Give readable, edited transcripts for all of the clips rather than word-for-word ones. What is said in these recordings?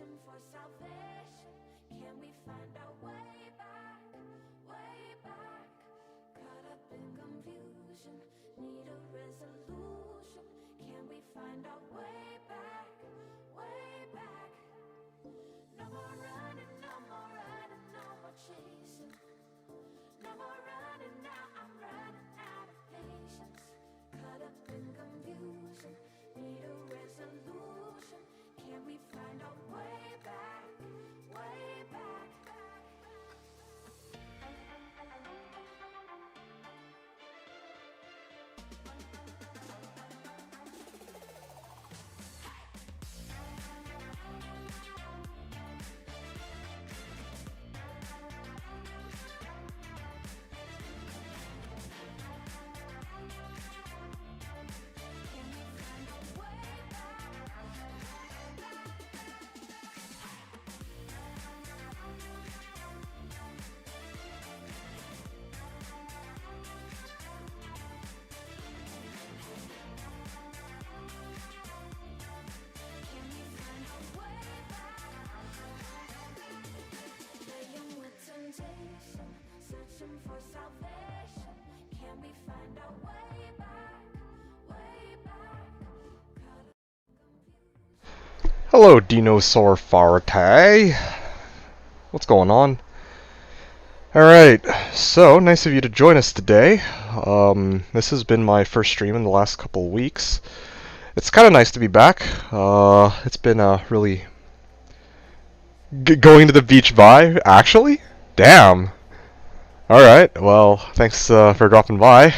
searching for salvation. Can we find our way back, way back? Caught up in confusion, need a resolution. Can we find our way back, way back? No more running, no more running, no more chasing. No more running now, I'm running out of patience. Caught up in confusion, need a resolution. Can we find our way back, way back? Searching for salvation. Can we find our way back, way back? Hello, Dinosaur Farte. What's going on? Alright, so nice of you to join us today. This has been my first stream in the last couple of weeks. It's kind of nice to be back. It's been a really going to the beach vibe, actually? Damn. Alright, well, thanks for dropping by.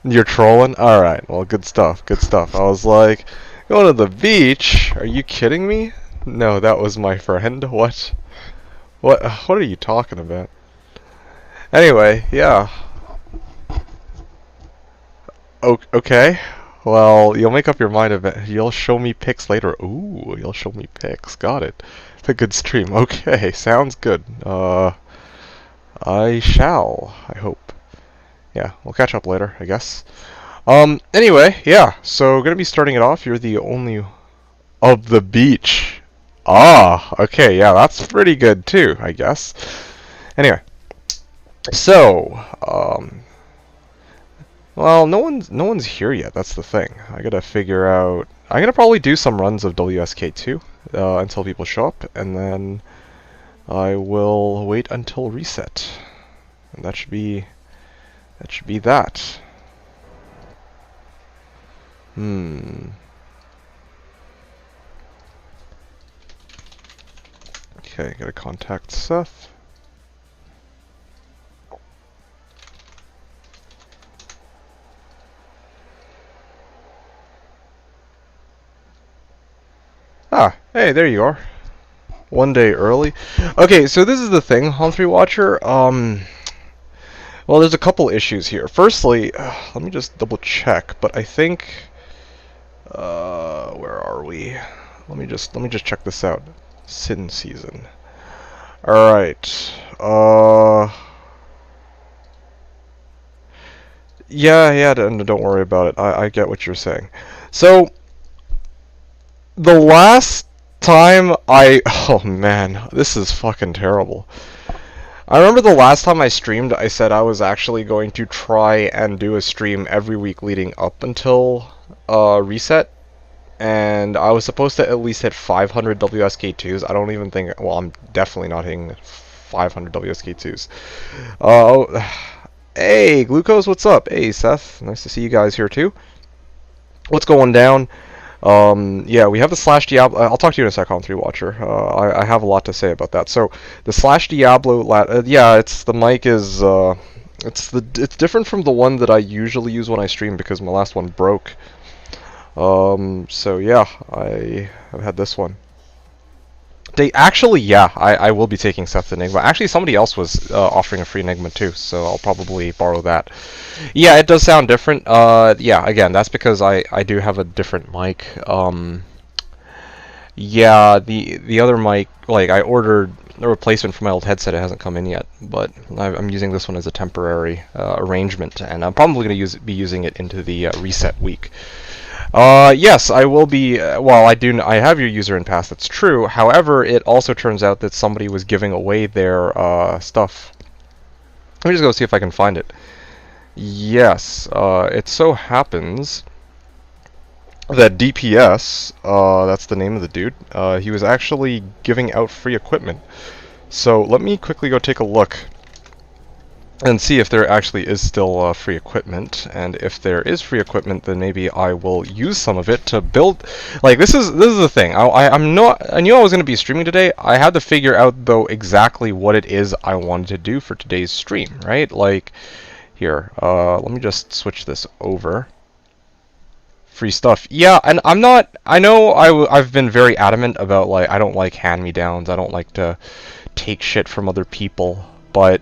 You're trolling? Alright, well, good stuff, good stuff. I was like, going to the beach? Are you kidding me? No, that was my friend. What? What are you talking about? Anyway, yeah. Okay. Well, you'll make up your mind of it. You'll show me pics later. Ooh, you'll show me pics. Got it. It's a good stream. Okay, sounds good. I shall, I hope. Yeah, we'll catch up later, I guess. Anyway, yeah, so gonna be starting it off. You're the only of the beach. Ah, okay, yeah, that's pretty good too, I guess. Anyway, so, well, no one's here yet. That's the thing. I gotta figure out. I'm gonna probably do some runs of WSK2 until people show up, and then I will wait until reset, and that should be that. Okay, gotta contact Seth. Ah, hey, there you are. One day early. Okay, so this is the thing, On3 Watcher. Well, there's a couple issues here. Firstly, let me just double check, but I think where are we? Let me just check this out. Sin season. All right. Yeah, don't worry about it. I get what you're saying. So the last time oh man, this is fucking terrible. I remember the last time I streamed, I said I was actually going to try and do a stream every week leading up until reset, and I was supposed to at least hit 500 WSK2s. I don't even think, well, I'm definitely not hitting 500 WSK2s. Hey, Glucose, what's up? Hey, Seth, nice to see you guys here too. What's going down? Yeah, we have the Slashdiablo. I'll talk to you in a sec, On3 Watcher. I have a lot to say about that. So the Slashdiablo, yeah, the mic is it's different from the one that I usually use when I stream because my last one broke. So yeah, I have had this one. Yeah, I will be taking Seth's Enigma. Actually, somebody else was offering a free Enigma too, so I'll probably borrow that. Yeah, it does sound different. Yeah, again, that's because I do have a different mic. Yeah, the other mic, like I ordered a replacement for my old headset. It hasn't come in yet, but I'm using this one as a temporary arrangement, and I'm probably going to be using it into the reset week. Yes, I will be. Well, I have your user and pass. That's true. However, it also turns out that somebody was giving away their stuff. Let me just go see if I can find it. Yes, it so happens that DPS, that's the name of the dude, he was actually giving out free equipment. So let me quickly go take a look and see if there actually is still free equipment. And if there is free equipment, then maybe I will use some of it to build. Like this is the thing. I knew I was going to be streaming today. I had to figure out though exactly what it is I wanted to do for today's stream, right? Like here, let me just switch this over. Free stuff. Yeah, and I'm not. I know I've been very adamant about like I don't like hand-me-downs. I don't like to take shit from other people. But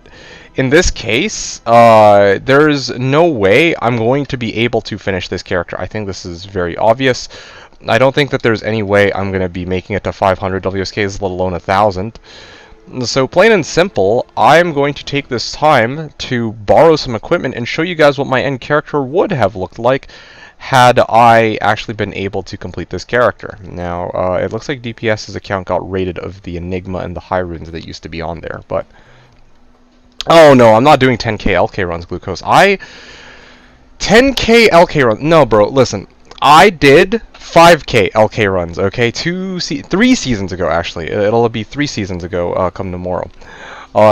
in this case, there's no way I'm going to be able to finish this character. I think this is very obvious. I don't think that there's any way I'm going to be making it to 500 WSKs, let alone 1,000. So plain and simple, I'm going to take this time to borrow some equipment and show you guys what my end character would have looked like had I actually been able to complete this character. Now, it looks like DPS's account got raided of the Enigma and the High Runes that used to be on there, but... Oh no, I'm not doing 10k LK runs, Glucose. 10k LK runs... No, bro, listen. I did 5k LK runs, okay? 3 seasons ago, actually. It'll be 3 seasons ago, come tomorrow.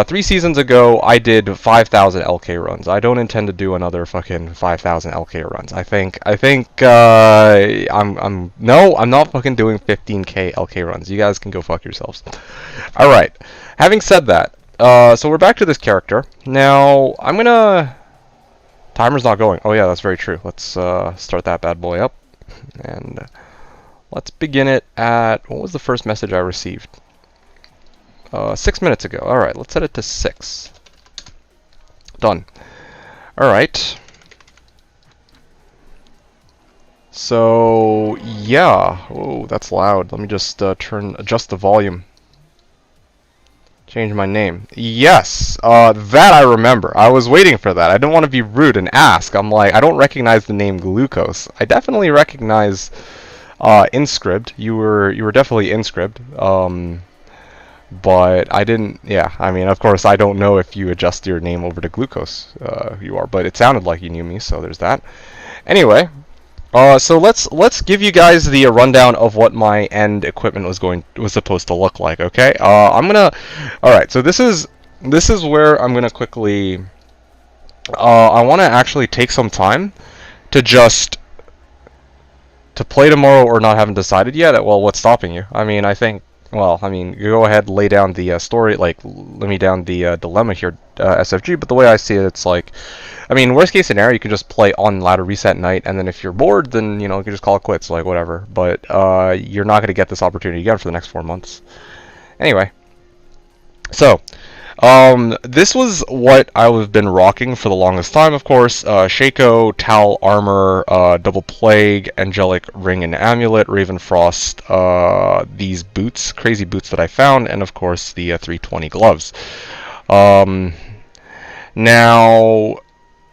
3 seasons ago, I did 5,000 LK runs. I don't intend to do another fucking 5,000 LK runs. No, I'm not fucking doing 15k LK runs. You guys can go fuck yourselves. Alright, having said that, so we're back to this character. Now, I'm gonna... Timer's not going. Oh yeah, that's very true. Let's start that bad boy up. And let's begin it at... What was the first message I received? 6 minutes ago. Alright, let's set it to 6. Done. Alright. So, yeah. Oh, that's loud. Let me just adjust the volume. Change my name. Yes! That I remember. I was waiting for that. I didn't want to be rude and ask. I'm like, I don't recognize the name Glucose. I definitely recognize Inscribed. You were definitely Inscribed. But I didn't, yeah, I mean, of course, I don't know if you adjust your name over to Glucose, you are, but it sounded like you knew me, so there's that. Anyway, so let's give you guys the rundown of what my end equipment was supposed to look like, okay? Alright, so this is where I'm gonna quickly, I wanna actually take some time to just, to play tomorrow or not, haven't decided yet. Well, what's stopping you? I mean, I think, well, I mean, you go ahead, lay down the story, like, lay me down the dilemma here, SFG, but the way I see it, it's like, I mean, worst case scenario, you can just play on ladder reset night, and then if you're bored, then, you know, you can just call it quits, like, whatever, but, you're not going to get this opportunity again for the next 4 months. Anyway, so, this was what I've been rocking for the longest time, of course. Shaco, Tal Armor, Double Plague, Angelic Ring and Amulet, Ravenfrost, these boots, crazy boots that I found, and of course the 320 gloves. Now,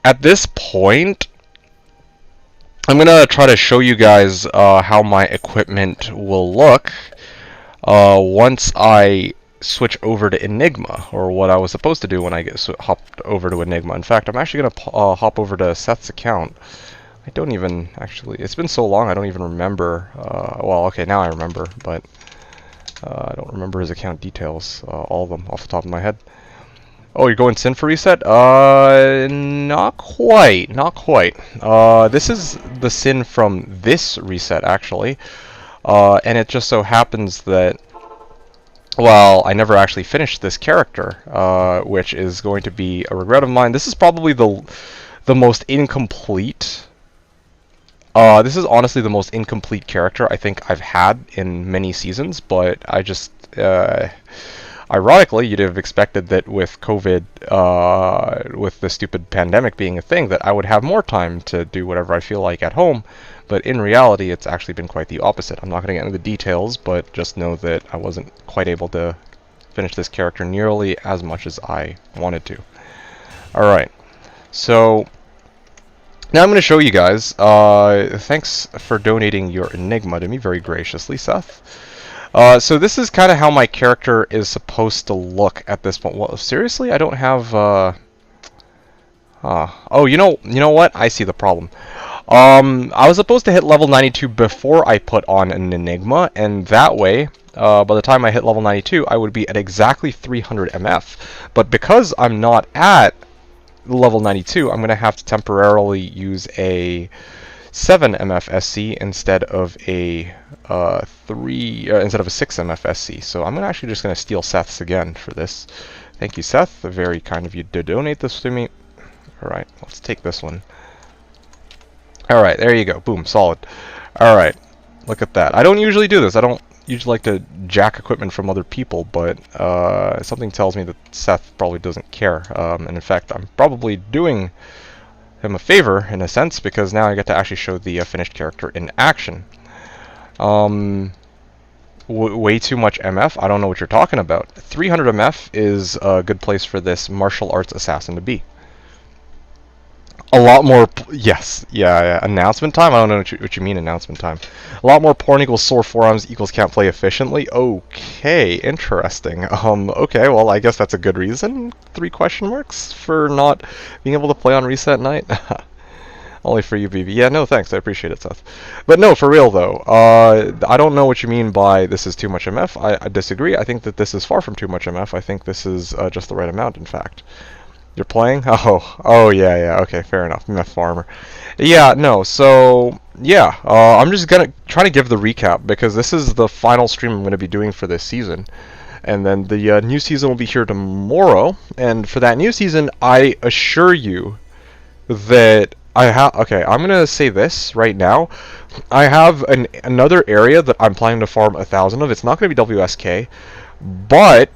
at this point, I'm going to try to show you guys how my equipment will look once I switch over to Enigma, or what I was supposed to do when I hopped over to Enigma. In fact, I'm actually going to hop over to Seth's account. I don't even actually, it's been so long I don't even remember, well, okay, now I remember, but I don't remember his account details, all of them off the top of my head. Oh, you're going Sin for reset? Not quite, not quite. This is the Sin from this reset, actually, and it just so happens that, well, I never actually finished this character, which is going to be a regret of mine. This is probably the most incomplete. This is honestly the most incomplete character I think I've had in many seasons, but I just Ironically, you'd have expected that with COVID, with the stupid pandemic being a thing, that I would have more time to do whatever I feel like at home, but in reality, it's actually been quite the opposite. I'm not going to get into the details, but just know that I wasn't quite able to finish this character nearly as much as I wanted to. Alright, so now I'm going to show you guys. Thanks for donating your Enigma to me very graciously, Seth. So this is kind of how my character is supposed to look at this point. Well, seriously, I don't have. Oh, you know what? I see the problem. I was supposed to hit level 92 before I put on an Enigma, and that way, by the time I hit level 92, I would be at exactly 300 MF. But because I'm not at level 92, I'm going to have to temporarily use a 7 MF SC instead of a 6 MF SC. So I'm actually just going to steal Seth's again for this. Thank you, Seth. Very kind of you to donate this to me. Alright, let's take this one. Alright, there you go. Boom, solid. Alright, look at that. I don't usually do this. I don't usually like to jack equipment from other people, but something tells me that Seth probably doesn't care. And in fact, I'm probably doing him a favor, in a sense, because now I get to actually show the finished character in action. Way too much MF? I don't know what you're talking about. 300 MF is a good place for this martial arts assassin to be. A lot more, yes, yeah, announcement time? I don't know what you mean, announcement time. A lot more porn equals sore forearms equals can't play efficiently? Okay, interesting. Okay, well, I guess that's a good reason, 3 question marks, for not being able to play on reset night? Only for you, BB. Yeah, no, thanks, I appreciate it, Seth. But no, for real, though, I don't know what you mean by this is too much MF. I disagree. I think that this is far from too much MF. I think this is just the right amount, in fact. You're playing? Oh, yeah, okay, fair enough. I'm a farmer. Yeah, no, so, yeah, I'm just gonna try to give the recap, because this is the final stream I'm gonna be doing for this season. And then the new season will be here tomorrow, and for that new season, I assure you that okay, I'm gonna say this right now. I have another area that I'm planning to farm 1,000 of. It's not gonna be WSK, but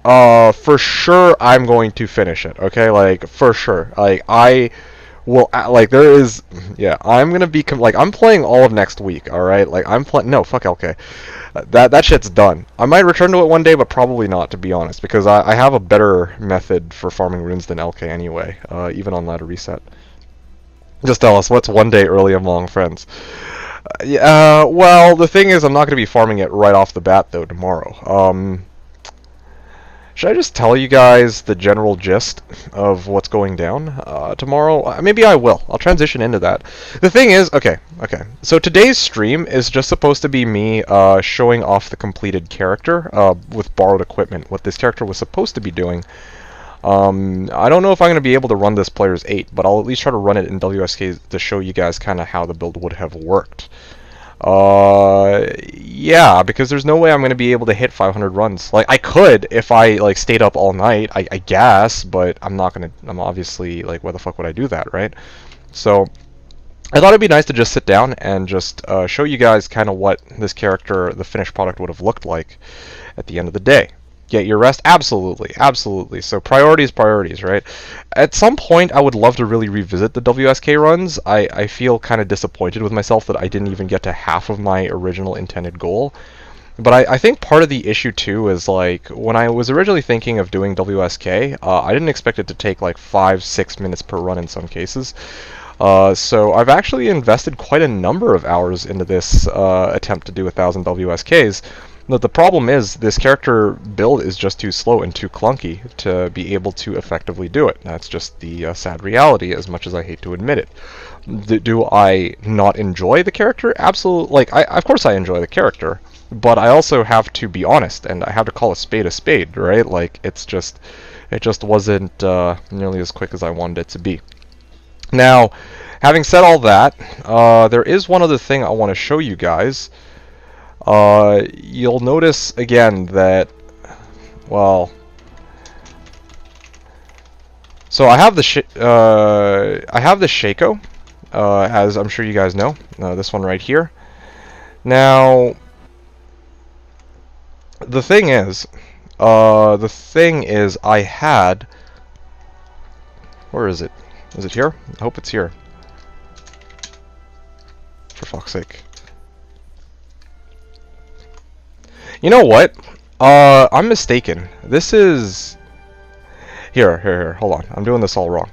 for sure I'm going to finish it, okay? Like, for sure. Like, I will, like, there is, yeah, I'm gonna be, like, I'm playing all of next week, alright? Like, I'm playing, no, fuck LK. That shit's done. I might return to it one day, but probably not, to be honest, because I have a better method for farming runes than LK anyway, even on ladder reset. Just tell us, what's one day early among friends? Well, the thing is, I'm not gonna be farming it right off the bat, though, tomorrow. Should I just tell you guys the general gist of what's going down tomorrow? Maybe I will. I'll transition into that. The thing is, okay. So today's stream is just supposed to be me showing off the completed character with borrowed equipment, what this character was supposed to be doing. I don't know if I'm going to be able to run this player's 8, but I'll at least try to run it in WSK to show you guys kind of how the build would have worked. Yeah, because there's no way I'm going to be able to hit 500 runs. Like, I could if I, like, stayed up all night, I guess, but I'm not going to, I'm obviously, like, why the fuck would I do that, right? So, I thought it'd be nice to just sit down and just show you guys kind of what this character, the finished product, would have looked like at the end of the day. Get your rest? Absolutely, absolutely. So priorities, right? At some point, I would love to really revisit the WSK runs. I feel kind of disappointed with myself that I didn't even get to half of my original intended goal. But I think part of the issue, too, is, like, when I was originally thinking of doing WSK, I didn't expect it to take, like, 5-6 minutes per run in some cases. So I've actually invested quite a number of hours into this attempt to do 1,000 WSKs. But the problem is, this character build is just too slow and too clunky to be able to effectively do it. That's just the sad reality, as much as I hate to admit it. Do I not enjoy the character? Absolutely. Like, of course I enjoy the character, but I also have to be honest, and I have to call a spade, right? Like, it just wasn't nearly as quick as I wanted it to be. Now, having said all that, there is one other thing I want to show you guys. You'll notice again that, well, so I have the Shaco, as I'm sure you guys know, this one right here. Now, the thing is, The thing is, I had... Where is it? Is it here? I hope it's here. For fuck's sake. You know what? I'm mistaken. This is... Here, hold on. I'm doing this all wrong.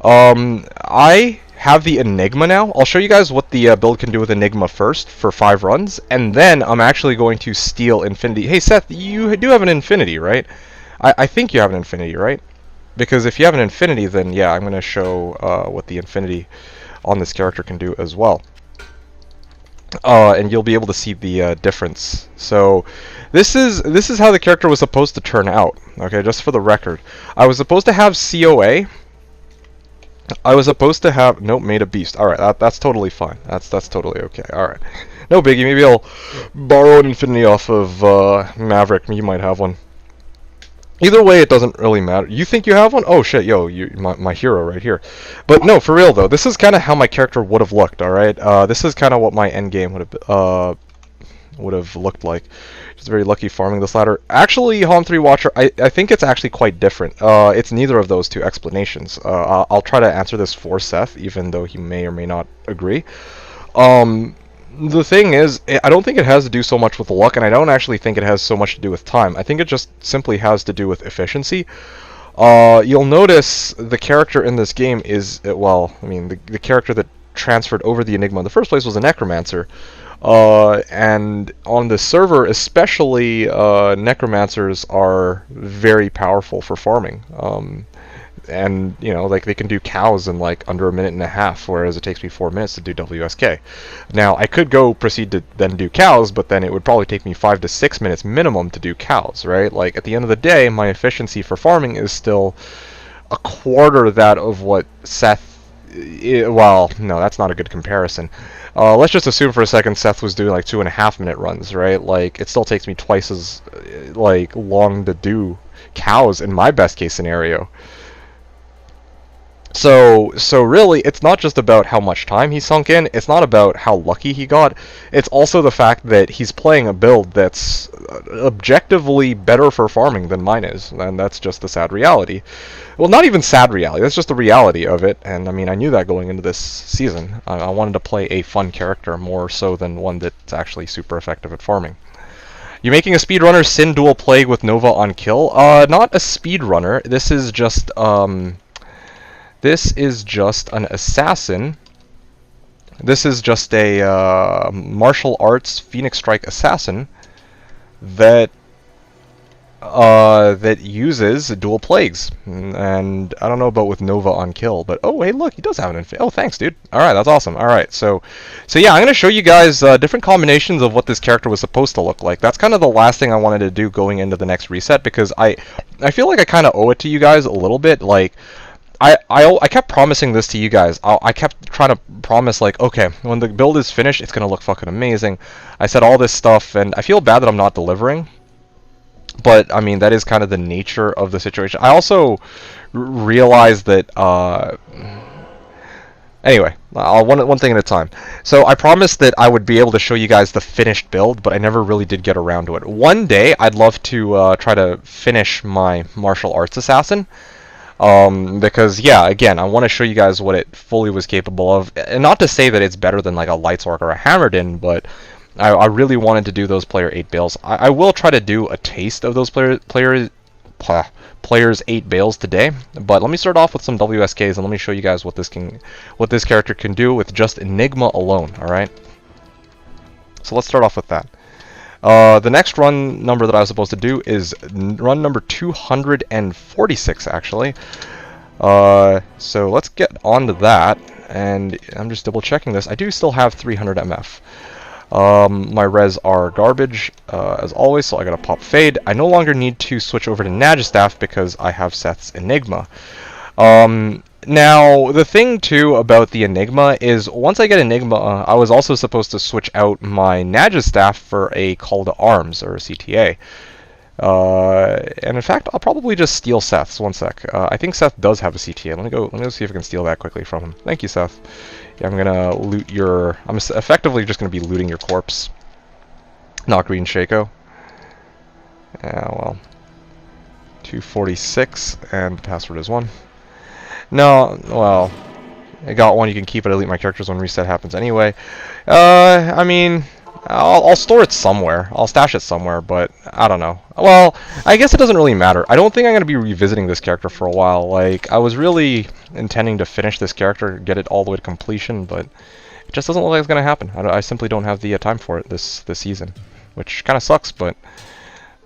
I have the Enigma now. I'll show you guys what the build can do with Enigma first for 5 runs, and then I'm actually going to steal Infinity. Hey, Seth, you do have an Infinity, right? I think you have an Infinity, right? Because if you have an Infinity, then yeah, I'm going to show what the Infinity on this character can do as well. And you'll be able to see the difference. So this is how the character was supposed to turn out. Okay, just for the record, I was supposed to have COA. I was supposed to have made a beast. All right, that's totally fine. That's totally okay. All right, no biggie. Maybe I'll borrow an Infinity off of Maverick. You might have one. Either way, it doesn't really matter. You think you have one? Oh shit, yo, my hero right here. But no, for real though, this is kind of how my character would have looked. All right, this is kind of what my end game would have looked like. Just very lucky farming this ladder. Actually, Hom 3 Watcher, I think it's actually quite different. It's neither of those two explanations. I'll try to answer this for Seth, even though he may or may not agree. The thing is, I don't think it has to do so much with luck, and I don't actually think it has so much to do with time. I think it just simply has to do with efficiency. You'll notice the character in this game is, well, I mean, the character that transferred over the Enigma in the first place was a Necromancer. And on the server especially, Necromancers are very powerful for farming. And, you know, like, they can do cows in, like, under a minute and a half, whereas it takes me 4 minutes to do WSK. Now, I could proceed to then do cows, but then it would probably take me 5 to 6 minutes minimum to do cows, right? Like, at the end of the day, my efficiency for farming is still a quarter that of what Seth... well, no, that's not a good comparison. Let's just assume for a second Seth was doing, like, 2.5 minute runs, right? Like, it still takes me twice as, like, long to do cows in my best case scenario. So really, it's not just about how much time he sunk in, it's not about how lucky he got, it's also the fact that he's playing a build that's objectively better for farming than mine is, and that's just the sad reality. Well, not even sad reality, that's just the reality of it, and I mean, I knew that going into this season. I wanted to play a fun character more so than one that's actually super effective at farming. You making a speedrunner Sin Dual Plague with Nova on kill? Not a speedrunner, this is just, this is just an assassin. This is just a martial arts Phoenix Strike assassin that that uses dual plagues. And I don't know about with Nova on kill, but oh hey, look, he does have an infinite. Oh, thanks, dude. All right, that's awesome. All right, so yeah, I'm gonna show you guys different combinations of what this character was supposed to look like. That's kind of the last thing I wanted to do going into the next reset, because I feel like I kind of owe it to you guys a little bit, like. I kept promising this to you guys. I kept trying to promise, like, okay, when the build is finished, it's going to look fucking amazing. I said all this stuff, and I feel bad that I'm not delivering. But, I mean, that is kind of the nature of the situation. I also realized that, anyway, one thing at a time. So I promised that I would be able to show you guys the finished build, but I never really did get around to it. One day, I'd love to try to finish my martial arts assassin. Because, yeah, again, I want to show you guys what it fully was capable of. And not to say that it's better than, like, a Lights Orc or a Hammerden, but I really wanted to do those player 8 bales. I will try to do a taste of those players 8 bales today, but let me start off with some WSKs, and let me show you guys what this character can do with just Enigma alone, alright? So let's start off with that. The next run number that I was supposed to do is run number 246, actually. So let's get on to that, and I'm just double checking this. I do still have 300 MF. My res are garbage, as always, so I gotta pop Fade. I no longer need to switch over to Nagistaff because I have Seth's Enigma. Now, the thing, too, about the Enigma is, once I get Enigma, I was also supposed to switch out my Nagistaff for a Call to Arms, or a CTA. And in fact, I'll probably just steal Seth's. One sec. I think Seth does have a CTA. Let me go see if I can steal that quickly from him. Thank you, Seth. Yeah, I'm gonna loot your... I'm effectively just gonna be looting your corpse. Not Green Shaco. Yeah, well... 246, and the password is 1. No, well, I got one. You can keep it. I delete my characters when reset happens anyway. I mean, I'll store it somewhere. I'll stash it somewhere, but I don't know. Well, I guess it doesn't really matter. I don't think I'm going to be revisiting this character for a while. Like, I was really intending to finish this character, get it all the way to completion, but it just doesn't look like it's going to happen. I simply don't have the time for it this season, which kind of sucks, but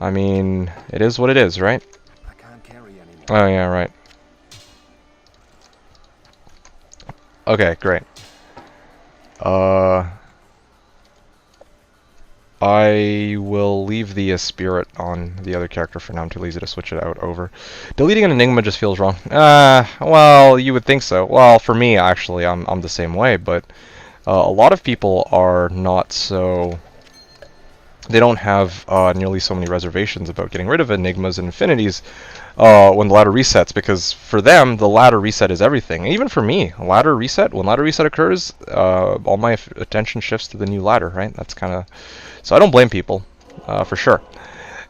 I mean, it is what it is, right? I can't carry anymore. Oh, yeah, right. Okay, great. I will leave the spirit on the other character for now. I'm too lazy to switch it out over. Deleting an enigma just feels wrong. Well, you would think so. Well, for me, actually, I'm the same way, but a lot of people are not so... They don't have nearly so many reservations about getting rid of enigmas and infinities when the ladder resets, because for them, the ladder reset is everything. And even for me, when ladder reset occurs, all my attention shifts to the new ladder, right? That's kind of... So I don't blame people, for sure.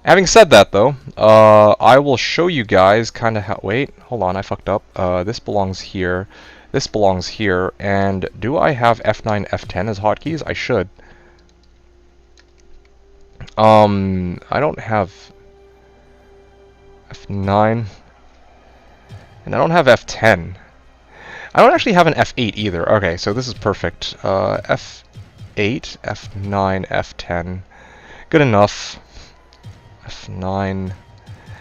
Having said that, though, I will show you guys kind of how... Wait, hold on, I fucked up. This belongs here. This belongs here. And do I have F9, F10 as hotkeys? I should. I don't have F9, and I don't have F10. I don't actually have an F8 either. Okay, so this is perfect. F8, F9, F10. Good enough. F9,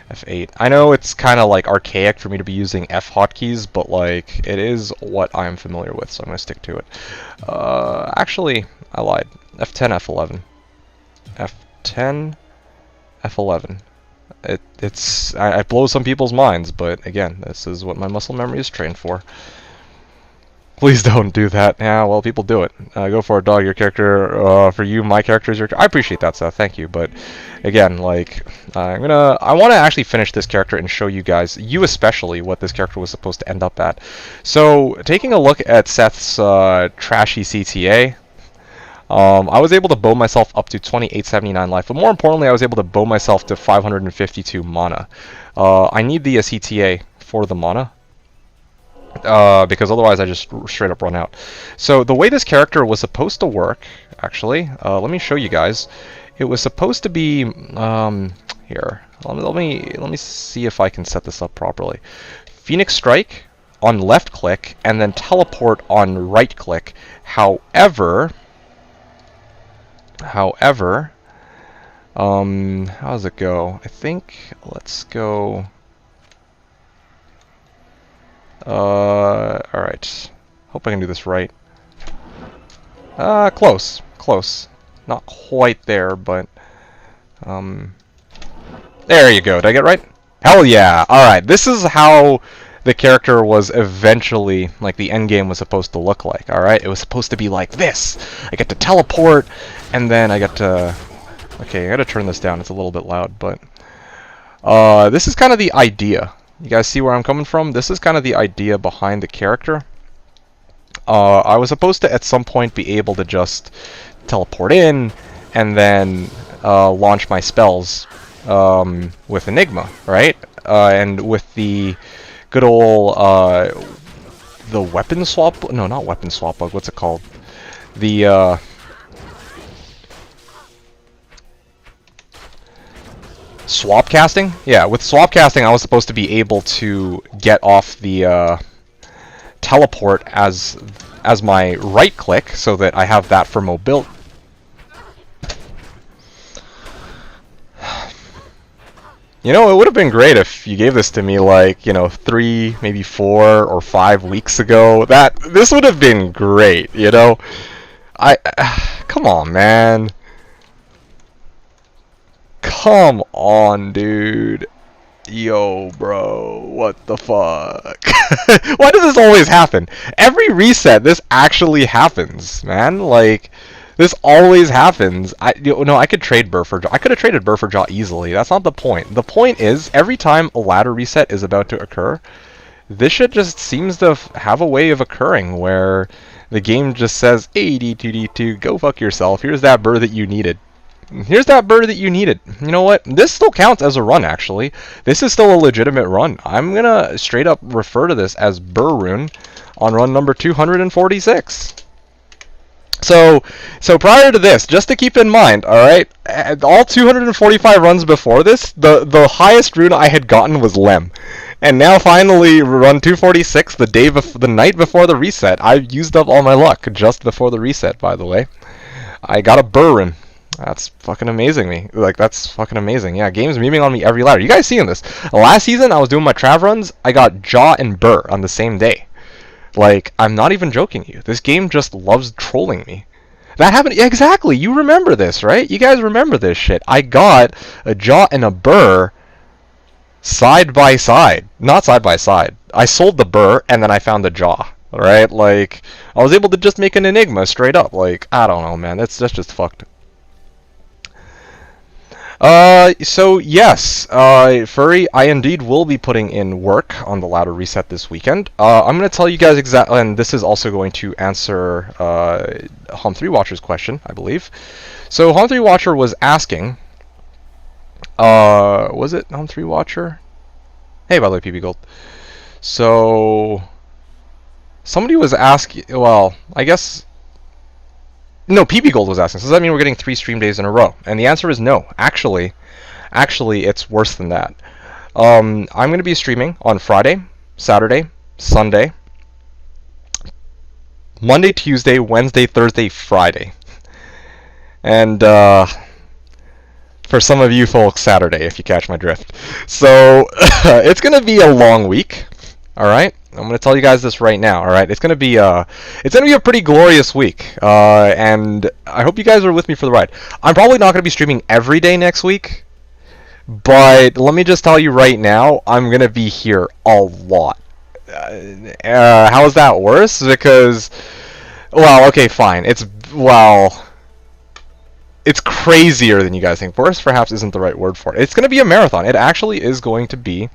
F8. I know it's kind of like archaic for me to be using F hotkeys, but like it is what I'm familiar with, so I'm going to stick to it. Actually, I lied. F10, F11. F10, F11. I blow some people's minds, but again, this is what my muscle memory is trained for. Please don't do that. Yeah, well, people do it. Go for it, dog. Your character, for you, my character is your... I appreciate that, Seth. Thank you. But again, like, I want to actually finish this character and show you guys, you especially, what this character was supposed to end up at. So, taking a look at Seth's trashy CTA, I was able to bow myself up to 2879 life, but more importantly, I was able to bow myself to 552 mana. I need the CTA for the mana, because otherwise I just straight up run out. So the way this character was supposed to work, actually, let me show you guys. It was supposed to be here. Let me see if I can set this up properly. Phoenix Strike on left click, and then teleport on right click. However, how does it go? I think, let's go, alright, hope I can do this right. Close, not quite there, but, there you go, did I get it right? Hell yeah, alright, this is how the character was eventually, like, the end game was supposed to look like, alright? It was supposed to be like this. I get to teleport, and then I get to... Okay, I gotta turn this down, it's a little bit loud, but... this is kind of the idea. You guys see where I'm coming from? This is kind of the idea behind the character. I was supposed to, at some point, be able to just teleport in, and then launch my spells with Enigma, right? And with the... good old, the weapon swap... No, not weapon swap bug. What's it called? The, swap casting? Yeah, with swap casting, I was supposed to be able to get off the, teleport as my right click, so that I have that for mobility. You know, it would have been great if you gave this to me, like, you know, 3, maybe 4 or 5 weeks ago. This would have been great, you know? Come on, man. Come on, dude. Yo, bro. What the fuck? Why does this always happen? Every reset, this actually happens, man. Like... This always happens. I could trade Burr for Jaw. I could have traded Burr for Jaw easily. That's not the point. The point is, every time a ladder reset is about to occur, this shit just seems to have a way of occurring where the game just says, hey, D2D2, go fuck yourself. Here's that Burr that you needed. Here's that bird that you needed. You know what? This still counts as a run, actually. This is still a legitimate run. I'm gonna straight up refer to this as Burr Rune on run number 246. So prior to this, just to keep in mind, all right, all 245 runs before this, the highest rune I had gotten was Lem, and now finally run 246, the night before the reset. I used up all my luck just before the reset. By the way, I got a Burr Rune. That's fucking amazing me. Like, that's fucking amazing. Yeah, game's memeing on me every ladder. You guys seeing this? Last season, I was doing my Trav runs. I got Jaw and Burr on the same day. Like, I'm not even joking you. This game just loves trolling me. That happened. Yeah, exactly. You remember this, right? You guys remember this shit. I got a Jaw and a Burr side by side. Not side by side. I sold the Burr, and then I found the Jaw. Alright? Like, I was able to just make an Enigma straight up. Like, I don't know, man. That's just fucked. So yes, Furry, I indeed will be putting in work on the ladder reset this weekend. I'm going to tell you guys exactly, and this is also going to answer Hom3 Watcher's question, I believe. So Hom3 Watcher was asking, was it Hom3 Watcher? Hey, by the way, PB Gold. So somebody was asking, well, I guess. No, PB Gold was asking, so does that mean we're getting 3 stream days in a row? And the answer is no. Actually, it's worse than that. I'm going to be streaming on Friday, Saturday, Sunday, Monday, Tuesday, Wednesday, Thursday, Friday. And, for some of you folks, Saturday, if you catch my drift. So, it's going to be a long week, alright? I'm going to tell you guys this right now, all right? It's going to be a pretty glorious week, and I hope you guys are with me for the ride. I'm probably not going to be streaming every day next week, but let me just tell you right now, I'm going to be here a lot. How is that worse? Because, well, okay, fine. It's crazier than you guys think. Worse, perhaps, isn't the right word for it. It's going to be a marathon. It actually is going to be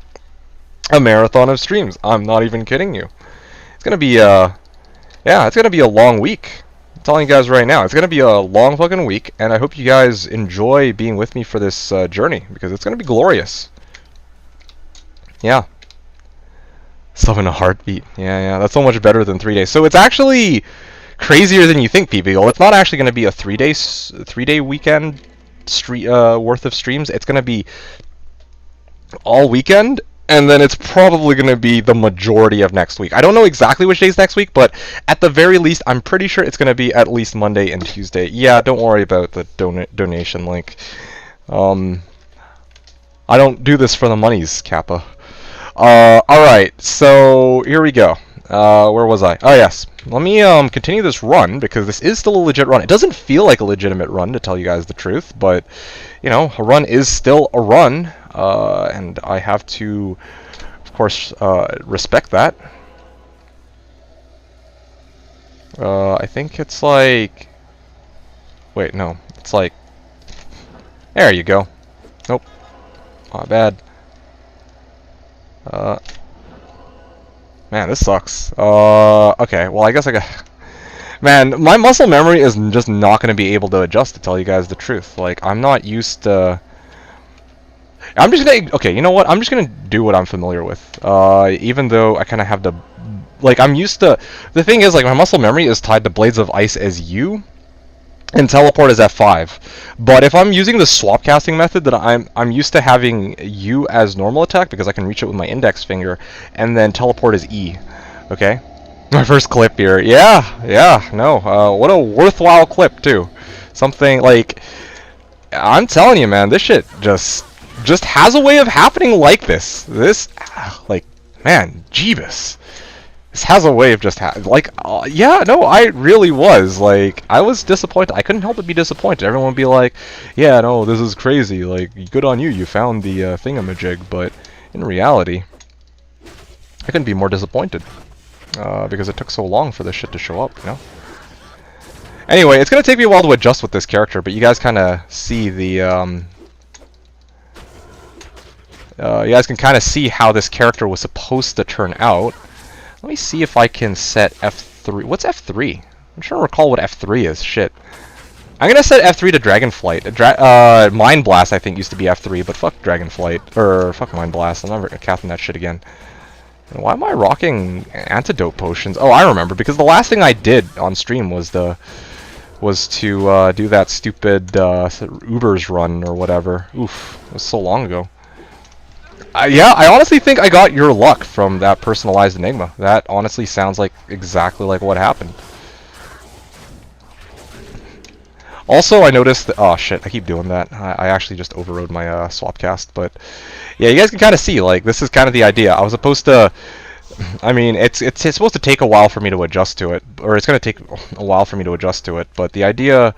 a marathon of streams. I'm not even kidding you. It's gonna be it's gonna be a long week. I'm telling you guys right now, it's gonna be a long fucking week, and I hope you guys enjoy being with me for this journey, because it's gonna be glorious. Yeah. Sub in a heartbeat. Yeah, that's so much better than 3 days. So it's actually crazier than you think, people. It's not actually gonna be a 3-day weekend worth of streams. It's gonna be all weekend. And then it's probably going to be the majority of next week. I don't know exactly which days next week, but at the very least, I'm pretty sure it's going to be at least Monday and Tuesday. Yeah, don't worry about the donation link. I don't do this for the monies, Kappa. Alright, so here we go. Where was I? Oh, yes. Let me continue this run, because this is still a legit run. It doesn't feel like a legitimate run, to tell you guys the truth, but, you know, a run is still a run. And I have to, of course, respect that. I think it's like... Wait, no. It's like... There you go. Nope. Not bad. Man, this sucks. Okay, well, I guess I got... Man, my muscle memory is just not going to be able to adjust, to tell you guys the truth. Like, I'm not used to... I'm just gonna... Okay, you know what? I'm just gonna do what I'm familiar with. Even though I kind of have to... Like, I'm used to... The thing is, like, my muscle memory is tied to Blades of Ice as U, and Teleport is F5. But if I'm using the swap casting method, that I'm used to having U as normal attack, because I can reach it with my index finger, and then Teleport is E. Okay? My first clip here. Yeah, no. What a worthwhile clip, too. Something, like... I'm telling you, man, this shit just has a way of happening like this. This, like, man, Jeebus. This has a way of just yeah, no, I really was. Like, I was disappointed. I couldn't help but be disappointed. Everyone would be like, yeah, no, this is crazy. Like, good on you. You found the thingamajig. But in reality, I couldn't be more disappointed. Because it took so long for this shit to show up, you know? Anyway, it's going to take me a while to adjust with this character, but you guys kind of see the, you guys can kind of see how this character was supposed to turn out. Let me see if I can set F3. What's F3? I'm trying to recall what F3 is. Shit. I'm gonna set F3 to Dragonflight. Mind Blast, I think, used to be F3, but fuck Dragonflight. Or fuck Mind Blast. I'm never casting that shit again. And why am I rocking antidote potions? Oh, I remember, because the last thing I did on stream was to do that stupid Ubers run or whatever. Oof, it was so long ago. Yeah, I honestly think I got your luck from that personalized Enigma. That honestly sounds like exactly like what happened. Also, I noticed that, oh shit, I keep doing that. I actually just overrode my swapcast, but yeah, you guys can kind of see, like, this is kind of the idea. I was supposed to, I mean, it's supposed to take a while for me to adjust to it, or it's going to take a while for me to adjust to it, but the idea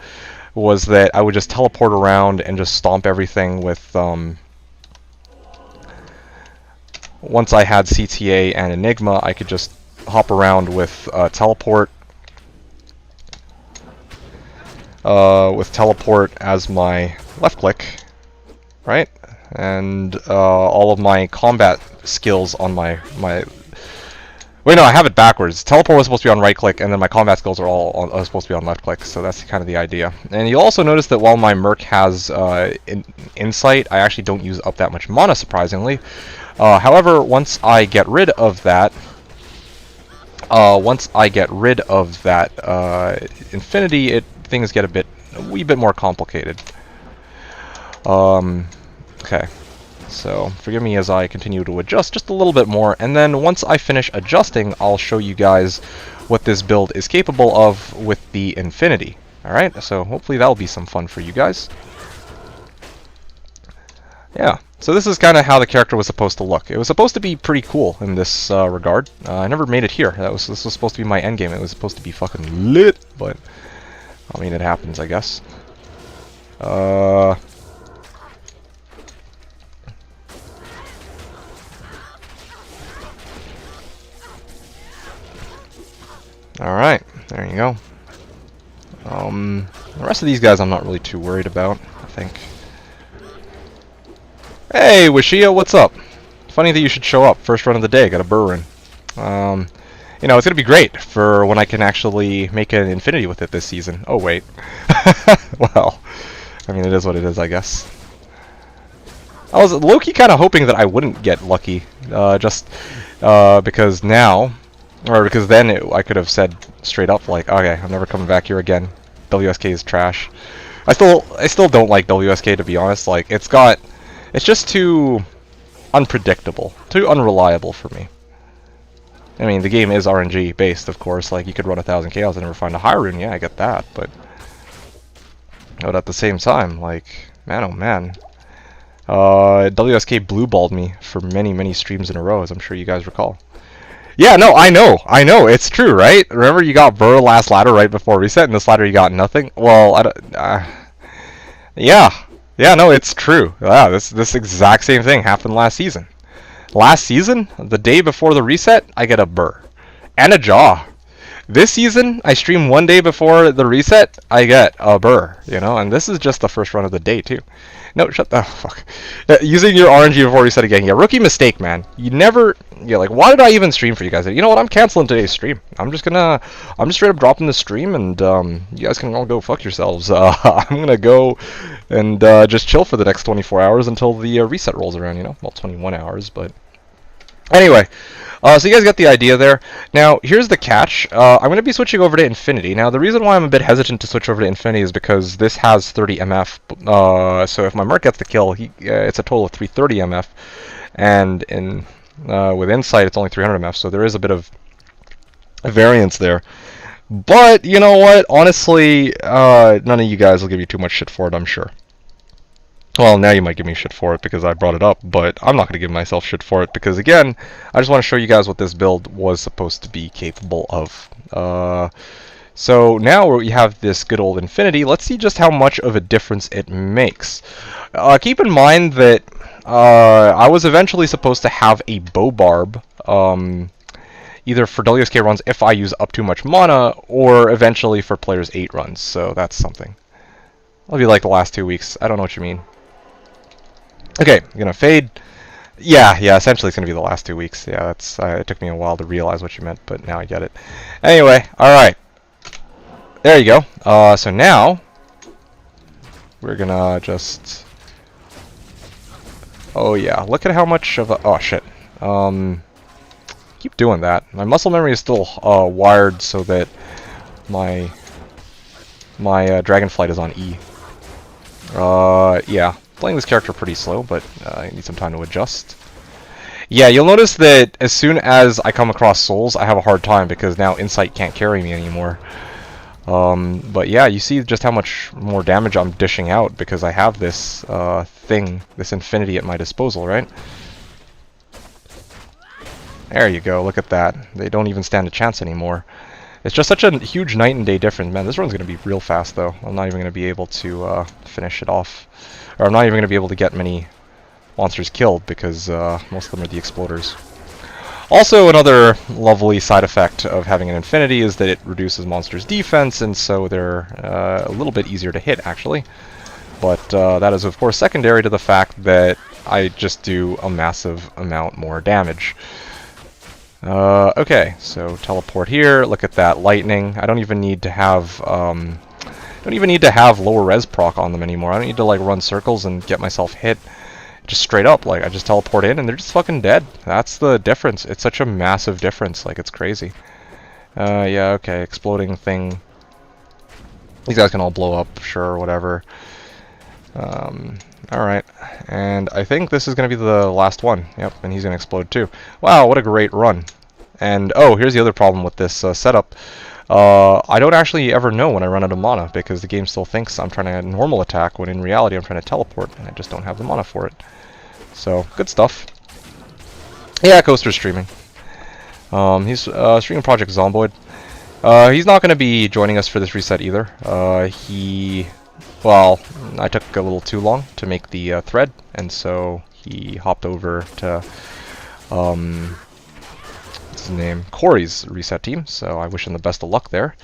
was that I would just teleport around and just stomp everything with, once I had CTA and Enigma, I could just hop around with teleport as my left click, right? And all of my combat skills on my... Wait, no, I have it backwards. Teleport was supposed to be on right click, and then my combat skills are all supposed to be on left click, so that's kind of the idea. And you'll also notice that while my Merc has Insight, I actually don't use up that much mana, surprisingly. However, once I get rid of that, Infinity, things get a wee bit more complicated. Okay, so forgive me as I continue to adjust just a little bit more, and then once I finish adjusting, I'll show you guys what this build is capable of with the Infinity. Alright, so hopefully that'll be some fun for you guys. Yeah, so this is kind of how the character was supposed to look. It was supposed to be pretty cool in this regard. I never made it here. This was supposed to be my endgame. It was supposed to be fucking lit, but I mean, it happens, I guess. Alright, there you go. The rest of these guys I'm not really too worried about, I think. Hey, Washia, what's up? Funny that you should show up. First run of the day, got a burr in. You know, it's going to be great for when I can actually make an Infinity with it this season. Oh, wait. Well, I mean, it is what it is, I guess. I was low-key kind of hoping that I wouldn't get lucky, just because now, or because then I could have said straight up, like, okay, I'm never coming back here again. WSK is trash. I still don't like WSK, to be honest. Like, it's just too unpredictable, too unreliable for me. I mean, the game is RNG based, of course. Like, you could run 1,000 chaos and never find a high rune. Yeah, I get that, but at the same time, like, man, oh man, WSK blue-balled me for many, many streams in a row, as I'm sure you guys recall. Yeah, no, I know, it's true, right? Remember you got Burr last ladder right before reset, and this ladder you got nothing? Well, yeah, no, it's true. Yeah, this exact same thing happened last season. Last season, the day before the reset, I get a Burr. And a Jaw. This season, I stream one day before the reset, I get a Burr, you know? And this is just the first run of the day, too. No, shut the fuck. Using your RNG before reset again. Yeah, rookie mistake, man. You never... Yeah, like, why did I even stream for you guys? You know what? I'm canceling today's stream. I'm just straight up dropping the stream, and you guys can all go fuck yourselves. I'm gonna go and just chill for the next 24 hours until the reset rolls around, you know? Well, 21 hours, but... Anyway, so you guys got the idea there. Now, here's the catch. I'm going to be switching over to Infinity. Now, the reason why I'm a bit hesitant to switch over to Infinity is because this has 30 MF. So if my Merc gets the kill, it's a total of 330 MF. And with Insight, it's only 300 MF. So there is a bit of a variance there. But, you know what? Honestly, none of you guys will give you too much shit for it, I'm sure. Well, now you might give me shit for it because I brought it up, but I'm not going to give myself shit for it because, again, I just want to show you guys what this build was supposed to be capable of. So now we have this good old Infinity. Let's see just how much of a difference it makes. Keep in mind that I was eventually supposed to have a Bow Barb, either for WSK runs if I use up too much mana, or eventually for players 8 runs, so that's something. It'll be like the last 2 weeks. I don't know what you mean. Okay, I'm gonna fade. Yeah, essentially it's gonna be the last 2 weeks. Yeah, that's it took me a while to realize what you meant, but now I get it. Anyway, alright. There you go. So now, we're gonna just... Oh yeah, look at how much of a... Oh shit. Keep doing that. My muscle memory is still wired so that my Dragonflight is on E. Yeah, playing this character pretty slow, but I need some time to adjust. Yeah, you'll notice that as soon as I come across souls, I have a hard time because now Insight can't carry me anymore. But yeah, you see just how much more damage I'm dishing out because I have this this infinity at my disposal, right? There you go, look at that. They don't even stand a chance anymore. It's just such a huge night and day difference. Man, this run's going to be real fast, though. I'm not even going to be able to finish it off. Or I'm not even going to be able to get many monsters killed because most of them are the exploders. Also, another lovely side effect of having an infinity is that it reduces monsters' defense, and so they're a little bit easier to hit, actually. But that is, of course, secondary to the fact that I just do a massive amount more damage. Okay, so teleport here. Look at that lightning. I don't even need to have lower res proc on them anymore. I don't need to like run circles and get myself hit. Just straight up, like I just teleport in and they're just fucking dead. That's the difference. It's such a massive difference. Like it's crazy. Yeah, okay, exploding thing. These guys can all blow up, sure, whatever. Alright, and I think this is going to be the last one. Yep, and he's going to explode too. Wow, what a great run. And, oh, here's the other problem with this setup. I don't actually ever know when I run out of mana, because the game still thinks I'm trying to normal attack, when in reality I'm trying to teleport, and I just don't have the mana for it. So, good stuff. Yeah, Coaster's streaming. He's streaming Project Zomboid. He's not going to be joining us for this reset either. Well, I took a little too long to make the thread, and so he hopped over to, what's his name, Corey's reset team, so I wish him the best of luck there.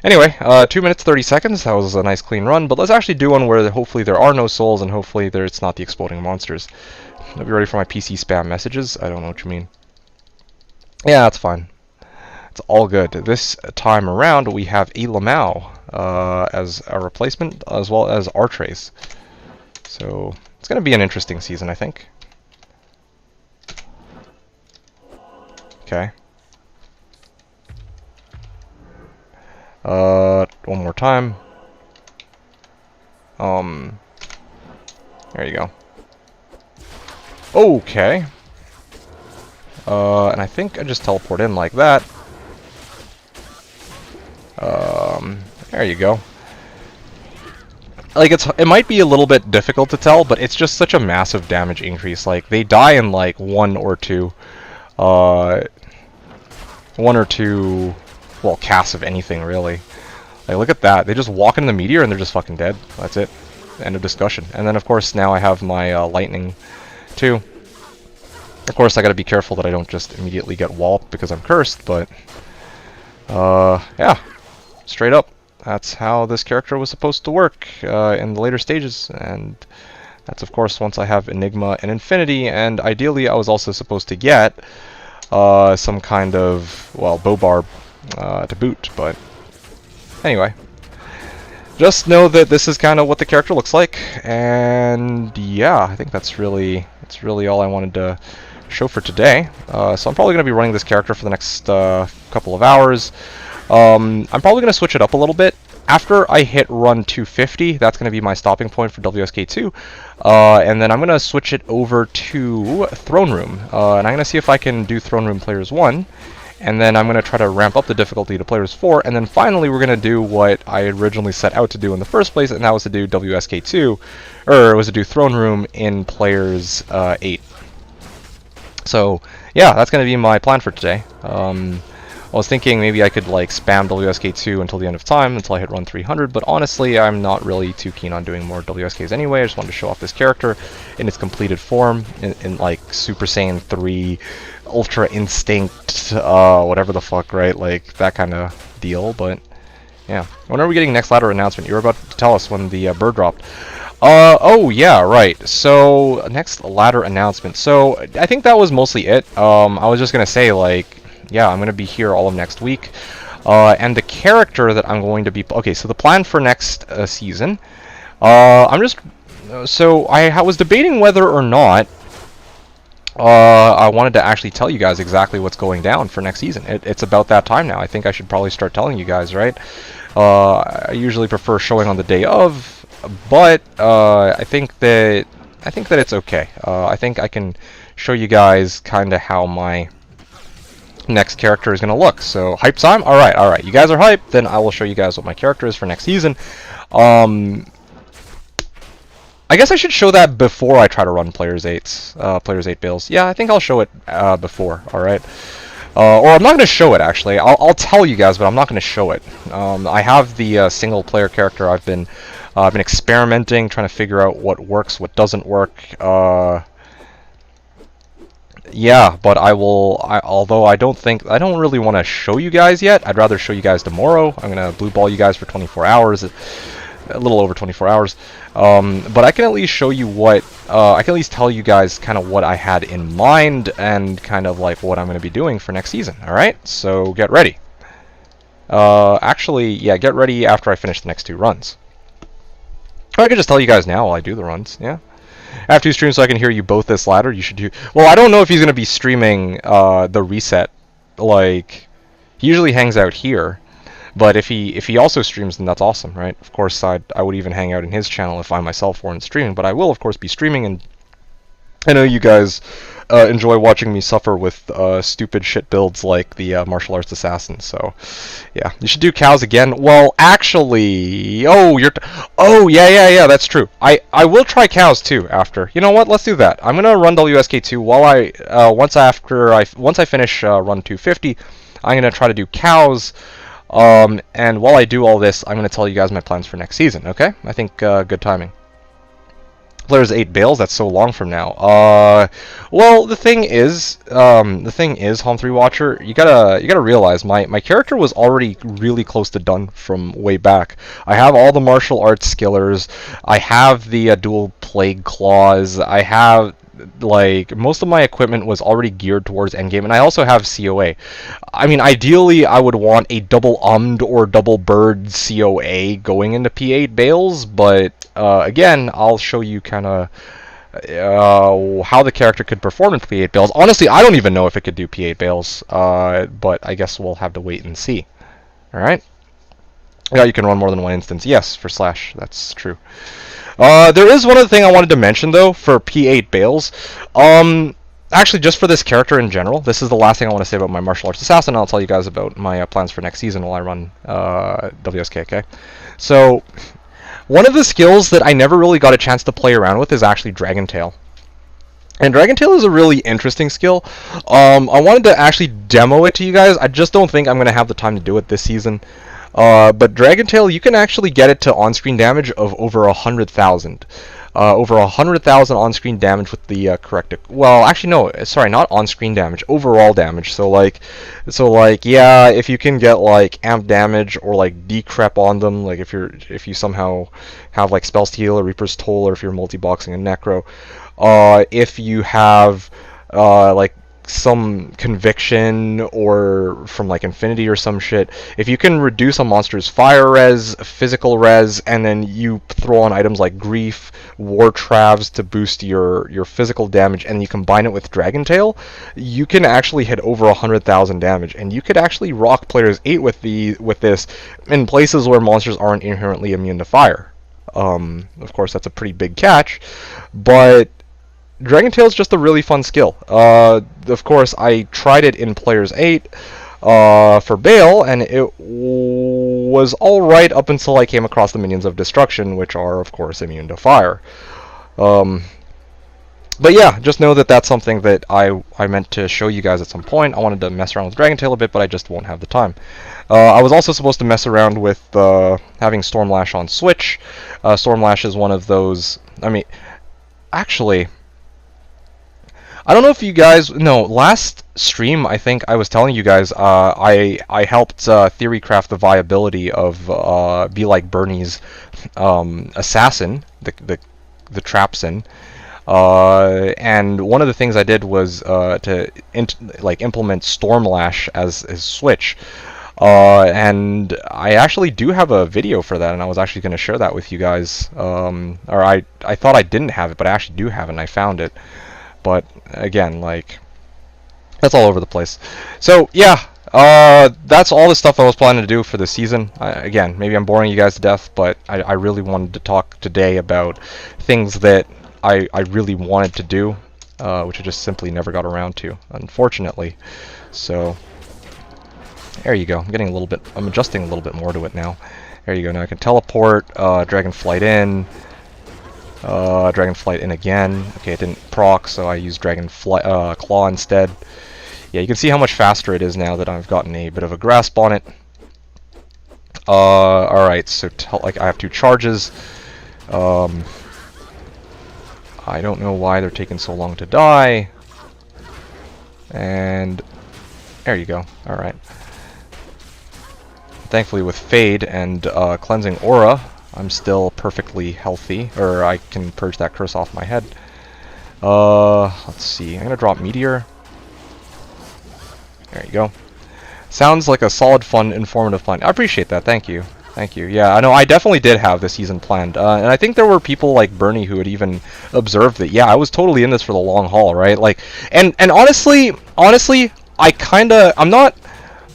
Anyway, 2 minutes 30 seconds, that was a nice clean run, but let's actually do one where hopefully there are no souls, and hopefully it's not the exploding monsters. I'll be ready for my PC spam messages. I don't know what you mean. Yeah, that's fine. It's all good. This time around, we have a Lamau as a replacement, as well as Artrace. So, it's going to be an interesting season, I think. Okay. One more time. There you go. Okay. And I think I just teleport in like that. There you go. Like, it might be a little bit difficult to tell, but it's just such a massive damage increase. Like, they die in like one or two, well, casts of anything, really. Like, look at that. They just walk into the meteor and they're just fucking dead. That's it. End of discussion. And then, of course, now I have my lightning, too. Of course, I gotta be careful that I don't just immediately get walloped because I'm cursed, but... yeah. Straight up. That's how this character was supposed to work in the later stages, and that's, of course, once I have Enigma and Infinity, and ideally I was also supposed to get some kind of, well, bow barb to boot, but anyway. Just know that this is kind of what the character looks like, and yeah, I think that's really all I wanted to show for today. So I'm probably going to be running this character for the next couple of hours. I'm probably going to switch it up a little bit. After I hit run 250, that's going to be my stopping point for WSK2. And then I'm going to switch it over to Throne Room. And I'm going to see if I can do Throne Room Players 1. And then I'm going to try to ramp up the difficulty to Players 4. And then finally we're going to do what I originally set out to do in the first place, and that was to do WSK2, or was to do Throne Room in Players 8. So, yeah, that's going to be my plan for today. I was thinking maybe I could like spam WSK2 until the end of time, until I hit run 300, but honestly I'm not really too keen on doing more WSKs anyway. I just wanted to show off this character in its completed form, in like Super Saiyan 3, Ultra Instinct, whatever the fuck, right? Like, that kind of deal, but yeah. When are we getting next ladder announcement? You were about to tell us when the bird dropped. Oh yeah, right. So, next ladder announcement. So, I think that was mostly it. I was just gonna say, like, yeah, I'm going to be here all of next week. And the character that I'm going to be... Okay, so the plan for next season I'm just... So, I was debating whether or not I wanted to actually tell you guys exactly what's going down for next season. It's about that time now. I think I should probably start telling you guys, right? I usually prefer showing on the day of, but I think that it's okay. I think I can show you guys kind of how my next character is going to look. So, hype time? Alright. You guys are hyped, then I will show you guys what my character is for next season. I guess I should show that before I try to run Players 8 builds. Yeah, I think I'll show it before, alright? Or I'm not going to show it, actually. I'll tell you guys, but I'm not going to show it. I have the single-player character. I've been experimenting, trying to figure out what works, what doesn't work. Yeah, but although I don't really want to show you guys yet. I'd rather show you guys tomorrow. I'm going to blue ball you guys for 24 hours. A little over 24 hours. But I can at least show you what, I can at least tell you guys kind of what I had in mind and kind of like what I'm going to be doing for next season, alright? So get ready. Actually, yeah, get ready after I finish the next 2 runs. Or I could just tell you guys now while I do the runs, yeah? I have 2 streams so I can hear you both this ladder. You should do... Well, I don't know if he's going to be streaming the reset. Like, he usually hangs out here. But if he also streams, then that's awesome, right? Of course, I would even hang out in his channel if I myself weren't streaming. But I will, of course, be streaming, and I know you guys enjoy watching me suffer with stupid shit builds like the martial arts assassin. So, yeah, you should do cows again. Well, actually, oh, yeah, that's true. I will try cows too after. You know what? Let's do that. I'm gonna run WSK2 while once I finish run 250. I'm gonna try to do cows. And while I do all this, I'm going to tell you guys my plans for next season, okay? I think, good timing. Players 8 bales, that's so long from now. Well, the thing is, Home 3 Watcher, you gotta realize, my character was already really close to done from way back. I have all the martial arts skillers, I have the dual plague claws, I have... Like, most of my equipment was already geared towards endgame, and I also have COA. I mean, ideally, I would want a double ummed or double bird COA going into P8 bales, but, again, I'll show you kind of how the character could perform in P8 bales. Honestly, I don't even know if it could do P8 bales, but I guess we'll have to wait and see. Alright? Yeah, you can run more than one instance. Yes, for Slash, that's true. There is one other thing I wanted to mention, though, for P8 bales. Actually, just for this character in general, this is the last thing I want to say about my martial arts assassin, and I'll tell you guys about my plans for next season while I run WSK, okay? So, one of the skills that I never really got a chance to play around with is actually Dragon Tail. And Dragon Tail is a really interesting skill. I wanted to actually demo it to you guys. I just don't think I'm going to have the time to do it this season. But Dragon Tail, you can actually get it to on-screen damage of over 100,000. Over 100,000 on-screen damage with the correct... Well, actually, no. Sorry, not on-screen damage. Overall damage. So, yeah, if you can get, like, amp damage or, like, decrep on them, like, if you somehow have, like, Spell Steal or Reaper's Toll, or if you're multi-boxing a Necro, if you have, like, some conviction or from like Infinity or some shit, if you can reduce a monster's fire res, physical res, and then you throw on items like grief, war travs to boost your physical damage, and you combine it with Dragon Tail, you can actually hit over 100,000 damage, and you could actually rock players 8 with this in places where monsters aren't inherently immune to fire. Of course, that's a pretty big catch, but Dragon Tail is just a really fun skill. Of course, I tried it in Players 8 for Bale, and it was alright up until I came across the Minions of Destruction, which are, of course, immune to fire. But yeah, just know that that's something that I meant to show you guys at some point. I wanted to mess around with Dragon Tail a bit, but I just won't have the time. I was also supposed to mess around with having Stormlash on Switch. Stormlash is one of those... I mean, actually... I don't know if you guys... No, last stream, I think I was telling you guys, I helped theorycraft the viability of Be Like Bernie's Assassin, the Trapsin. And one of the things I did was to implement Stormlash as his switch. And I actually do have a video for that, and I was actually going to share that with you guys. Or I thought I didn't have it, but I actually do have it, and I found it. But again, like, that's all over the place. So yeah, that's all the stuff I was planning to do for this season. Again, maybe I'm boring you guys to death, but I really wanted to talk today about things that I really wanted to do, which I just simply never got around to, unfortunately. So there you go. I'm adjusting a little bit more to it now. There you go. Now I can teleport, Dragon Flight in, Dragon Flight in again. Okay, it didn't proc, so I used Dragon Claw instead. Yeah, you can see how much faster it is now that I've gotten a bit of a grasp on it. Alright, so like I have 2 charges. I don't know why they're taking so long to die. And there you go. Alright. Thankfully with Fade and Cleansing Aura, I'm still perfectly healthy, or I can purge that curse off my head. Let's see. I'm gonna drop Meteor. There you go. Sounds like a solid, fun, informative plan. I appreciate that. Thank you. Thank you. Yeah, I know. I definitely did have this season planned, and I think there were people like Bernie who had even observed that. Yeah, I was totally in this for the long haul, right? Like, and honestly, I'm not.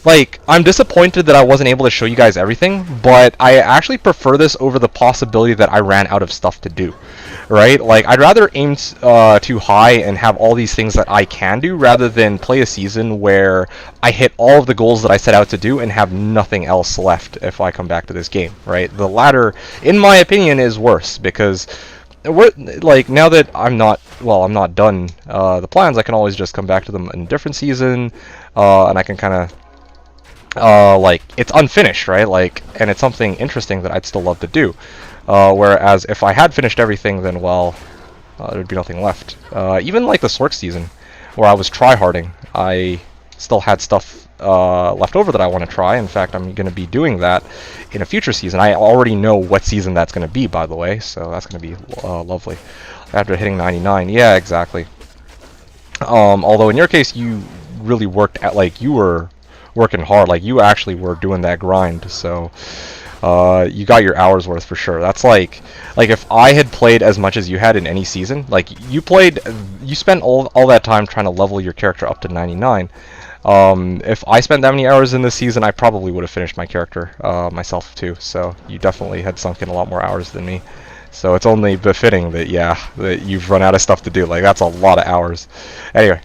Like, I'm disappointed that I wasn't able to show you guys everything, but I actually prefer this over the possibility that I ran out of stuff to do, right? Like, I'd rather aim too high and have all these things that I can do rather than play a season where I hit all of the goals that I set out to do and have nothing else left if I come back to this game, right? The latter, in my opinion, is worse because like, now that I'm not done the plans, I can always just come back to them in a different season, and I can kind of like, it's unfinished, right? Like, and it's something interesting that I'd still love to do. Whereas if I had finished everything, then, well, there'd be nothing left. Even like the Slurk season, where I was tryharding, I still had stuff left over that I want to try. In fact, I'm going to be doing that in a future season. I already know what season that's going to be, by the way, so that's going to be lovely. After hitting 99, yeah, exactly. Although in your case, you really worked at, like, you were working hard, like you actually were doing that grind, so you got your hours worth for sure. That's like if I had played as much as you had in any season, like you spent all that time trying to level your character up to 99. If I spent that many hours in this season, I probably would have finished my character myself too, so you definitely had sunk in a lot more hours than me. So it's only befitting that, yeah, that you've run out of stuff to do. Like, that's a lot of hours. Anyway,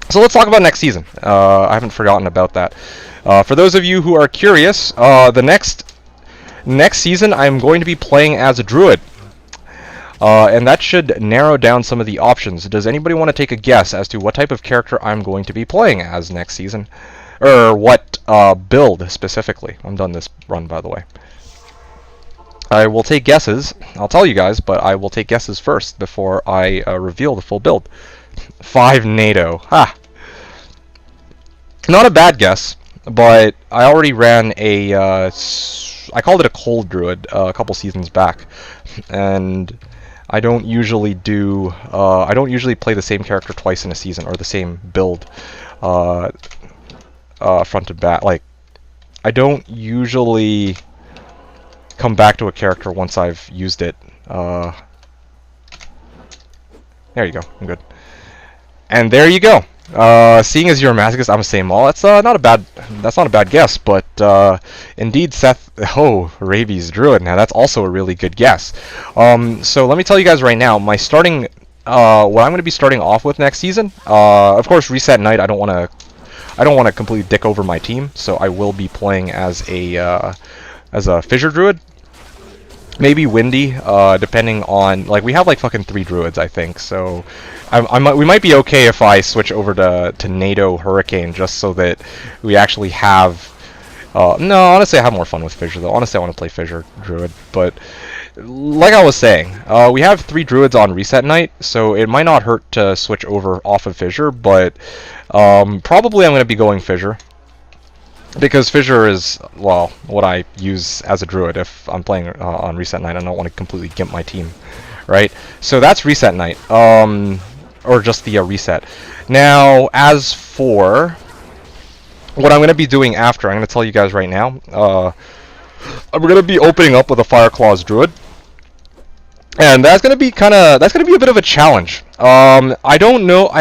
so let's talk about next season. I haven't forgotten about that. For those of you who are curious, the next season I'm going to be playing as a druid. And that should narrow down some of the options. Does anybody want to take a guess as to what type of character I'm going to be playing as next season? Or what build specifically? I'm done this run, by the way. I will take guesses. I'll tell you guys, but I will take guesses first before I reveal the full build. 5 NATO. Ha! Not a bad guess, but I already ran a... I called it a cold druid a couple seasons back, and I don't usually do... I don't usually play the same character twice in a season, or the same build front to back. Like, I don't usually come back to a character once I've used it. There you go. I'm good. And there you go. Seeing as you're a masochist, I'm a same all. That's not a bad guess, but indeed, Seth. Oh, Rabies Druid. Now that's also a really good guess. So let me tell you guys right now, my starting, what I'm going to be starting off with next season. Of course, Reset Night. I don't want to completely dick over my team, so I will be playing as a Fissure Druid. Maybe Windy, depending on, like, we have like fucking 3 druids, I think, so we might be okay if I switch over to NATO Hurricane, just so that we actually have, no, honestly I have more fun with Fissure, though. Honestly I want to play Fissure Druid, but like I was saying, we have 3 druids on Reset Night, so it might not hurt to switch over off of Fissure, but probably I'm going to be going Fissure. Because Fissure is, well, what I use as a druid if I'm playing on Reset Night. I don't want to completely gimp my team, right? So that's Reset Night, or just the reset. Now, as for what I'm going to be doing after, I'm going to tell you guys right now. I'm going to be opening up with a Fire Claws Druid. And that's going to be a bit of a challenge. I don't know,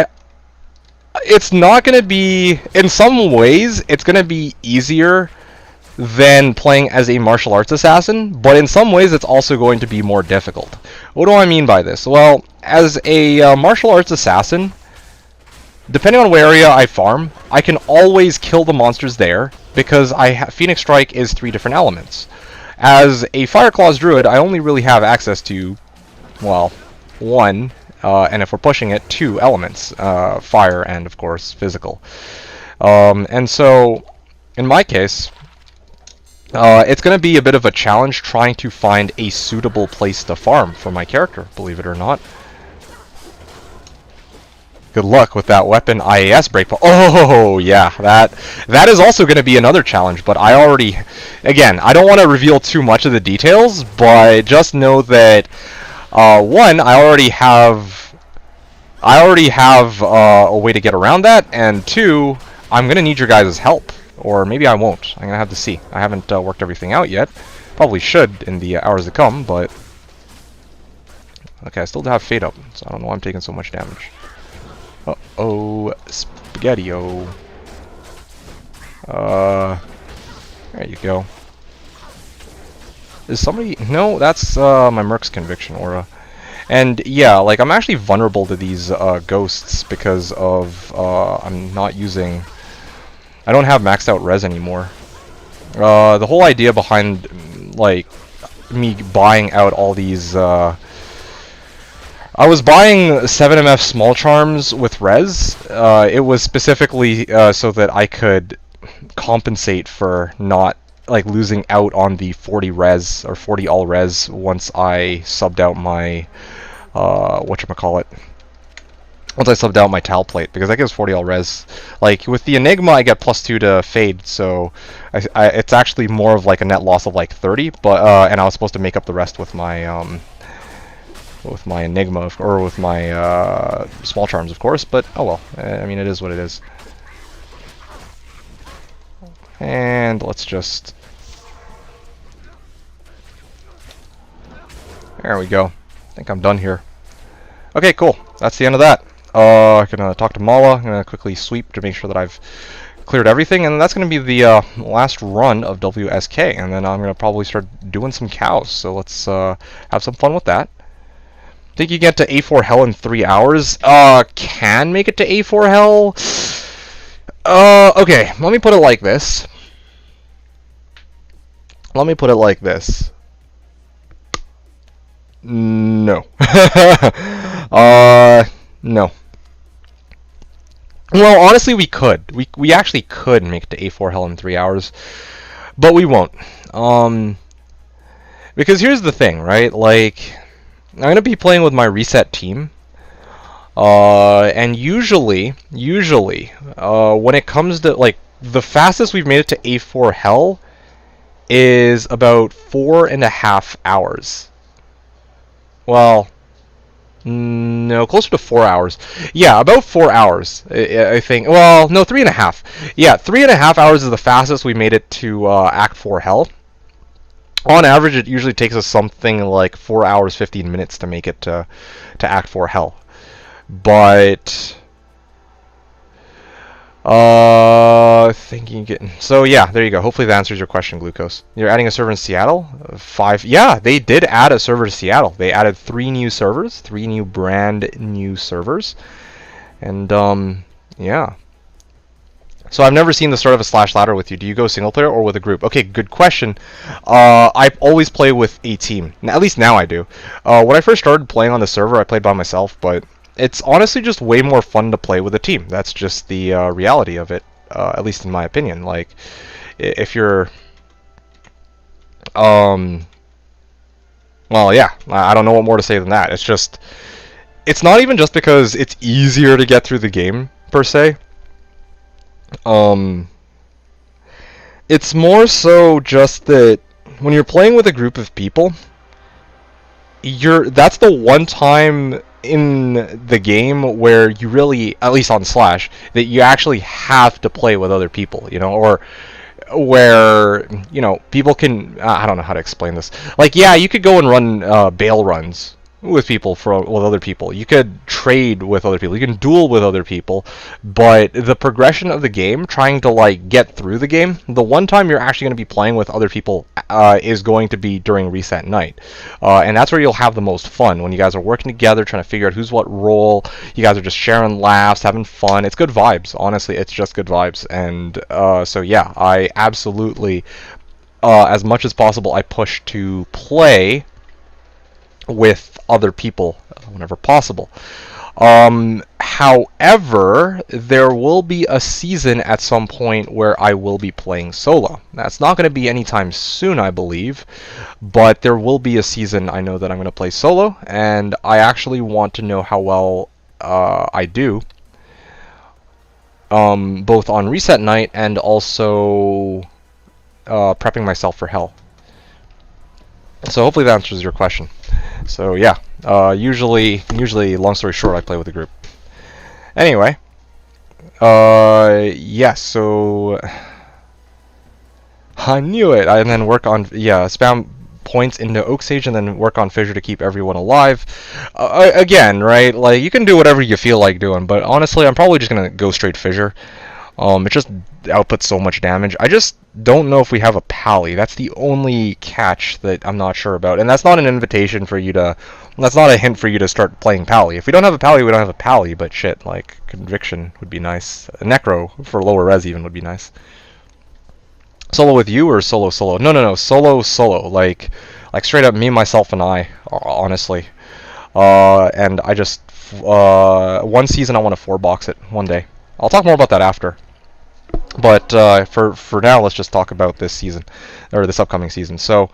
it's not going to be, in some ways, it's going to be easier than playing as a martial arts assassin, but in some ways it's also going to be more difficult. What do I mean by this? Well, as a martial arts assassin, depending on where area I farm, I can always kill the monsters there, because Phoenix Strike is 3 different elements. As a Fire Claws Druid, I only really have access to, well, 1, and if we're pushing it, 2 elements, fire and, of course, physical. And so, in my case, it's going to be a bit of a challenge trying to find a suitable place to farm for my character, believe it or not. Good luck with that weapon IAS breakpoint. Oh, yeah, that is also going to be another challenge, but I already, again, I don't want to reveal too much of the details, but just know that, one, I already have a way to get around that, and 2, I'm going to need your guys' help. Or maybe I won't. I'm going to have to see. I haven't worked everything out yet. Probably should in the hours to come, but... Okay, I still have Fate up, so I don't know why I'm taking so much damage. Uh-oh, Spaghetti-O. There you go. Is somebody... No, that's my Merc's Conviction aura. And yeah, like, I'm actually vulnerable to these ghosts because of I'm not using... I don't have maxed out res anymore. The whole idea behind, like, me buying out all these, I was buying 7MF small charms with res. It was specifically so that I could compensate for not, like, losing out on the 40 res, or 40 all res once I subbed out my, whatchamacallit. Once I subbed out my Tal plate, because that gives 40 all res. Like, with the Enigma, I get +2 to Fade, so it's actually more of like a net loss of like 30, but, and I was supposed to make up the rest with my Enigma, or with my, small charms, of course, but, oh well. I mean, it is what it is. And let's just... There we go. I think I'm done here. Okay, cool. That's the end of that. I'm gonna talk to Mala. I'm gonna quickly sweep to make sure that I've cleared everything, and that's gonna be the last run of WSK, and then I'm gonna probably start doing some cows. So let's have some fun with that. Think you get to A4 Hell in 3 hours? Can make it to A4 Hell? Okay, let me put it like this. No. No. Well, honestly, we could. We actually could make it to A4 Hell in 3 hours, but we won't. Because here's the thing, right? Like, I'm gonna be playing with my reset team, and usually, when it comes to, like, the fastest we've made it to A4 Hell is about 4.5 hours. Well, no, closer to 4 hours. Yeah, about 4 hours, I think. Well, no, 3.5. Yeah, 3.5 hours is the fastest we made it to Act 4 Hell. On average, it usually takes us something like 4 hours, 15 minutes to make it to Act 4 Hell. But... So yeah, there you go. Hopefully that answers your question, Glucose. You're adding a server in Seattle? 5... Yeah, they did add a server to Seattle. They added 3 new servers. 3 new brand new servers. And, yeah. So I've never seen the start of a Slash ladder with you. Do you go single player or with a group? Okay, good question. I always play with a team. At least now I do. When I first started playing on the server, I played by myself, but it's honestly just way more fun to play with a team. That's just the reality of it, at least in my opinion. Like, if you're... Well, yeah, I don't know what more to say than that. It's just... It's not even just because it's easier to get through the game, per se. It's more so just that when you're playing with a group of people, that's the one time in the game where you really, at least on Slash, that you actually have to play with other people, you know, or where, you know, people can, I don't know how to explain this. Like, yeah, you could go and run bail runs with people with other people. You could trade with other people. You can duel with other people. But the progression of the game, trying to like get through the game, the one time you're actually going to be playing with other people is going to be during reset night, and that's where you'll have the most fun when you guys are working together, trying to figure out who's what role. You guys are just sharing laughs, having fun. It's good vibes. Honestly, it's just good vibes. And so yeah, I absolutely, as much as possible, I push to play with other people whenever possible. However, there will be a season at some point where I will be playing solo. That's not going to be anytime soon, I believe, but there will be a season I know that I'm going to play solo, and I actually want to know how well I do, both on reset night and also prepping myself for hell. So hopefully that answers your question. So yeah, usually, long story short, I play with a group. Anyway, yeah, so I knew it. And then work on, yeah, spam points into Oak Sage and then work on Fissure to keep everyone alive. Again, right, like, you can do whatever you feel like doing, but honestly, I'm probably just gonna go straight Fissure. It just outputs so much damage. I just don't know if we have a pally. That's the only catch that I'm not sure about. And that's not an invitation for you to... That's not a hint for you to start playing pally. If we don't have a pally, we don't have a pally. But shit, like, Conviction would be nice. Necro for lower res even would be nice. Solo with you or solo? No. Solo. Like straight up me, myself, and I, honestly. And I just... one season I want to 4-box it one day. I'll talk more about that after. But for now, let's just talk about this season, or this upcoming season. So,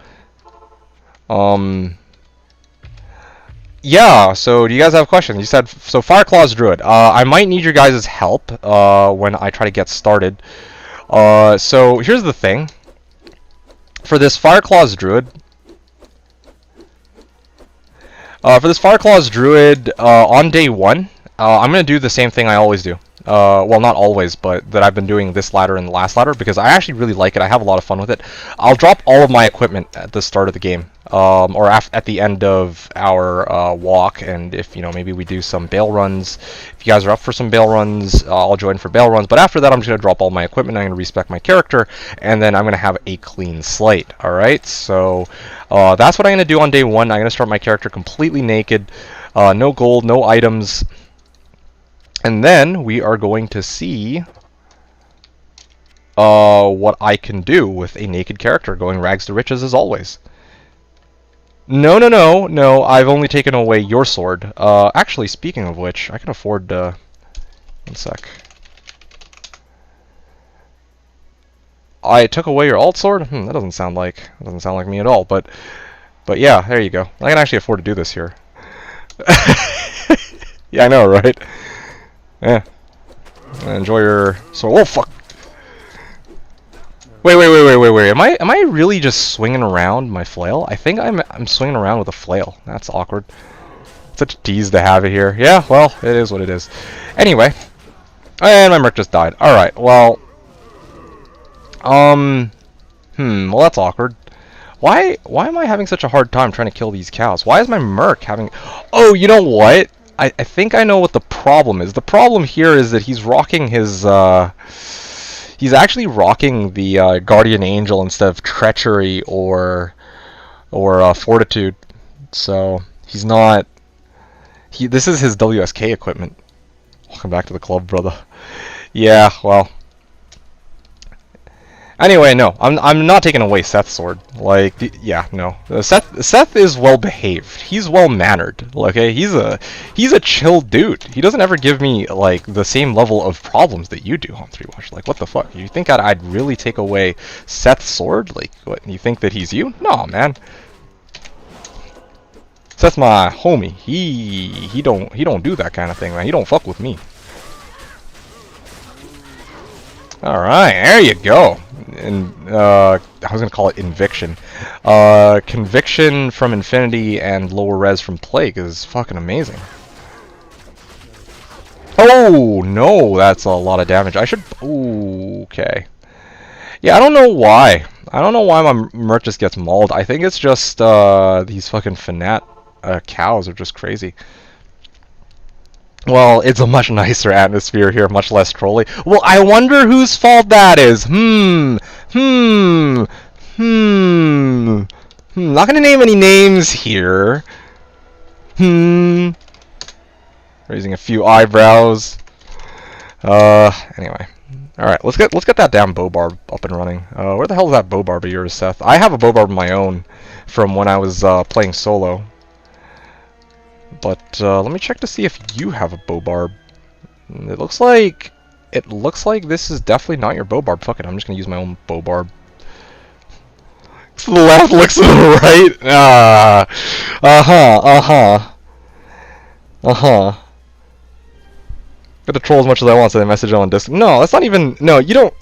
yeah. So, do you guys have questions? You said so. Fireclaw's Druid. I might need your guys' help when I try to get started. So here's the thing. For this Fireclaw's Druid, on day 1, I'm gonna do the same thing I always do. Well, not always, but that I've been doing this ladder and the last ladder because I actually really like it. I have a lot of fun with it. I'll drop all of my equipment at the start of the game, or at the end of our walk. And if, you know, maybe we do some bail runs. If you guys are up for some bail runs, I'll join for bail runs. But after that, I'm just gonna drop all my equipment. I'm gonna respec my character, and then I'm gonna have a clean slate. All right, so that's what I'm gonna do on day 1. I'm gonna start my character completely naked, no gold, no items. And then we are going to see what I can do with a naked character, going rags to riches as always. No, I've only taken away your sword. Actually, speaking of which, I can afford to... One sec. I took away your alt sword? That doesn't sound like me at all, but yeah, there you go. I can actually afford to do this here. Yeah, I know, right? Yeah. Enjoy your... So, oh fuck! Wait. Am I really just swinging around my flail? I think I'm swinging around with a flail. That's awkward. Such a tease to have it here. Yeah, well, it is what it is. Anyway. And my merc just died. Alright, well... well, that's awkward. Why am I having such a hard time trying to kill these cows? Why is my merc having... Oh, you know what? I think I know what the problem is. The problem here is that he's rocking his... he's actually rocking the Guardian Angel instead of Treachery or Fortitude. So, he's not... This is his WSK equipment. Welcome back to the club, brother. Yeah, well... Anyway, no, I'm not taking away Seth's sword. Like, yeah, no. Seth is well behaved. He's well mannered. Okay, he's a chill dude. He doesn't ever give me like the same level of problems that you do on 3Watch. Like, what the fuck? You think I'd really take away Seth's sword? Like, what? You think that he's you? No, man. Seth's my homie. He don't do that kind of thing, man. He don't fuck with me. Alright, there you go. And I was gonna call it Inviction. Conviction from Infinity and lower res from Plague is fucking amazing. Oh, no, that's a lot of damage. I should... Ooh, okay. Yeah, I don't know why. I don't know why my merc just gets mauled. I think it's just these fucking Fanat cows are just crazy. Well, it's a much nicer atmosphere here, much less trolly. Well, I wonder whose fault that is. Not gonna name any names here. Raising a few eyebrows. Anyway. Alright, let's get that damn bow barb up and running. Where the hell is that bow barb of yours, Seth? I have a bow barb of my own from when I was playing solo. But let me check to see if you have a bow barb. It looks like this is definitely not your bow barb. Fuck it, I'm just gonna use my own bow barb. To the left, looks to the right. Get to troll as much as I want, so they message on Discord. No, that's not even. No, you don't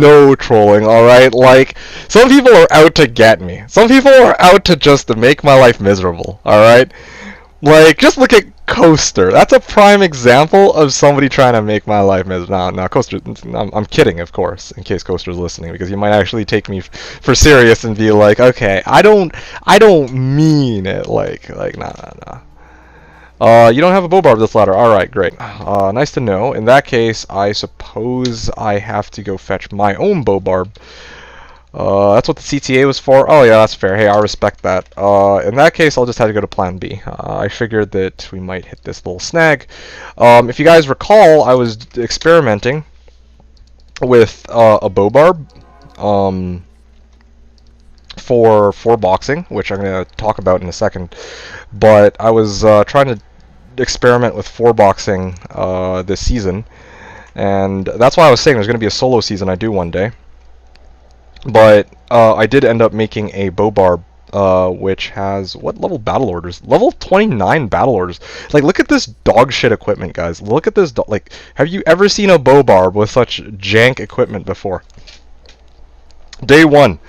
know trolling, all right? Like, some people are out to get me. Some people are out to just make my life miserable, all right? Like, just look at Coaster. That's a prime example of somebody trying to make my life miserable. No, Coaster. I'm kidding, of course, in case Coaster's listening, because you might actually take me for serious and be like, okay, I don't mean it. Like, nah. You don't have a bow barb this ladder. Alright, great. Nice to know. In that case, I suppose I have to go fetch my own bow barb. That's what the CTA was for. Oh yeah, that's fair. Hey, I respect that. In that case, I'll just have to go to plan B. I figured that we might hit this little snag. If you guys recall, I was experimenting with a bow barb for boxing, which I'm going to talk about in a second. But I was trying to experiment with 4-boxing this season, and that's why I was saying there's going to be a solo season I do one day. But I did end up making a bow barb, which has what level battle orders? Level 29 battle orders. Like, look at this dog shit equipment, guys. Look at this. Like, have you ever seen a bow barb with such jank equipment before? Day 1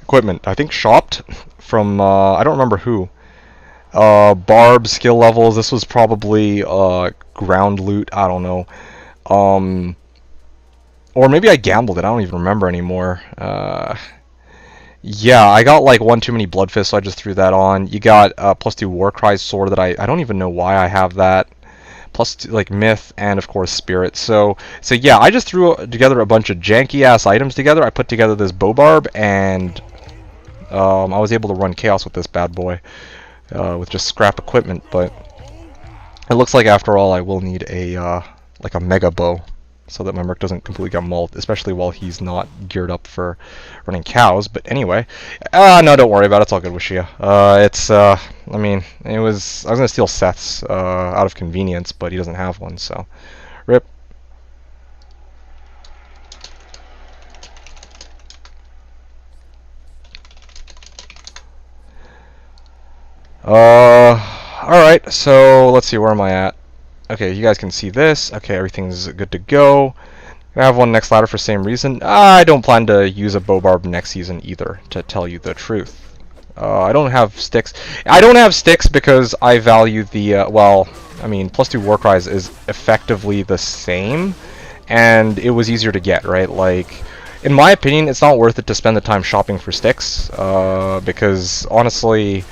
equipment, I think shopped from I don't remember who. Barb skill levels. This was probably ground loot. I don't know. Or maybe I gambled it. I don't even remember anymore. Yeah, I got like one too many blood fists, so I just threw that on. You got +2 Warcry sword that I don't even know why I have that. +2 like myth and of course spirit. So yeah, I just threw together a bunch of janky ass items together. I put together this bow barb, and I was able to run chaos with this bad boy. With just scrap equipment, but it looks like after all I will need a like a mega bow, so that my merc doesn't completely get mauled, especially while he's not geared up for running cows. But anyway, no, don't worry about it. It's all good with Shia. I mean, I was gonna steal Seth's out of convenience, but he doesn't have one, so rip. Alright, so let's see, where am I at? Okay, you guys can see this. Okay, everything's good to go. I have one next ladder for same reason. I don't plan to use a bow barb next season either, to tell you the truth. I don't have sticks. I don't have sticks because I value the, well, I mean, +2 Warcry is effectively the same, and it was easier to get, right? Like, in my opinion, it's not worth it to spend the time shopping for sticks, because honestly,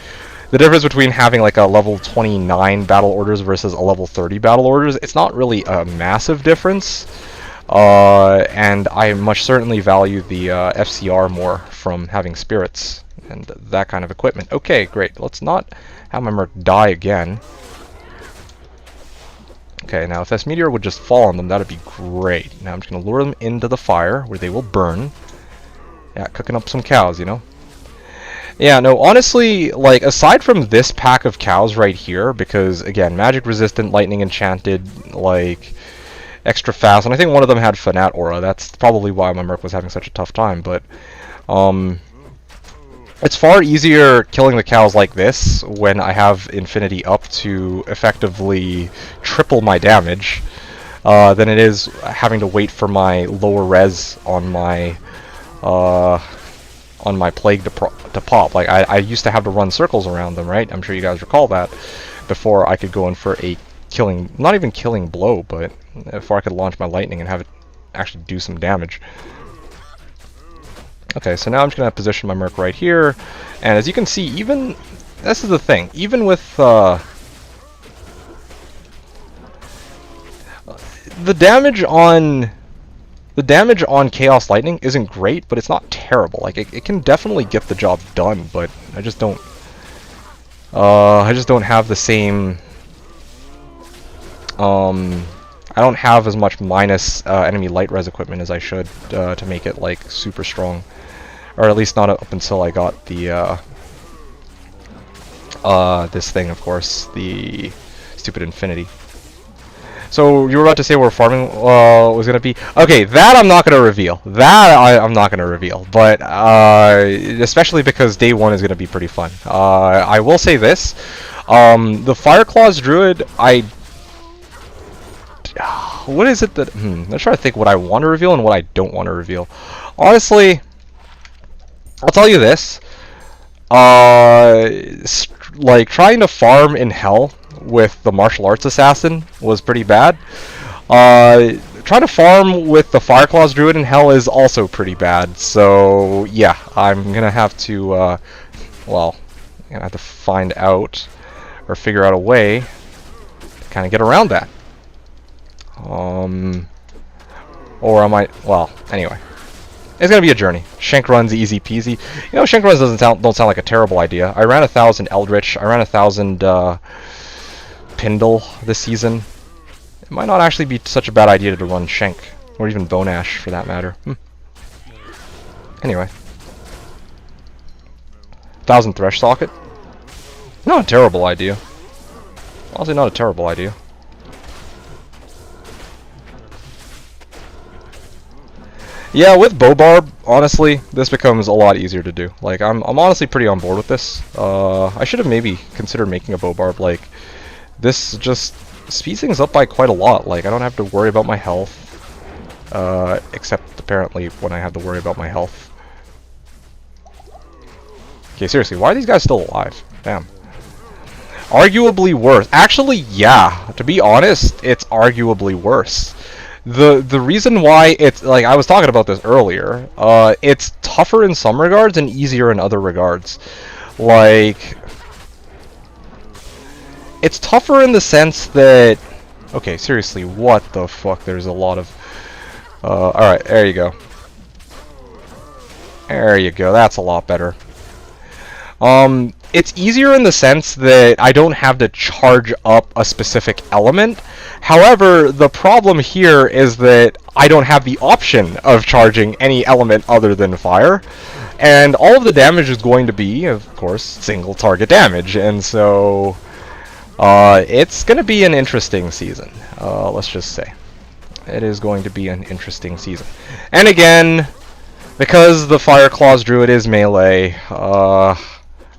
the difference between having like a level 29 battle orders versus a level 30 battle orders, it's not really a massive difference. And I much certainly value the FCR more from having spirits and that kind of equipment. Okay, great. Let's not have my merc die again. Okay, now if this meteor would just fall on them, that'd be great. Now I'm just going to lure them into the fire where they will burn. Yeah, cooking up some cows, you know? Yeah, no, honestly, like, aside from this pack of cows right here, because, again, magic resistant, lightning enchanted, like, extra fast, and I think one of them had Fanat Aura. That's probably why my merc was having such a tough time, but, it's far easier killing the cows like this when I have Infinity up to effectively triple my damage, than it is having to wait for my lower res on my plague to pop. Like, I used to have to run circles around them, right? I'm sure you guys recall that, before I could go in for a not even killing blow, but before I could launch my lightning and have it actually do some damage. Okay, so now I'm just gonna position my Merc right here, and as you can see, even this is the thing, even with the damage on Chaos Lightning isn't great, but it's not terrible. Like it can definitely get the job done, but I just don't have the same I don't have as much minus enemy light res equipment as I should to make it like super strong, or at least not up until I got the this thing, of course, the stupid Infinity. So you were about to say where farming was gonna be? Okay, that I'm not gonna reveal. That I'm not gonna reveal. But especially because day one is gonna be pretty fun. I will say this: the Fireclaw's Druid, what is it that? Let's try to think what I want to reveal and what I don't want to reveal. Honestly, I'll tell you this: like trying to farm in hell with the martial arts assassin was pretty bad. Trying to farm with the Fireclaw's Druid in hell is also pretty bad. So yeah, I'm gonna have to well, I'm gonna have to find out or figure out a way to kind of get around that. Or I might, well, anyway. It's gonna be a journey. Shank runs easy peasy. You know, Shank runs don't sound like a terrible idea. I ran 1,000 Eldritch. I ran 1,000 Pindle this season. It might not actually be such a bad idea to run Shank, or even Bone Ash for that matter. Anyway, 1,000 Thresh Socket. Not a terrible idea. Honestly, not a terrible idea. Yeah, with Bobarb, honestly, this becomes a lot easier to do. Like, I'm honestly pretty on board with this. I should have maybe considered making a Bobarb. Like, this just speeds things up by quite a lot. Like, I don't have to worry about my health. Except, apparently, when I have to worry about my health. Okay, seriously, why are these guys still alive? Damn. Arguably worse. Actually, yeah. To be honest, it's arguably worse. The reason why it's, like, I was talking about this earlier, it's tougher in some regards and easier in other regards. Like, it's tougher in the sense that, okay, seriously, what the fuck, there's a lot of, alright, there you go. There you go, that's a lot better. It's easier in the sense that I don't have to charge up a specific element. However, the problem here is that I don't have the option of charging any element other than fire. And all of the damage is going to be, of course, single target damage. And so, it's going to be an interesting season, let's just say. It is going to be an interesting season. And again, because the Fireclaw's Druid is melee,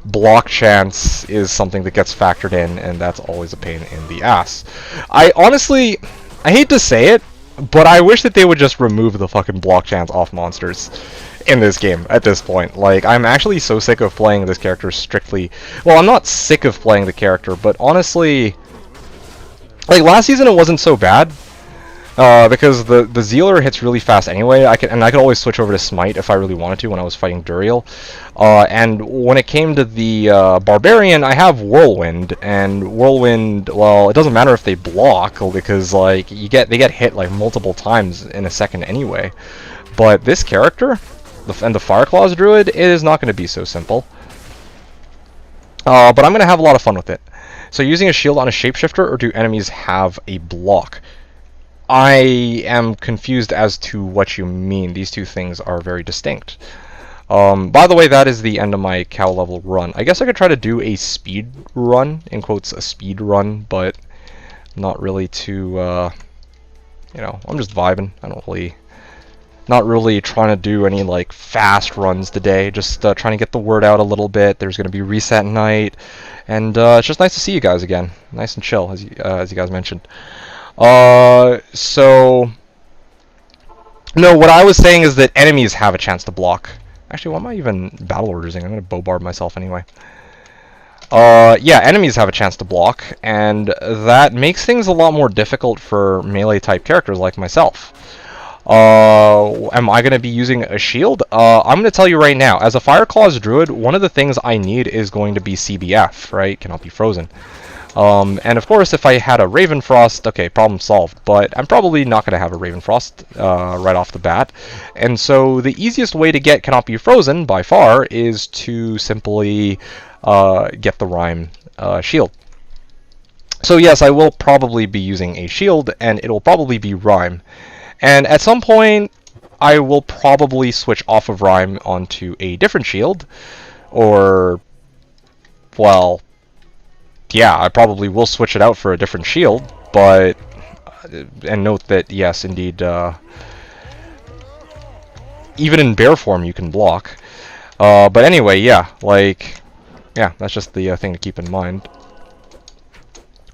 block chance is something that gets factored in, and that's always a pain in the ass. I honestly, I hate to say it, but I wish that they would just remove the fucking block chance off monsters in this game at this point. Like, I'm actually so sick of playing this character strictly. Well, I'm not sick of playing the character, but honestly, like, last season it wasn't so bad. Because the Zealer hits really fast anyway. I could always switch over to Smite if I really wanted to when I was fighting Duriel. And when it came to the Barbarian, I have Whirlwind, and Whirlwind, well, it doesn't matter if they block, because like they get hit like multiple times in a second anyway. But this character, and the Fireclaw's Druid, it is not going to be so simple. But I'm going to have a lot of fun with it. So using a shield on a shapeshifter, or do enemies have a block? I am confused as to what you mean. These two things are very distinct. By the way, that is the end of my cow level run. I guess I could try to do a speed run, in quotes, a speed run, but not really too, you know, I'm just vibing. Not really trying to do any, like, fast runs today. Just trying to get the word out a little bit. There's going to be reset night, and it's just nice to see you guys again. Nice and chill, as you guys mentioned. So, no, what I was saying is that enemies have a chance to block. Actually, why am I even battle ordering? I'm going to Bobarb myself anyway. yeah, enemies have a chance to block, and that makes things a lot more difficult for melee type characters like myself. Am I going to be using a shield? I'm going to tell you right now, as a Fire Claws Druid, one of the things I need is going to be CBF, right? Cannot be frozen. And of course, if I had a Ravenfrost, okay, problem solved. But I'm probably not going to have a Ravenfrost right off the bat. And so the easiest way to get Cannot Be Frozen, by far, is to simply get the Rhyme shield. So yes, I will probably be using a shield, and it will probably be Rhyme. And at some point, I will probably switch off of Rhyme onto a different shield. Or, well, yeah, I probably will switch it out for a different shield, but... And note that, yes, indeed, even in bear form you can block. But anyway, yeah, like... Yeah, that's just the thing to keep in mind.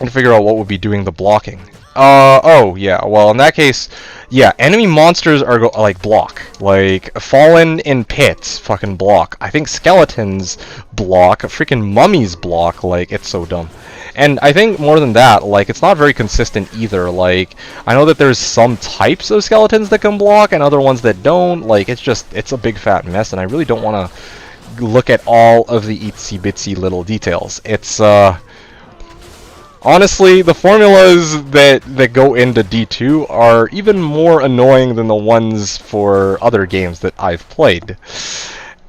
And figure out what would be doing the blocking. Oh, yeah, well, in that case, yeah, enemy monsters are, like, block. Like, Fallen in Pits, fucking block. I think Skeletons block, freaking Mummies block, like, it's so dumb. And I think more than that, like, it's not very consistent either. Like, I know that there's some types of Skeletons that can block and other ones that don't. Like, it's a big fat mess, and I really don't want to look at all of the itsy-bitsy little details. It's, honestly, the formulas that go into D2 are even more annoying than the ones for other games that I've played.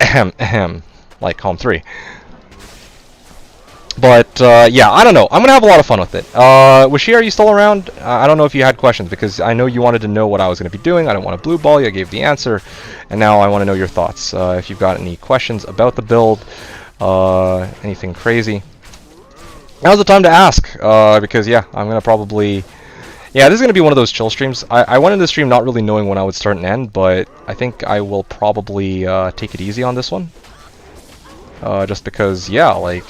Ahem, ahem. Like Calm 3. But, yeah, I don't know. I'm going to have a lot of fun with it. Washi, are you still around? I don't know if you had questions, because I know you wanted to know what I was going to be doing. I don't want to blue ball you. I gave the answer. And now I want to know your thoughts. If you've got any questions about the build, anything crazy. Now's the time to ask, because, yeah, I'm going to probably... Yeah, this is going to be one of those chill streams. I went into the stream not really knowing when I would start and end, but I think I will probably take it easy on this one. Just because, yeah, like...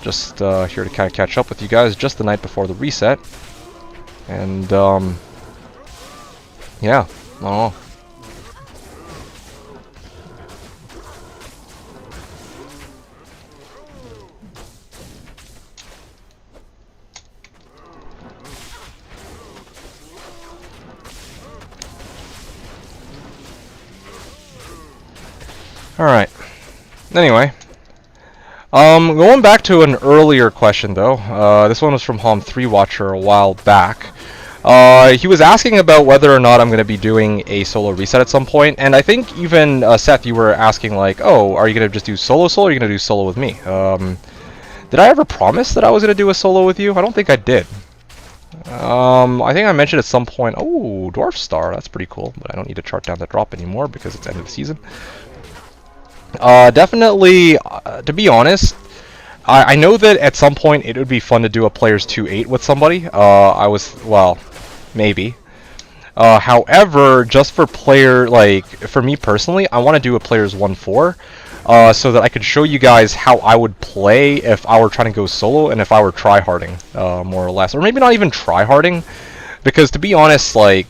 just here to kind of catch up with you guys just the night before the reset. And, yeah, I don't know. Alright. Anyway. Going back to an earlier question, though. This one was from Hom3 Watcher a while back. He was asking about whether or not I'm going to be doing a solo reset at some point. And I think even, Seth, you were asking, like, oh, are you going to just do solo or are you going to do solo with me? Did I ever promise that I was going to do a solo with you? I don't think I did. I think I mentioned at some point, oh, Dwarf Star, that's pretty cool. But I don't need to chart down that drop anymore because it's end of the season. Definitely, to be honest, I know that at some point it would be fun to do a players 2-8 with somebody. Well, maybe. However, just for for me personally, I want to do a players 1-4, so that I could show you guys how I would play if I were trying to go solo and if I were tryharding, more or less. Or maybe not even tryharding, because to be honest, like,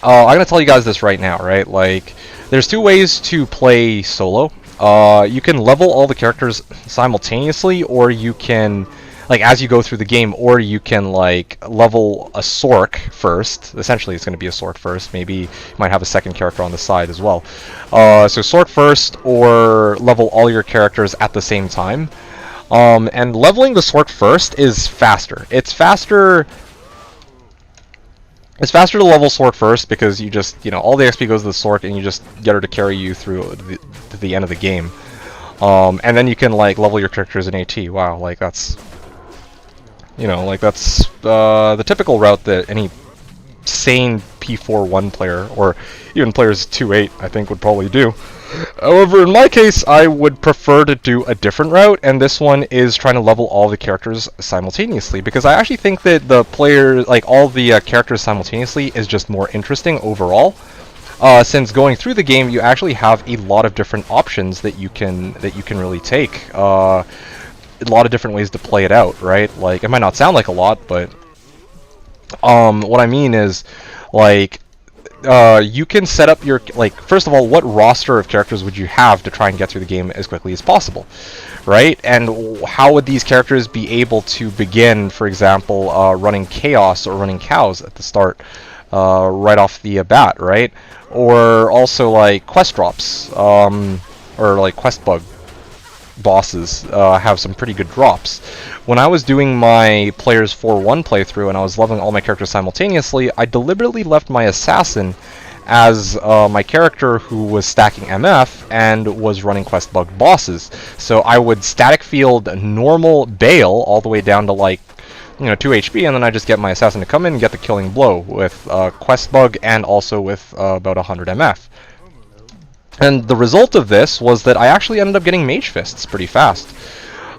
I'm gonna tell you guys this right now, right? Like, there's two ways to play solo. You can level all the characters simultaneously, or you can, like, as you go through the game, or you can, like, level a Sork first. Essentially, it's going to be a Sork first. Maybe you might have a second character on the side as well. So Sork first, or level all your characters at the same time. And leveling the Sork first is faster. It's faster to level Sork first because you just, you know, all the XP goes to the Sork and you just get her to carry you through to the end of the game. And then you can, like, level your characters in AT. Wow, like, that's, you know, like, that's the typical route that any sane P4-1 player, or even players 2-8, I think would probably do. However, in my case, I would prefer to do a different route, and this one is trying to level all the characters simultaneously, because I actually think that the player, like, all the characters simultaneously is just more interesting overall. Since going through the game, you actually have a lot of different options that you can really take. A lot of different ways to play it out, right? Like, it might not sound like a lot, but what I mean is, like, you can set up your, like, first of all, what roster of characters would you have to try and get through the game as quickly as possible, right? And how would these characters be able to begin, for example, running Chaos or running Cows at the start, right off the bat, right? Or also, like, quest drops, or, like, quest bug bosses have some pretty good drops. When I was doing my Players 4-1 playthrough and I was leveling all my characters simultaneously, I deliberately left my assassin as my character who was stacking MF and was running quest bug bosses. So I would static field normal Bale all the way down to, like, 2 HP, and then I just get my assassin to come in and get the killing blow with quest bug and also with about 100 MF. And the result of this was that I actually ended up getting Mage Fists pretty fast.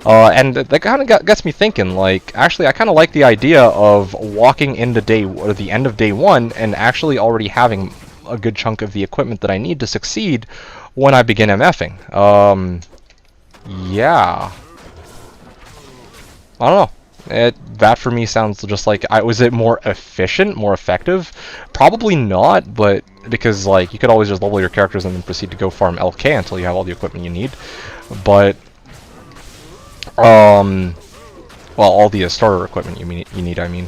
And that kind of gets me thinking, like, actually I kind of like the idea of walking into the end of day 1 and actually already having a good chunk of the equipment that I need to succeed when I begin MFing. Yeah. I don't know. That for me sounds just like, was it more efficient, more effective? Probably not, but because, like, you could always just level your characters and then proceed to go farm LK until you have all the equipment you need. But well, all the starter equipment you need, I mean.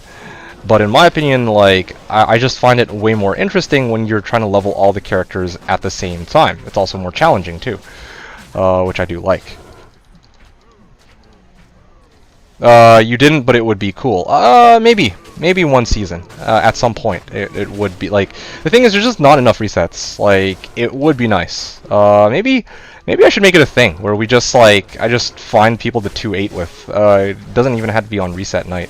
But in my opinion, like, I just find it way more interesting when you're trying to level all the characters at the same time. It's also more challenging too, which I do like. You didn't, but it would be cool. Maybe one season. At some point, it would be, like, the thing is, there's just not enough resets. Like, it would be nice. Maybe I should make it a thing where we just, like, I just find people to 2-8 with. It doesn't even have to be on reset night.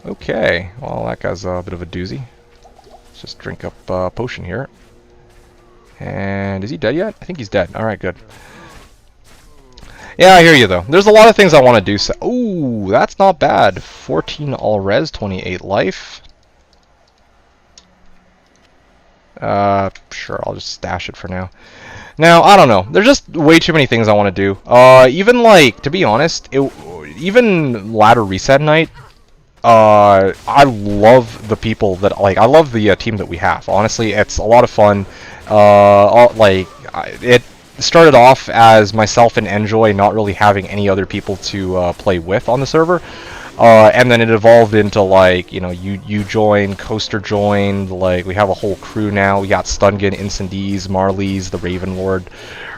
Okay, well, that guy's a bit of a doozy. Let's just drink up a potion here. And is he dead yet? I think he's dead. Alright, good. Yeah, I hear you, though. There's a lot of things I want to do. Ooh, that's not bad. 14 all res, 28 life. Sure, I'll just stash it for now. Now, I don't know. There's just way too many things I want to do. Even, like, to be honest, even ladder reset night, I love the people that, like, I love the team that we have. Honestly, it's a lot of fun. It started off as myself and Enjoy not really having any other people to play with on the server. And then it evolved into, like, you joined, Coaster joined, like, we have a whole crew now. We got Stungan, Incendies, Marlies, the Raven Lord,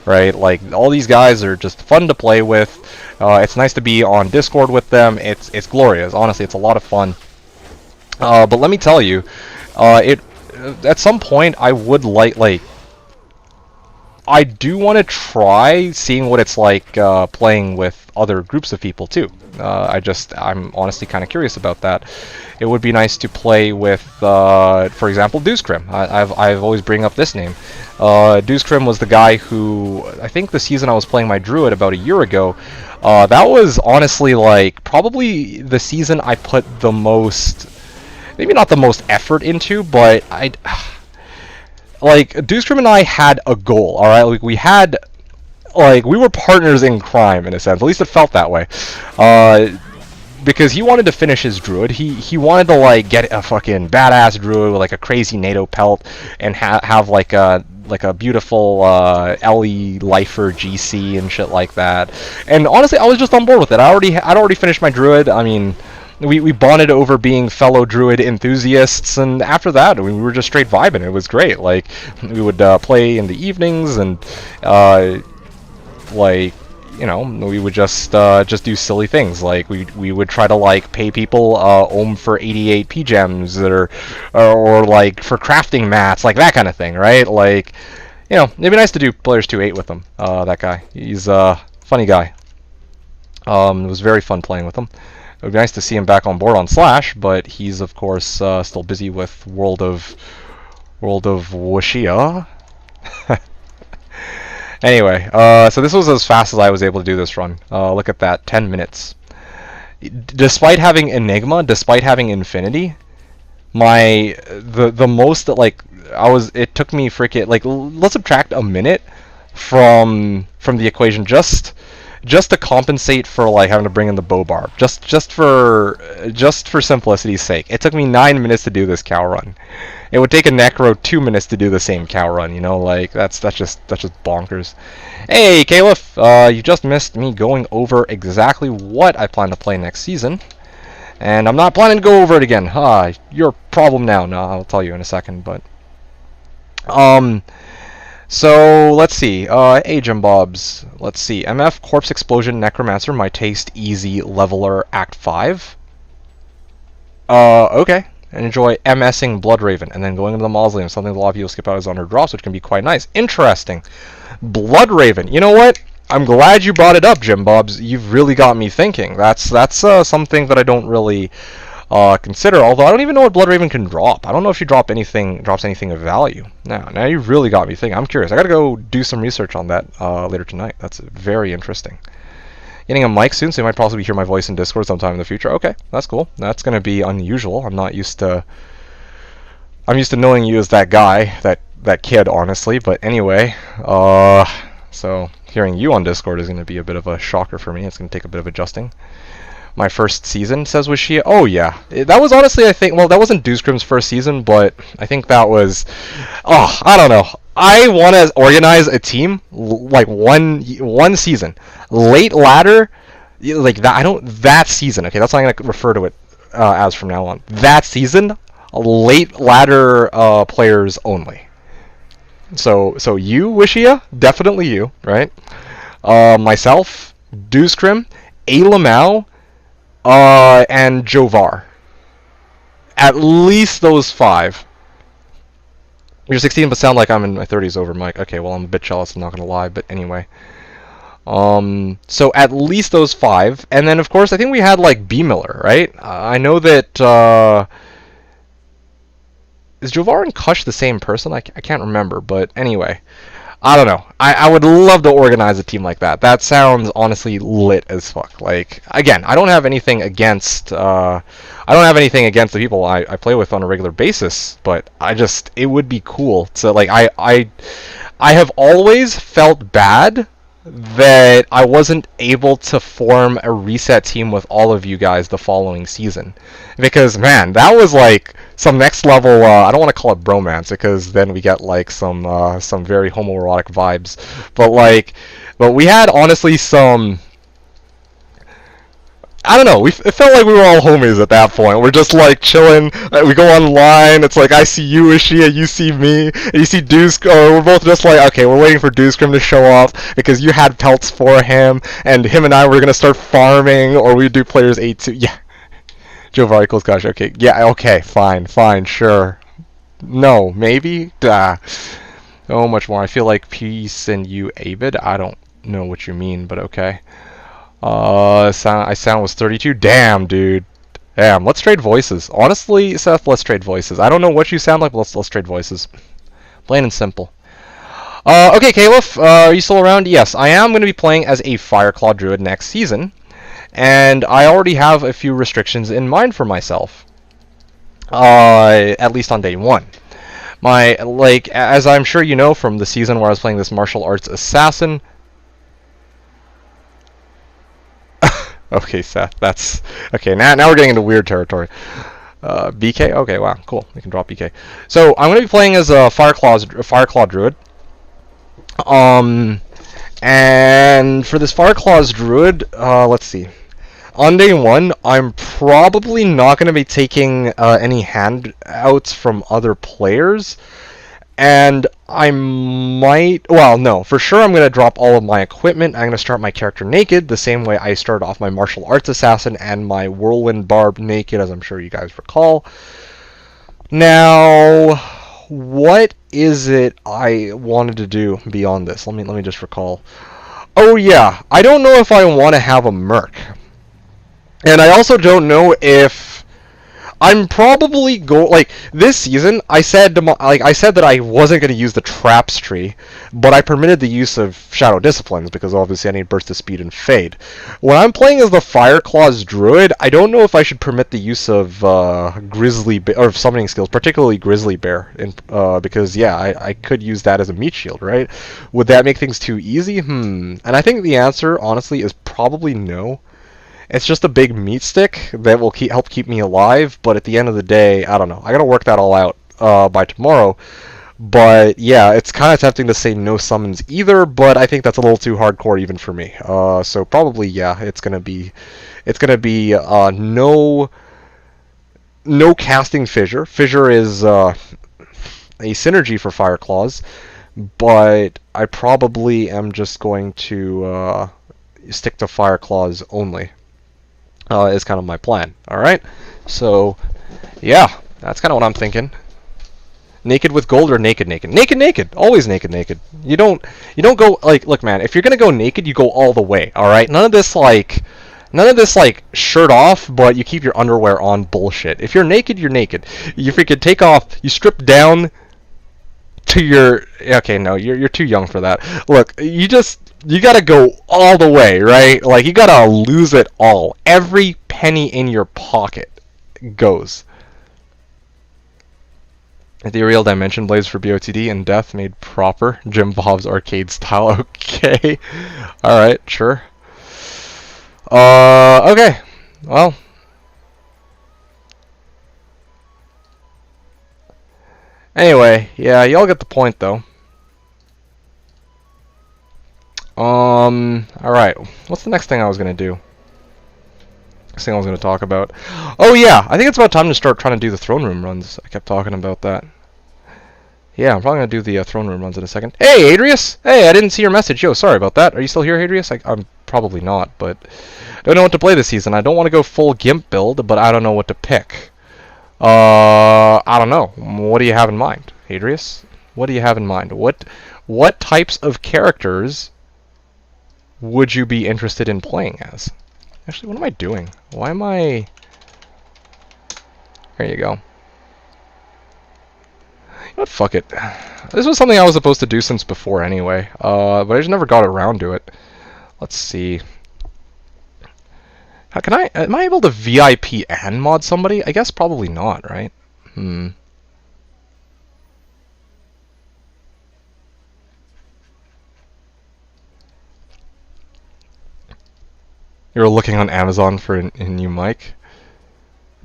right? Like, all these guys are just fun to play with. It's nice to be on Discord with them. It's glorious. Honestly, it's a lot of fun. But let me tell you, at some point, I would like, I do want to try seeing what it's like playing with other groups of people too. I'm honestly kind of curious about that. It would be nice to play with, for example, Dewscrim. I've always bring up this name. Dewscrim was the guy who, I think the season I was playing my Druid about a year ago, that was honestly, like, probably the season I put the most, maybe not the most effort into, but like, Dewscrim and I had a goal, alright? Like, we were partners in crime, in a sense. At least it felt that way. Because he wanted to finish his Druid. He wanted to, like, get a fucking badass Druid with, like, a crazy NATO pelt and have like a beautiful LE lifer GC and shit like that. And honestly, I was just on board with it. I'd already finished my Druid. I mean, we bonded over being fellow Druid enthusiasts, and after that, we were just straight vibing. It was great. Like, we would play in the evenings, and like, we would just do silly things. Like, we would try to, like, pay people ohm for 88 P-gems, or like for crafting mats, like that kind of thing, right? Like, it'd be nice to do Players 2-8 with him. That guy, he's a funny guy. It was very fun playing with him. It would be nice to see him back on board on Slash, but he's, of course, still busy with World of Wuxia. Anyway, so this was as fast as I was able to do this run. Look at that, 10 minutes. Despite having Enigma, despite having Infinity, the most that, like, it took me freaking, like, let's subtract a minute from the equation just just to compensate for like having to bring in the bow barb, just for simplicity's sake. It took me 9 minutes to do this cow run. It would take a necro 2 minutes to do the same cow run. You know, like that's just bonkers. Hey, Caliph, you just missed me going over exactly what I plan to play next season, and I'm not planning to go over it again. Your problem now. No, I'll tell you in a second, but so let's see. Hey, Jim Bobs. Let's see. MF Corpse Explosion Necromancer, My Taste Easy Leveler Act 5. Okay. And enjoy MSing Bloodraven, and then going into the Mausoleum, something a lot of people skip out is on her drops, which can be quite nice. Interesting. Bloodraven. You know what? I'm glad you brought it up, Jim Bobs. You've really got me thinking. That's something that I don't really consider, although I don't even know what Bloodraven can drop. I don't know if she drops anything of value. Now you've really got me thinking. I'm curious. I gotta go do some research on that later tonight. That's very interesting. Getting a mic soon, so you might possibly hear my voice in Discord sometime in the future. Okay, that's cool. That's gonna be unusual. I'm used to knowing you as that guy, that kid, honestly. But anyway, so hearing you on Discord is gonna be a bit of a shocker for me. It's gonna take a bit of adjusting. My first season, says Wishia. Oh yeah, that was honestly, I think, well, that wasn't Dewscrim's first season, but I think that was, I don't know. I want to organize a team like one season, late ladder, like that. That season. Okay, that's what I'm gonna refer to it as from now on. That season, late ladder players only. So you, Wishia, definitely you, right? Myself, Dewscrim, Alamau, and Jovar. At least those 5. You're 16 but sound like I'm in my 30s over mic. Okay, well, I'm a bit jealous, I'm not gonna lie, but anyway. So at least those 5. And then, of course, I think we had, like, B. Miller, right? I know that, is Jovar and Kush the same person? I can't remember, but anyway. I don't know. I would love to organize a team like that. That sounds honestly lit as fuck. Like, again, I don't have anything against the people I play with on a regular basis, but it would be cool to, like, I have always felt bad that I wasn't able to form a reset team with all of you guys the following season. Because, man, that was like some next level, I don't want to call it bromance, because then we get like some very homoerotic vibes. But we had honestly some, I don't know, it felt like we were all homies at that point. We're just like chilling, we go online, it's like I see you, Ishia, you see me, and you see Dewscrim, or we're both just like, okay, we're waiting for Dewscrim to show up, because you had pelts for him, and him and I were gonna start farming, or we'd do players 8-2, yeah. Jovar equals gosh, okay, yeah, okay, fine, sure. No, maybe? Oh, much more. I feel like Peace and you, Abid. I don't know what you mean, but okay. I sound was 32. Damn, dude. Damn, let's trade voices. Honestly, Seth, let's trade voices. I don't know what you sound like, but let's trade voices. Plain and simple. Okay, Caliph, are you still around? Yes, I am going to be playing as a Fireclaw Druid next season. And I already have a few restrictions in mind for myself. At least on day 1. As I'm sure you know from the season where I was playing this martial arts assassin. Okay, Seth, that's okay. Now we're getting into weird territory. BK, okay, wow, cool. We can drop BK. So I'm going to be playing as a Fireclaw Druid. And for this Fireclaw's Druid, let's see. On day 1, I'm probably not going to be taking any handouts from other players. And I might, well, no, for sure I'm going to drop all of my equipment. I'm going to start my character naked, the same way I started off my martial arts assassin and my whirlwind barb naked, as I'm sure you guys recall. Now, what is it I wanted to do beyond this? Let me just recall. Oh yeah, I don't know if I want to have a merc. And I also don't know if I'm probably like this season. I said I said that I wasn't going to use the traps tree, but I permitted the use of shadow disciplines because obviously I need burst of speed and fade. When I'm playing as the Fireclaw's druid, I don't know if I should permit the use of grizzly or summoning skills, particularly grizzly bear, because yeah, I could use that as a meat shield, right? Would that make things too easy? And I think the answer, honestly, is probably no. It's just a big meat stick that will help keep me alive, but at the end of the day, I don't know. I gotta work that all out by tomorrow. But yeah, it's kind of tempting to say no summons either, but I think that's a little too hardcore even for me. So probably yeah, it's gonna be no casting fissure. Fissure is a synergy for Fireclaws, but I probably am just going to stick to Fireclaws only. Is kind of my plan. Alright? So, yeah, that's kind of what I'm thinking. Naked with gold or naked naked? Naked naked! Always naked naked. You don't go, like, look man, if you're gonna go naked, you go all the way, alright? None of this, like, shirt off, but you keep your underwear on bullshit. If you're naked, you're naked. You freaking take off, you strip down to your... Okay, no, you're too young for that. Look, you gotta go all the way, right? Like, you gotta lose it all. Every penny in your pocket goes. Ethereal Dimension Blaze for BOTD and Death made proper. Jim Bob's arcade style. Okay. Alright, sure. Okay. Well. Anyway, yeah, y'all get the point, though. Alright. What's the next thing I was gonna do? Next thing I was gonna talk about. Oh yeah, I think it's about time to start trying to do the throne room runs. I kept talking about that. Yeah, I'm probably gonna do the throne room runs in a second. Hey, Adrius! Hey, I didn't see your message. Yo, sorry about that. Are you still here, Adrius? I'm probably not, but I don't know what to play this season. I don't want to go full Gimp build, but I don't know what to pick. I don't know. What do you have in mind, Adrius? What do you have in mind? What types of characters would you be interested in playing as? Actually, what am I doing? Why am I... There you go. You know what? Fuck it. This was something I was supposed to do since before anyway, but I just never got around to it. Let's see. How can I... Am I able to VIP and mod somebody? I guess probably not, right? You were looking on Amazon for a new mic?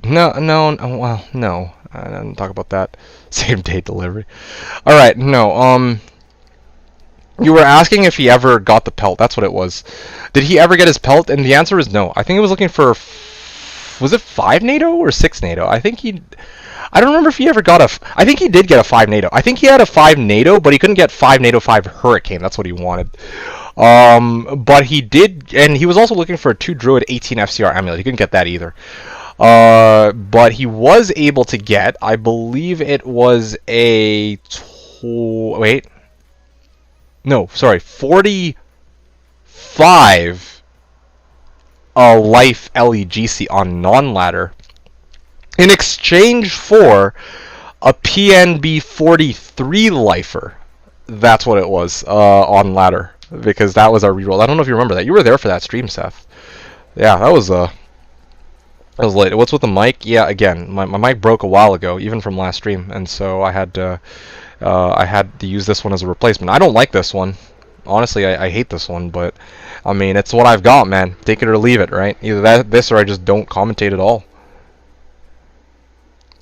No, well, no. I didn't talk about that. Same day delivery. Alright, no, you were asking if he ever got the pelt. That's what it was. Did he ever get his pelt? And the answer is no. I think he was looking for... Was it 5 NATO or 6 NATO? I think he... I don't remember if he ever got a... I think he did get a 5 NATO. I think he had a 5 NATO, but he couldn't get 5 NATO 5 Hurricane. That's what he wanted. But he did... And he was also looking for a 2 Druid 18 FCR Amulet. He couldn't get that either. But he was able to get... I believe it was a... Wait... No, sorry, 45 life LEGC on non-ladder in exchange for a PNB 43 lifer. That's what it was on ladder, because that was our reroll. I don't know if you remember that. You were there for that stream, Seth. Yeah, that was late. What's with the mic? Yeah, again, my mic broke a while ago, even from last stream, and so I had to use this one as a replacement. I don't like this one. Honestly, I hate this one, but I mean, it's what I've got, man. Take it or leave it, right? Either this or I just don't commentate at all.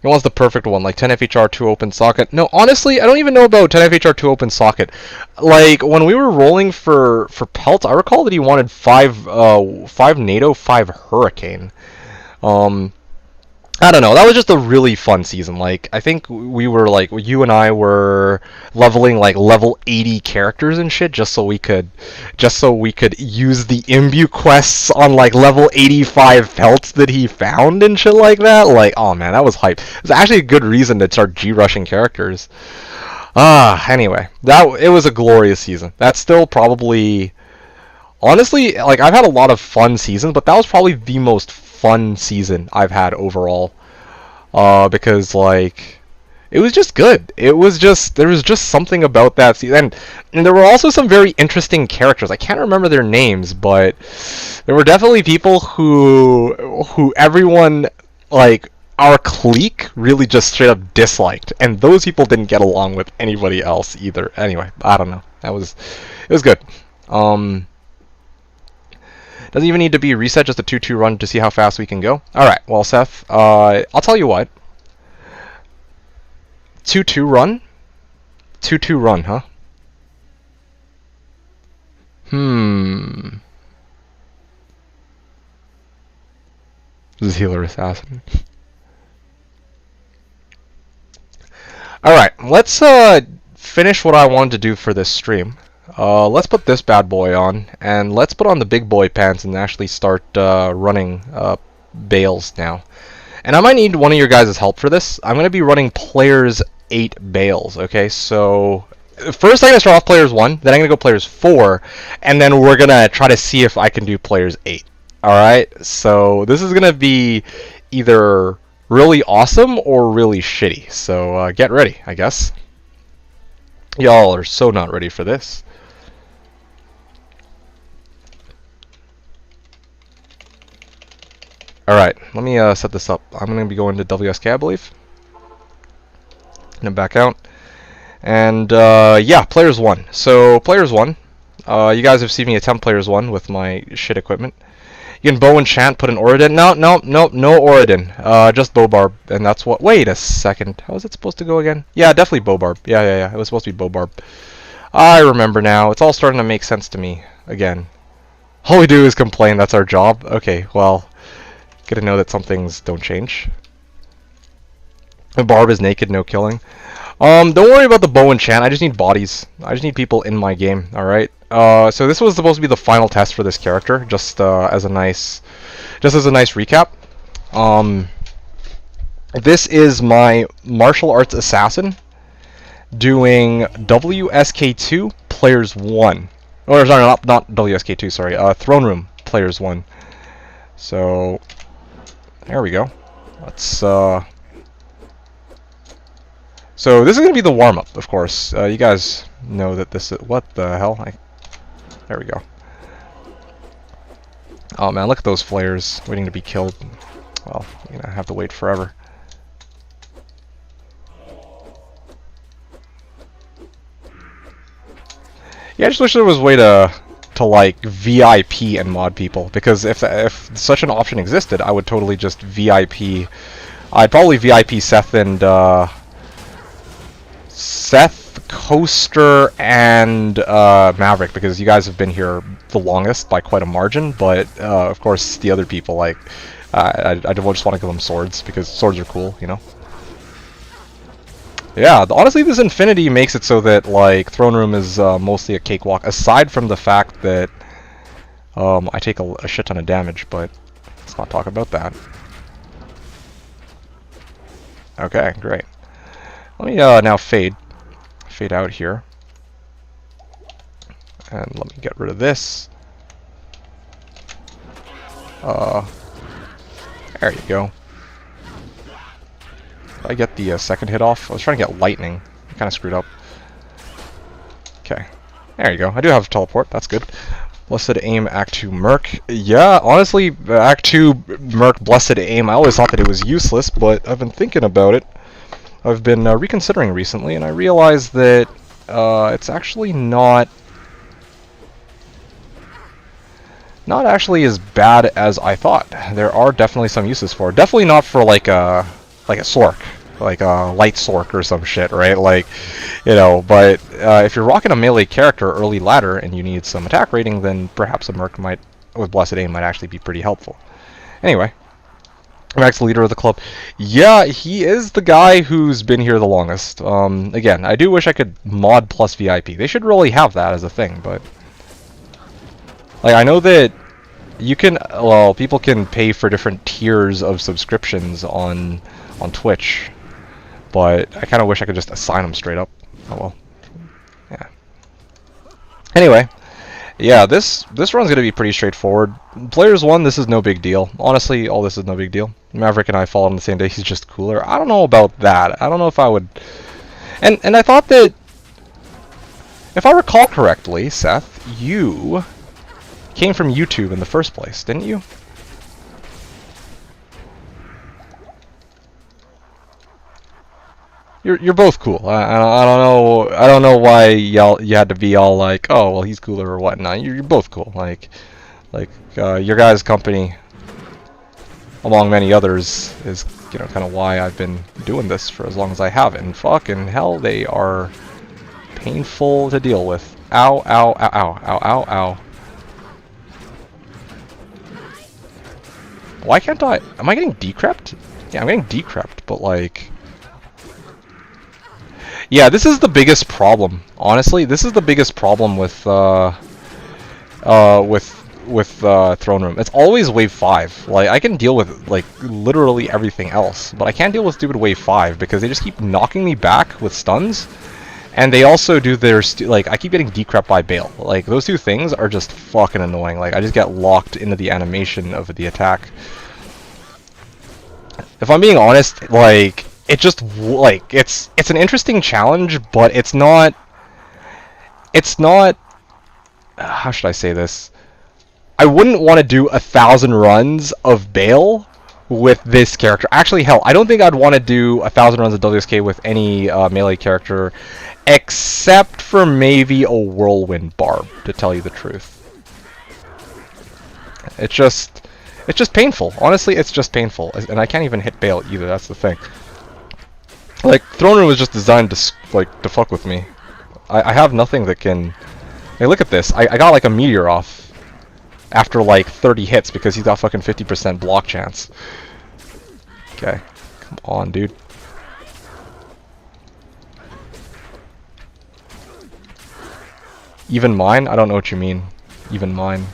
It wants the perfect one, like 10 FHR 2 open socket. No, honestly, I don't even know about 10 FHR 2 open socket. Like, when we were rolling for Pelt, I recall that he wanted 5 NATO, 5 Hurricane. I don't know, that was just a really fun season. Like, I think we were, like, you and I were leveling, like, level 80 characters and shit, just so we could use the imbue quests on, like, level 85 pelts that he found and shit like that. Like, oh man, that was hype. It was actually a good reason to start G-rushing characters. Anyway, it was a glorious season. That's still probably... Honestly, like, I've had a lot of fun seasons, but that was probably the most fun season I've had overall. because like it was just good. It was just there was just something about that season, and there were also some very interesting characters. I can't remember their names, but there were definitely people who everyone like our clique really just straight up disliked, and those people didn't get along with anybody else either. Anyway, I don't know. It was good. Doesn't even need to be reset, just a 2-2 run to see how fast we can go. Alright, well, Seth, I'll tell you what. 2-2 run? 2-2 run, huh? This is Healer Assassin. Alright, let's finish what I wanted to do for this stream. Let's put this bad boy on, and let's put on the big boy pants and actually start running bales now. And I might need one of your guys' help for this. I'm going to be running players 8 bales, okay? So first I'm going to start off players 1, then I'm going to go players 4, and then we're going to try to see if I can do players 8. Alright? So this is going to be either really awesome or really shitty. So get ready, I guess. Y'all are so not ready for this. Alright, let me set this up. I'm going to be going to WSK, I believe. And back out. And, yeah, Players 1. So, Players 1. You guys have seen me attempt Players 1 with my shit equipment. You can bow and chant, put an Oridin. No Oridin. Just bow barb. And that's what... Wait a second. How was it supposed to go again? Yeah, definitely bow barb. Yeah. It was supposed to be bow barb. I remember now. It's all starting to make sense to me again. All we do is complain. That's our job. Okay, well... Good to know that some things don't change. The barb is naked, no killing. Don't worry about the bow and chant. I just need bodies. I just need people in my game. All right. So this was supposed to be the final test for this character, just as a nice recap. This is my martial arts assassin doing WSK2 players 1. Or sorry, not WSK2. Sorry, throne room players 1. So. There we go. Let's, So this is going to be the warm-up, of course. You guys know that this is... What the hell? There we go. Oh, man, look at those flares waiting to be killed. Well, you're going to have to wait forever. Yeah, I just wish there was a way to like VIP and mod people, because if such an option existed, I would totally just VIP. I'd probably VIP Seth and Seth, Coaster, and Maverick, because you guys have been here the longest by quite a margin. But of course, the other people, like I just want to give them swords because swords are cool, you know. Yeah, honestly, this Infinity makes it so that, like, Throne Room is mostly a cakewalk, aside from the fact that I take a shit ton of damage, but let's not talk about that. Okay, great. Let me now fade out here. And let me get rid of this. There you go. Did I get the second hit off? I was trying to get lightning. I kind of screwed up. Okay. There you go. I do have teleport. That's good. Blessed Aim, Act 2 Merc. Yeah, honestly, Act 2 Merc, Blessed Aim, I always thought that it was useless, but I've been thinking about it. I've been reconsidering recently, and I realized that it's actually not actually as bad as I thought. There are definitely some uses for it. Definitely not for like a Sork, like a light Sork or some shit, right? Like, you know, but if you're rocking a melee character early ladder and you need some attack rating, then perhaps a Merc with Blessed Aim might actually be pretty helpful. Anyway, Max, the leader of the club. Yeah, he is the guy who's been here the longest. Again, I do wish I could mod plus VIP. They should really have that as a thing, but like, I know that you can, well, people can pay for different tiers of subscriptions on Twitch, but I kind of wish I could just assign them straight up. Oh well. Yeah. Anyway, Yeah, this run's gonna be pretty straightforward. Players 1, this is no big deal. Honestly, all this is no big deal. Maverick and I fall on the same day. He's just cooler. I don't know about that. I don't know if I would. And I thought that, if I recall correctly, Seth, you came from YouTube in the first place, didn't you? You're both cool. I don't know why you had to be all like, oh well, he's cooler or whatnot. You're both cool. Like your guys' company, among many others, is kind of why I've been doing this for as long as I have. And fucking hell, they are painful to deal with. Ow, ow, ow, ow, ow, ow, ow. Why can't I? Am I getting decrept? Yeah, I'm getting decrept, but like. Yeah, this is the biggest problem. Honestly, this is the biggest problem with Throne Room. It's always wave 5. Like, I can deal with like literally everything else, but I can't deal with stupid wave 5 because they just keep knocking me back with stuns, and they also do their like I keep getting decrept by Bale. Like those two things are just fucking annoying. Like I just get locked into the animation of the attack. If I'm being honest, like. It just like it's an interesting challenge, but it's not how should I say this? I wouldn't want to do 1,000 runs of Bale with this character. Actually, hell, I don't think I'd want to do 1,000 runs of WSK with any melee character, except for maybe a Whirlwind Barb, to tell you the truth. It's just painful. Honestly, it's just painful, and I can't even hit Bale either. That's the thing. Like, Throne Room was just designed to fuck with me. I have nothing that can... Hey, look at this. I got like a meteor off after like 30 hits because he's got fucking 50% block chance. Okay. Come on, dude. Even mine? I don't know what you mean. Even mine.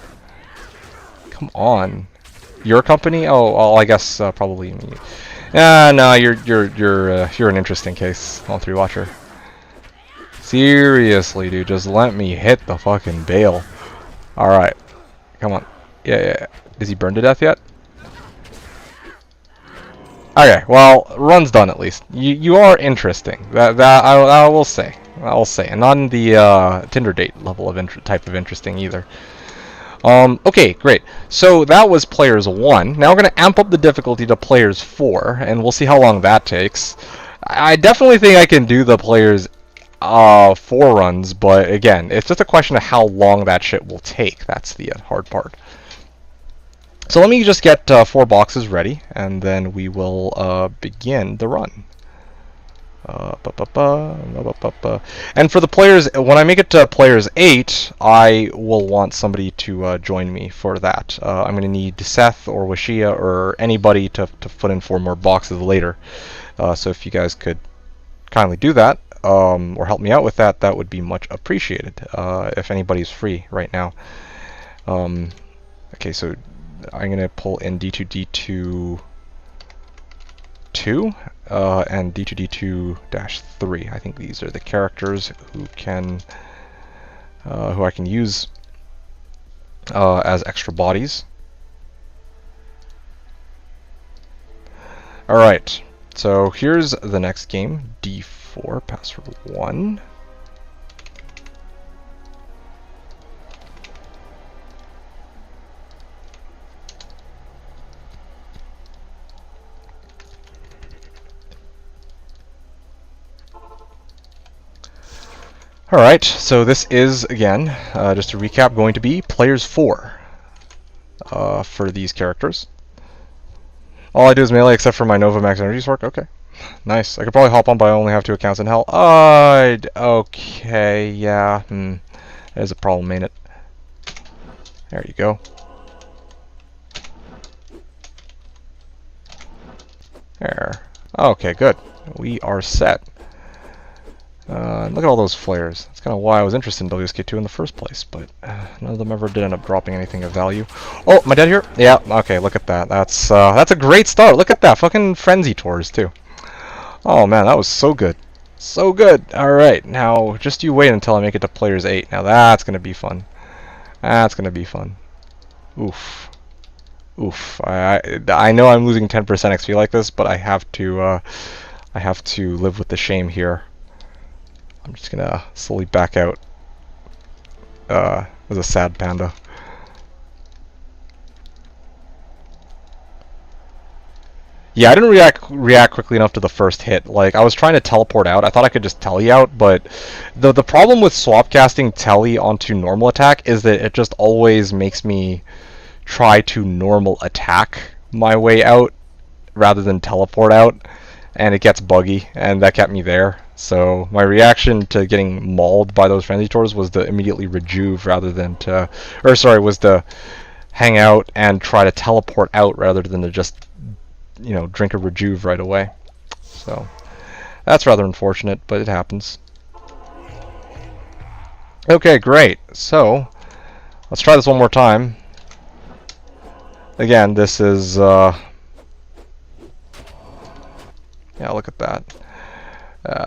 Come on. Your company? Oh, I guess probably me. No, you're an interesting case, all-3 watcher. Seriously, dude, just let me hit the fucking Bale. Alright. Come on. Yeah. Is he burned to death yet? Okay, well, run's done at least. You are interesting. That I will say. And not in the Tinder date level of type of interesting either. Okay, great. So that was players 1. Now we're going to amp up the difficulty to players 4, and we'll see how long that takes. I definitely think I can do the players 4 runs, but again, it's just a question of how long that shit will take. That's the hard part. So let me just get 4 boxes ready, and then we will begin the run. And for the players, when I make it to players 8, I will want somebody to join me for that. I'm going to need Seth or Washia or anybody to put in 4 more boxes later. So if you guys could kindly do that, or help me out with that, that would be much appreciated, if anybody's free right now. Okay, so I'm going to pull in D2, 2 and D2D2-3. I think these are the characters who I can use as extra bodies. Alright, so here's the next game, D4, password 1. Alright, so this is, again, just to recap, going to be players 4 for these characters. All I do is melee except for my Nova Max Energy Spark. Okay, nice. I could probably hop on, but I only have 2 accounts in hell. Okay, yeah, there's a problem, ain't it? There you go. There. Okay, good. We are set. Look at all those flares. That's kind of why I was interested in WSK2 in the first place, but none of them ever did end up dropping anything of value. Oh, am I dead here? Yeah, okay, look at that. That's a great start. Look at that. Fucking Frenzy Tours, too. Oh, man, that was so good. So good. Alright, now, just you wait until I make it to players 8. Now, that's going to be fun. That's gonna be fun. Oof. Oof. I know I'm losing 10% XP like this, but I have to live with the shame here. I'm just gonna slowly back out. As a sad panda. Yeah, I didn't react quickly enough to the first hit. Like, I was trying to teleport out. I thought I could just telly out, but the problem with swap casting telly onto normal attack is that it just always makes me try to normal attack my way out rather than teleport out, and it gets buggy, and that kept me there. So my reaction to getting mauled by those frenzy tours was to immediately rejuve rather than to, or sorry, was to hang out and try to teleport out rather than to just, you know, drink a rejuve right away. So that's rather unfortunate, but it happens. Okay, great. So let's try this one more time. Again, this is yeah, look at that.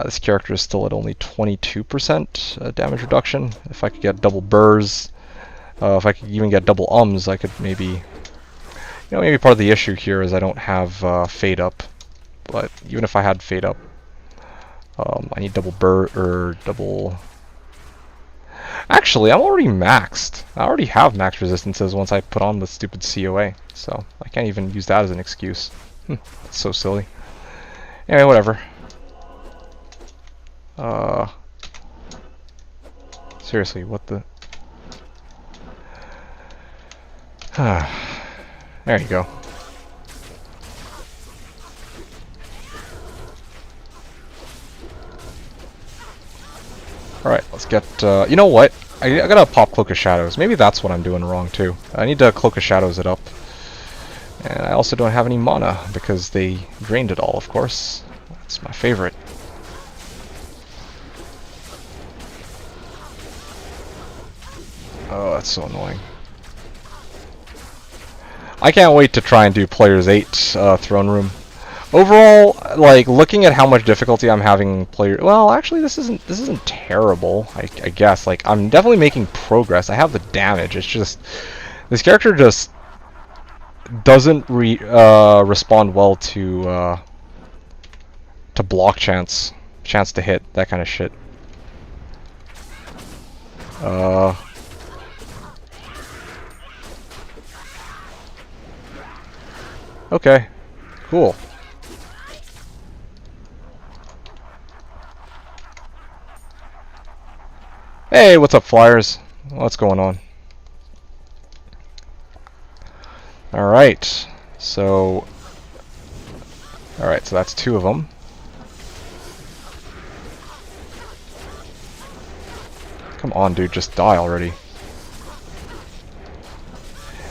This character is still at only 22% damage reduction. If I could get double burrs, if I could even get double I could maybe, you know, maybe part of the issue here is I don't have fade up. But even if I had fade up, I need double burr or double. Actually, I'm already maxed. I already have max resistances once I put on the stupid COA, so I can't even use that as an excuse. That's so silly. Anyway, whatever. Seriously, what the? There you go. Alright, let's get, you know what? I gotta pop Cloak of Shadows. Maybe that's what I'm doing wrong, too. I need to Cloak of Shadows it up. And I also don't have any mana, because they drained it all, of course. That's my favorite. Oh, that's so annoying. I can't wait to try and do Players 8 Throne Room. Overall, like, looking at how much difficulty I'm having well, actually, this isn't terrible, I guess. Like, I'm definitely making progress. I have the damage. It's just this character just doesn't respond well to block chance to hit, that kind of shit. Okay, cool. Hey, what's up, Flyers? What's going on? Alright, so that's two of them. Come on, dude, just die already.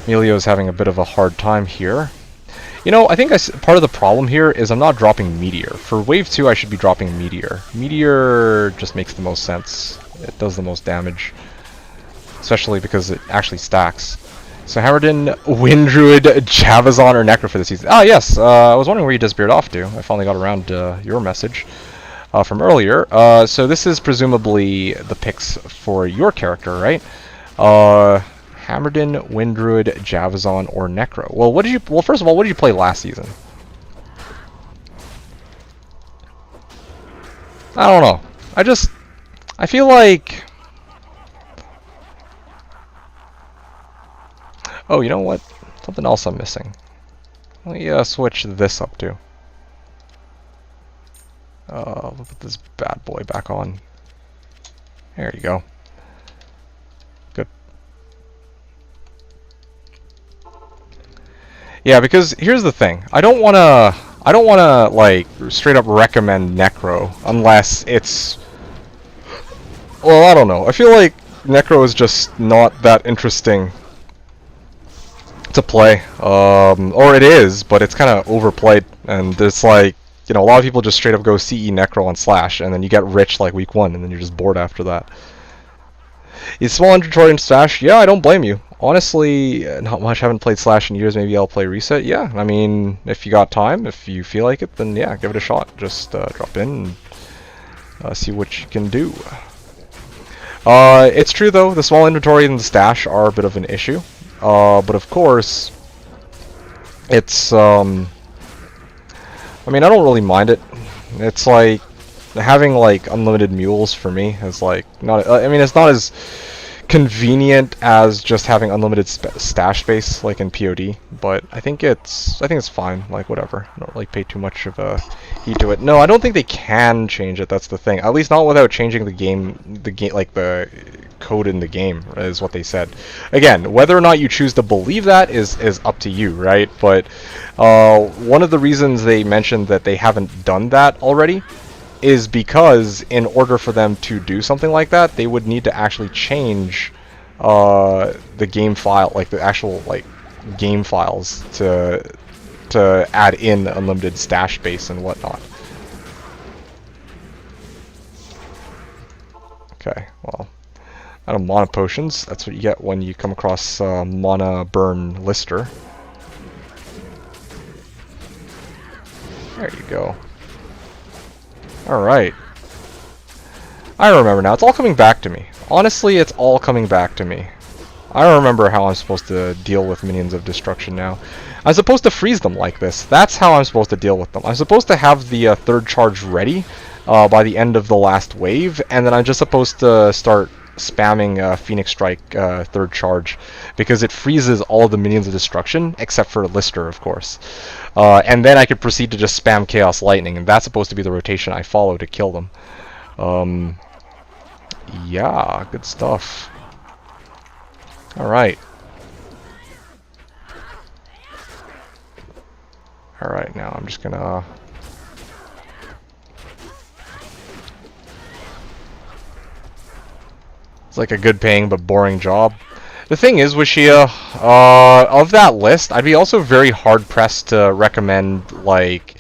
Emilio's having a bit of a hard time here. You know, I think part of the problem here is I'm not dropping Meteor. For Wave 2, I should be dropping Meteor. Meteor just makes the most sense. It does the most damage. Especially because it actually stacks. So Hammerden, Wind Druid, Javazon, or Necro for this season. Ah, yes! I was wondering where you disappeared off to. I finally got around to your message from earlier. So this is presumably the picks for your character, right? Hammerden, Wind Druid, Javazon, or Necro. Well, well, first of all, what did you play last season? I don't know. I feel like... Oh, you know what? Something else I'm missing. Let me switch this up too. We'll put this bad boy back on. There you go. Good. Yeah, because here's the thing. I don't wanna like straight up recommend Necro unless it's, well, I don't know. I feel like Necro is just not that interesting to play. Or it is, but it's kind of overplayed, and it's like, you know, a lot of people just straight up go CE Necro on Slash, and then you get rich like week 1, and then you're just bored after that. Is small inventory in Slash? Yeah, I don't blame you. Honestly, not much. I haven't played Slash in years. Maybe I'll play Reset. Yeah, I mean, if you got time, if you feel like it, then yeah, give it a shot. Just drop in and see what you can do. It's true though, the small inventory and the stash are a bit of an issue. But of course, it's, I mean, I don't really mind it. It's like, having like unlimited mules for me is like, not, I mean, it's not as convenient as just having unlimited stash space like in POD, but I think it's fine, like whatever. I don't like pay too much of a heed to it. No, I don't think they can change it, that's the thing. At least not without changing the game like the code in the game is what they said. Again, whether or not you choose to believe that is up to you, right? But one of the reasons they mentioned that they haven't done that already is because in order for them to do something like that, they would need to actually change the game file, like the actual like game files to add in unlimited stash space and whatnot. Okay, well, out of mana potions, that's what you get when you come across mana burn Lister. There you go. Alright. I remember now. It's all coming back to me. Honestly, it's all coming back to me. I remember how I'm supposed to deal with minions of destruction now. I'm supposed to freeze them like this. That's how I'm supposed to deal with them. I'm supposed to have the third charge ready by the end of the last wave, and then I'm just supposed to start spamming Phoenix Strike third charge, because it freezes all of the minions of destruction, except for Lister, of course. And then I could proceed to just spam Chaos Lightning, and that's supposed to be the rotation I follow to kill them. Yeah, good stuff. Alright. Alright, now I'm just gonna... It's like a good paying but boring job. The thing is, Wishia, of that list, I'd be also very hard-pressed to recommend, like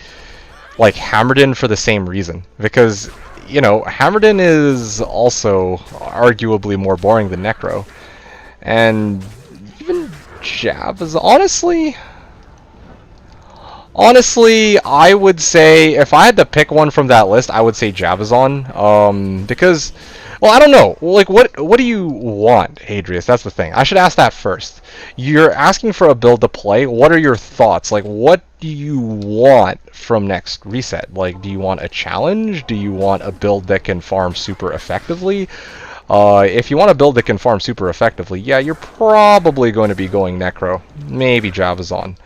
Hammerdin for the same reason. Because, you know, Hammerdin is also arguably more boring than Necro. And even Jab is honestly, I would say, if I had to pick one from that list, I would say Jabazon. Because... Well, I don't know. Like, what do you want, Hadrius? That's the thing. I should ask that first. You're asking for a build to play. What are your thoughts? Like, what do you want from next reset? Like, do you want a challenge? Do you want a build that can farm super effectively? If you want a build that can farm super effectively, yeah, you're probably going to be going Necro. Maybe Javazon.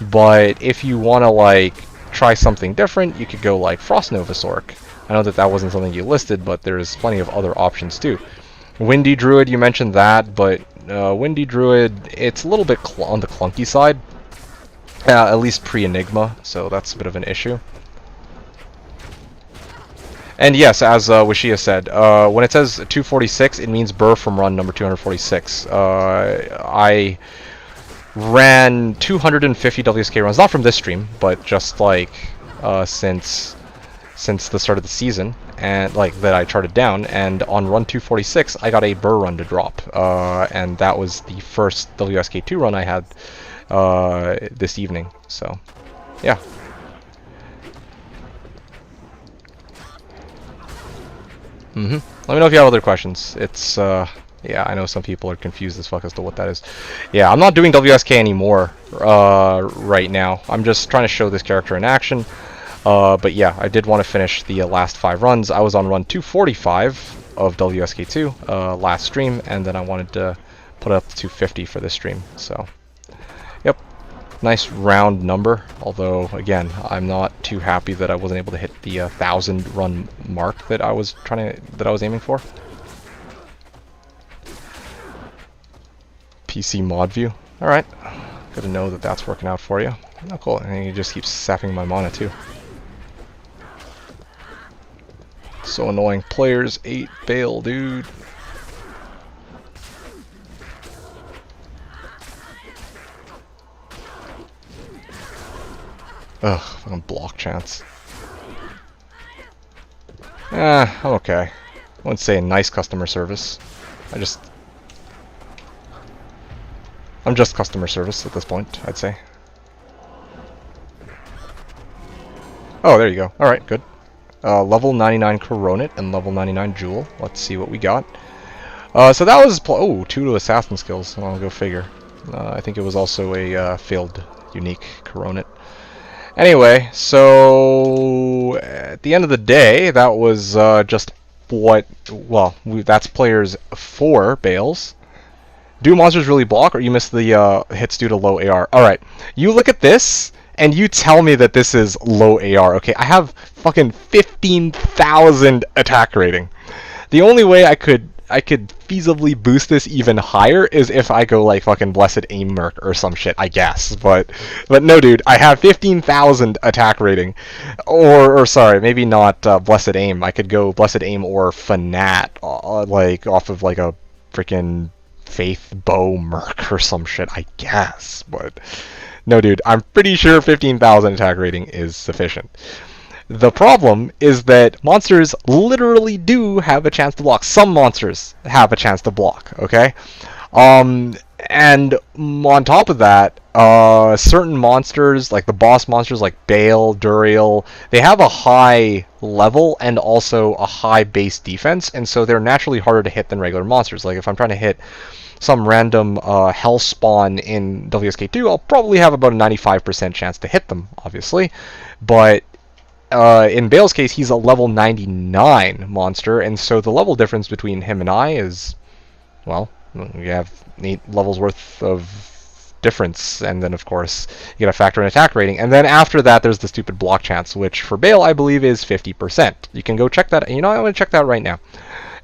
But if you want to, like, try something different, you could go, like, Frost Novasork. I know that that wasn't something you listed, but there's plenty of other options too. Windy Druid, you mentioned that, but Windy Druid, it's a little bit on the clunky side. At least pre-Enigma, so that's a bit of an issue. And yes, as Wishia said, when it says 246, it means Burr from run number 246. I ran 250 WSK runs, not from this stream, but just like since the start of the season, and like that I charted down, and on run 246 I got a Burr run to drop, and that was the first WSK2 run I had this evening, so yeah. Let me know if you have other questions. It's yeah, I know some people are confused as fuck as to what that is. Yeah, I'm not doing WSK anymore right now. I'm just trying to show this character in action. But yeah, I did want to finish the last 5 runs. I was on run 245 of WSK2 last stream, and then I wanted to put up to 250 for this stream. So, yep, nice round number. Although, again, I'm not too happy that I wasn't able to hit the 1,000 run mark that I was aiming for. PC mod view. All right, good to know that that's working out for you. Oh, cool. And he just keeps sapping my mana too. So annoying. Players 8 bail, dude. Ugh, fucking block chance. I'm okay. I wouldn't say nice customer service. I'm just customer service at this point, I'd say. Oh, there you go. Alright, good. Level 99 Coronet and level 99 Jewel. Let's see what we got. So that was oh, 2 to assassin skills. I'll go figure. I think it was also a failed unique coronet. Anyway, so at the end of the day, that was just what. Well, that's players 4 bales. Do monsters really block, or you miss the hits due to low AR? Alright, you look at this, and you tell me that this is low AR. Okay, I have fucking 15,000 attack rating. The only way I could feasibly boost this even higher is if I go like fucking Blessed Aim Merc or some shit, I guess. But no, dude, I have 15,000 attack rating, or sorry, maybe not Blessed Aim. I could go Blessed Aim or Fanat, like off of like a freaking Faith Bow Merc or some shit, I guess. But no, dude, I'm pretty sure 15,000 attack rating is sufficient. The problem is that monsters literally do have a chance to block. Some monsters have a chance to block, okay? And on top of that, certain monsters, like the boss monsters like Bale, Duriel, they have a high level and also a high base defense, and so they're naturally harder to hit than regular monsters. Like if I'm trying to hit some random hell spawn in WSK2, I'll probably have about a 95% chance to hit them, obviously. But in Bale's case, he's a level 99 monster, and so the level difference between him and I is, well, you have 8 levels worth of difference, and then of course you gotta factor in attack rating, and then after that there's the stupid block chance, which for Bale I believe is 50%. You can go check that. You know, I'm gonna check that right now,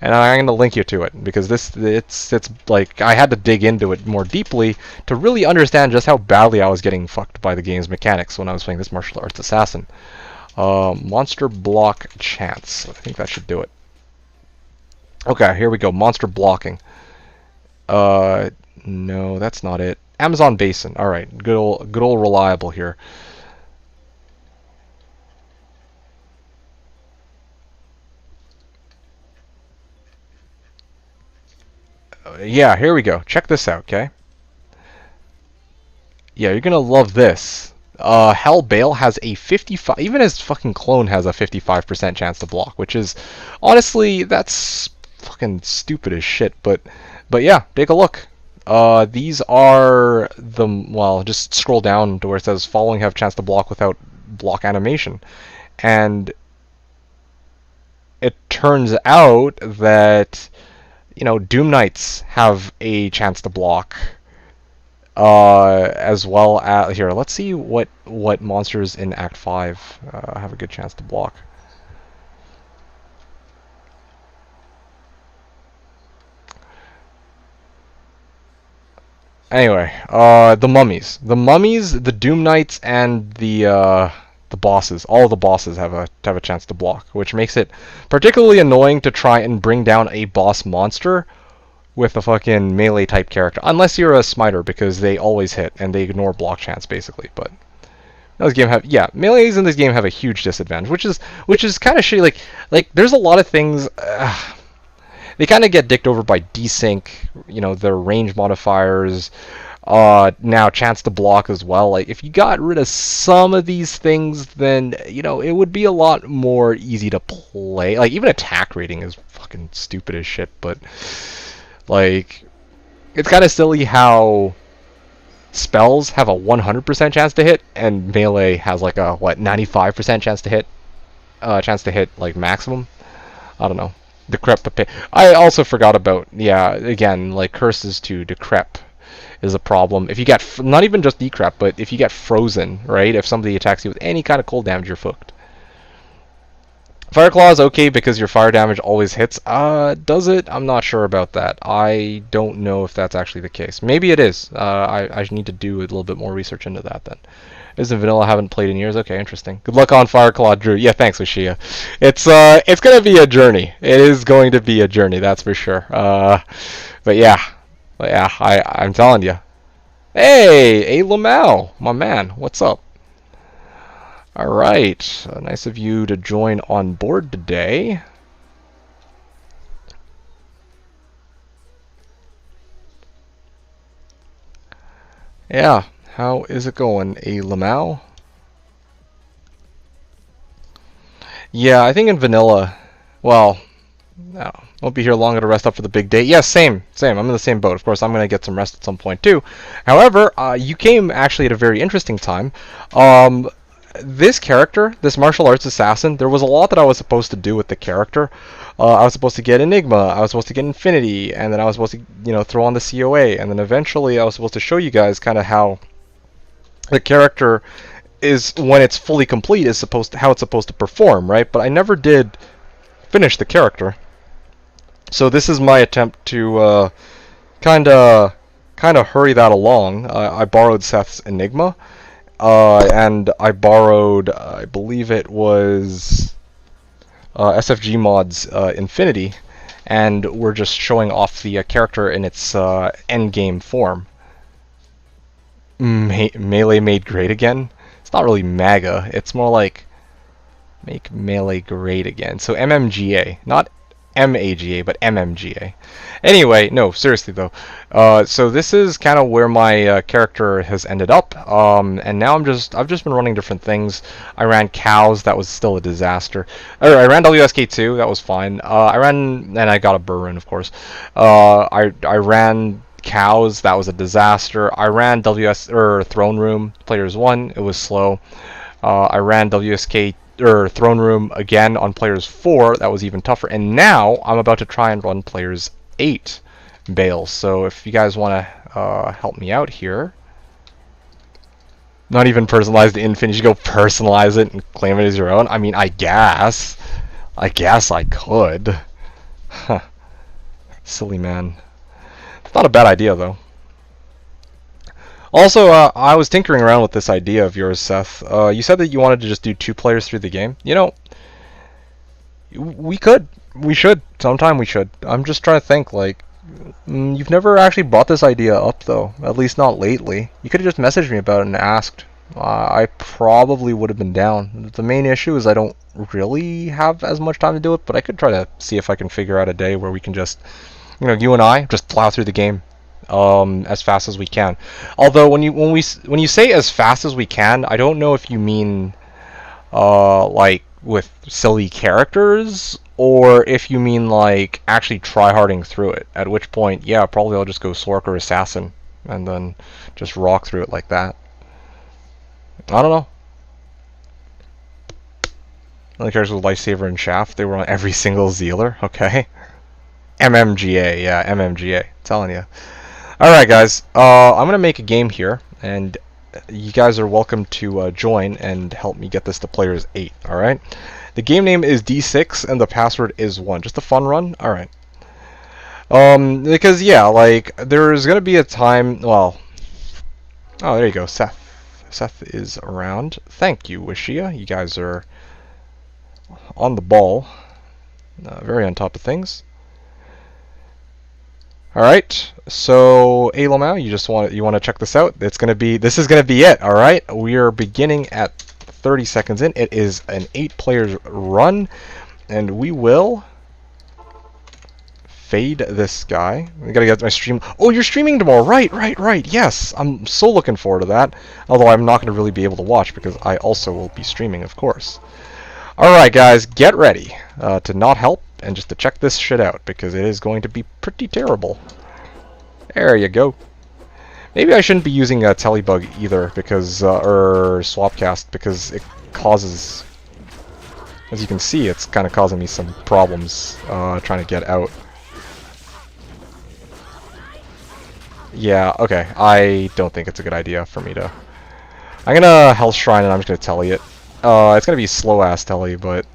and I'm gonna link you to it because it's like I had to dig into it more deeply to really understand just how badly I was getting fucked by the game's mechanics when I was playing this martial arts assassin. Monster block chance. I think that should do it. Okay, here we go. Monster blocking. No, that's not it. Amazon Basin. All right, good old reliable here. Yeah, here we go. Check this out, okay? Yeah, you're gonna love this. Hell Bale has a 55, even his fucking clone has a 55% chance to block, which is, honestly, that's fucking stupid as shit, but yeah, take a look. These are the, well, just scroll down to where it says following have chance to block without block animation. And it turns out that, you know, Doom Knights have a chance to block. As well as here, let's see what monsters in Act 5 have a good chance to block. Anyway, the mummies, the Doom Knights, and the bosses. All the bosses have a chance to block, which makes it particularly annoying to try and bring down a boss monster with a fucking melee type character, unless you're a smiter, because they always hit and they ignore block chance basically. But this game have, yeah, melees in this game have a huge disadvantage, which is kind of shitty. Like there's a lot of things they kind of get dicked over by desync, you know, their range modifiers. Now chance to block as well. Like if you got rid of some of these things, then you know it would be a lot more easy to play. Like even attack rating is fucking stupid as shit, but like, it's kind of silly how spells have a 100% chance to hit, and melee has like a, what, 95% chance to hit, like, maximum? I don't know. Decrep. I also forgot about, yeah, again, like, curses to Decrep is a problem. If you get, not even just Decrep, but if you get frozen, right? If somebody attacks you with any kind of cold damage, you're fucked. Fire Claw is okay because your fire damage always hits. Does it? I'm not sure about that. I don't know if that's actually the case. Maybe it is. I need to do a little bit more research into that then. Isn't vanilla? I haven't played in years. Okay, interesting. Good luck on Fire Claw, Drew. Yeah, thanks, Ushia. It's gonna be a journey. It is going to be a journey, that's for sure. But yeah, I'm telling you. Hey, Lamau, my man, what's up? Alright, nice of you to join on board today. Yeah, how is it going, Lamau? Yeah, I think in vanilla, well, No, won't be here long to rest up for the big day. Yes, same. I'm in the same boat. Of course, I'm going to get some rest at some point too. However, you came actually at a very interesting time. This character, this martial arts assassin, there was a lot that I was supposed to do with the character. I was supposed to get Enigma, I was supposed to get Infinity, and then I was supposed to, throw on the COA, and then eventually I was supposed to show you guys kind of how the character is, when it's fully complete, is how it's supposed to perform, right? But I never did finish the character. So this is my attempt to kind of hurry that along. I borrowed Seth's Enigma. And I borrowed, I believe it was SFG Mod's Infinity, and we're just showing off the character in its endgame form. Melee made great again? It's not really MAGA, it's more like make Melee great again. So MMGA, not MAGA, but MMGA. Anyway, no, seriously though. So this is kind of where my character has ended up, and now I've just been running different things. I ran cows, that was still a disaster. I ran WSK2, that was fine. And I got a Burrun, of course. I ran cows, that was a disaster. I ran Throne Room, players 1, it was slow. I ran Throne Room again on players 4, that was even tougher. And now I'm about to try and run players 8 bales. So if you guys want to help me out here, not even personalize the Infinity, you go personalize it and claim it as your own. I mean, I guess I could. Huh. Silly man. It's not a bad idea though. Also, I was tinkering around with this idea of yours, Seth. You said that you wanted to just do 2 players through the game. We should. Sometime we should. I'm just trying to think, like, you've never actually brought this idea up, though. At least not lately. You could have just messaged me about it and asked. I probably would have been down. The main issue is I don't really have as much time to do it, but I could try to see if I can figure out a day where we can just, you and I, just plow through the game. As fast as we can. Although when you say as fast as we can, I don't know if you mean like with silly characters, or if you mean like actually tryharding through it. At which point, yeah, probably I'll just go Sork or Assassin and then just rock through it like that. I don't know. The characters with Lifesaver and Shaft, they were on every single Zealer. Okay. MMGA, yeah, MMGA. Telling you. Alright guys, I'm going to make a game here, and you guys are welcome to join and help me get this to players 8, alright? The game name is D6, and the password is 1. Just a fun run? Alright. Because, yeah, like, there's going to be a time, well... Oh, there you go, Seth. Seth is around. Thank you, Wishia. You guys are on the ball. Very on top of things. Alright, so Alamau, you want to check this out? This is gonna be it, alright? We are beginning at 30 seconds in. It is an 8 players run, and we will fade this guy. I gotta get my stream. Oh, you're streaming tomorrow, right, yes. I'm so looking forward to that. Although I'm not gonna really be able to watch because I also will be streaming, of course. Alright guys, get ready to not help and just to check this shit out, because it is going to be pretty terrible. There you go. Maybe I shouldn't be using a Telebug either, because, or Swapcast, because it causes, as you can see, it's kind of causing me some problems trying to get out. Yeah, okay, I don't think it's a good idea for me to... I'm gonna Health Shrine and I'm just gonna telly it. It's gonna be slow-ass telly, but...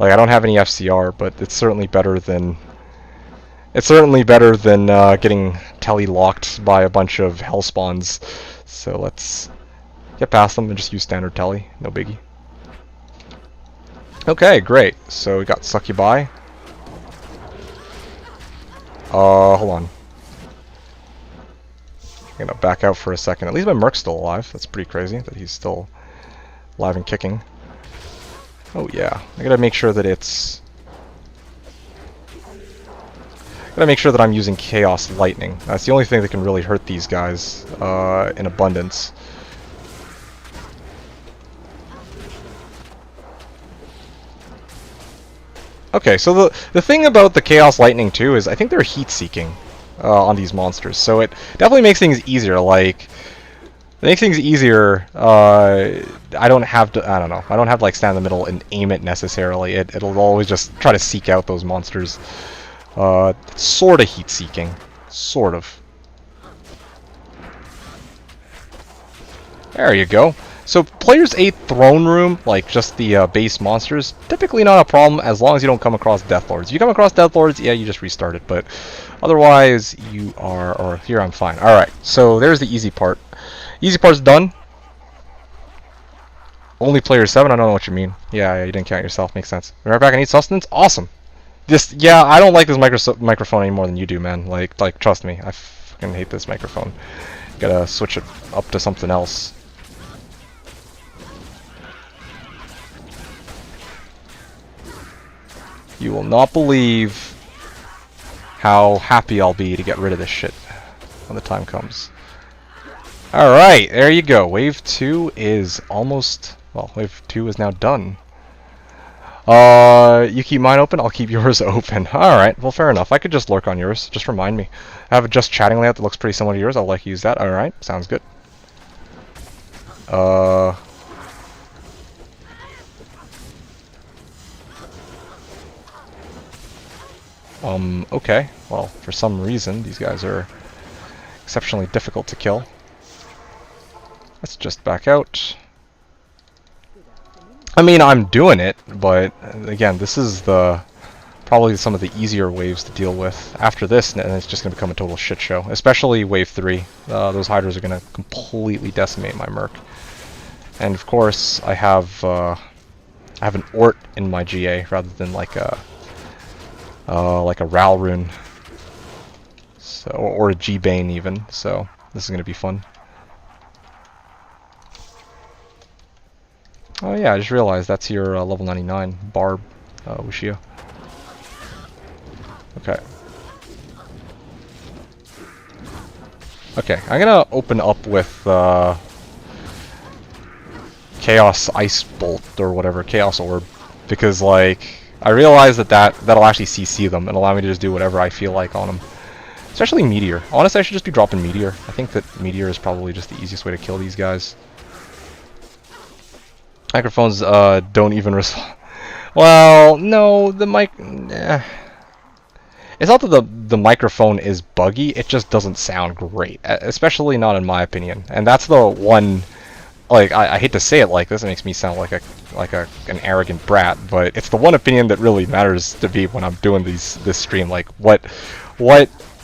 Like, I don't have any FCR, but it's certainly better than... getting telly-locked by a bunch of hell spawns. So let's get past them and just use standard telly. No biggie. Okay, great. So we got Succubi. Hold on. I'm gonna back out for a second. At least my Merc's still alive. That's pretty crazy that he's still alive and kicking. Oh yeah, I gotta make sure that it's... Gotta make sure that I'm using Chaos Lightning. That's the only thing that can really hurt these guys in abundance. Okay, so the thing about the Chaos Lightning too is I think they're heat-seeking on these monsters, so it definitely makes things easier. Like, it makes things easier. I don't have to. I don't know. I don't have to like stand in the middle and aim it necessarily. It'll always just try to seek out those monsters. Sort of heat-seeking, sort of. There you go. So players 8 throne room, like just the base monsters, typically not a problem as long as you don't come across Death Lords. If you come across Death Lords, yeah, you just restart it, but otherwise you are, or here I'm fine. Alright, so there's the easy part. Easy part's done. Only player 7, I don't know what you mean. Yeah, you didn't count yourself, makes sense. Right back, I need sustenance? Awesome. Just, yeah, I don't like this microphone any more than you do, man. Like, trust me, I fucking hate this microphone. Gotta switch it up to something else. You will not believe how happy I'll be to get rid of this shit when the time comes. Alright, there you go. Wave 2 is almost... Well, Wave 2 is now done. You keep mine open, I'll keep yours open. Alright, well fair enough. I could just lurk on yours. Just remind me. I have a just chatting layout that looks pretty similar to yours. I'll like use that. Alright, sounds good. Okay. Well, for some reason, these guys are exceptionally difficult to kill. Let's just back out. I mean, I'm doing it, but again, this is probably some of the easier waves to deal with. After this, and it's just going to become a total shit show. Especially Wave 3. Those Hydras are going to completely decimate my Merc. And of course, I have an Ort in my GA rather than like a Ral rune, so or a G-Bane even. So this is going to be fun. Oh yeah, I just realized that's your level 99 Barb, Wuxia. Okay. Okay, I'm gonna open up with Chaos Ice Bolt or whatever, Chaos Orb, because like I realize that'll actually CC them and allow me to just do whatever I feel like on them. Especially Meteor. Honestly, I should just be dropping Meteor. I think that Meteor is probably just the easiest way to kill these guys. Microphones don't even respond. Well, no, the mic... It's not that the microphone is buggy, it just doesn't sound great. Especially not in my opinion. And that's the one... Like, I hate to say it like this, it makes me sound like an arrogant brat, but it's the one opinion that really matters to me when I'm doing this stream. Like, what...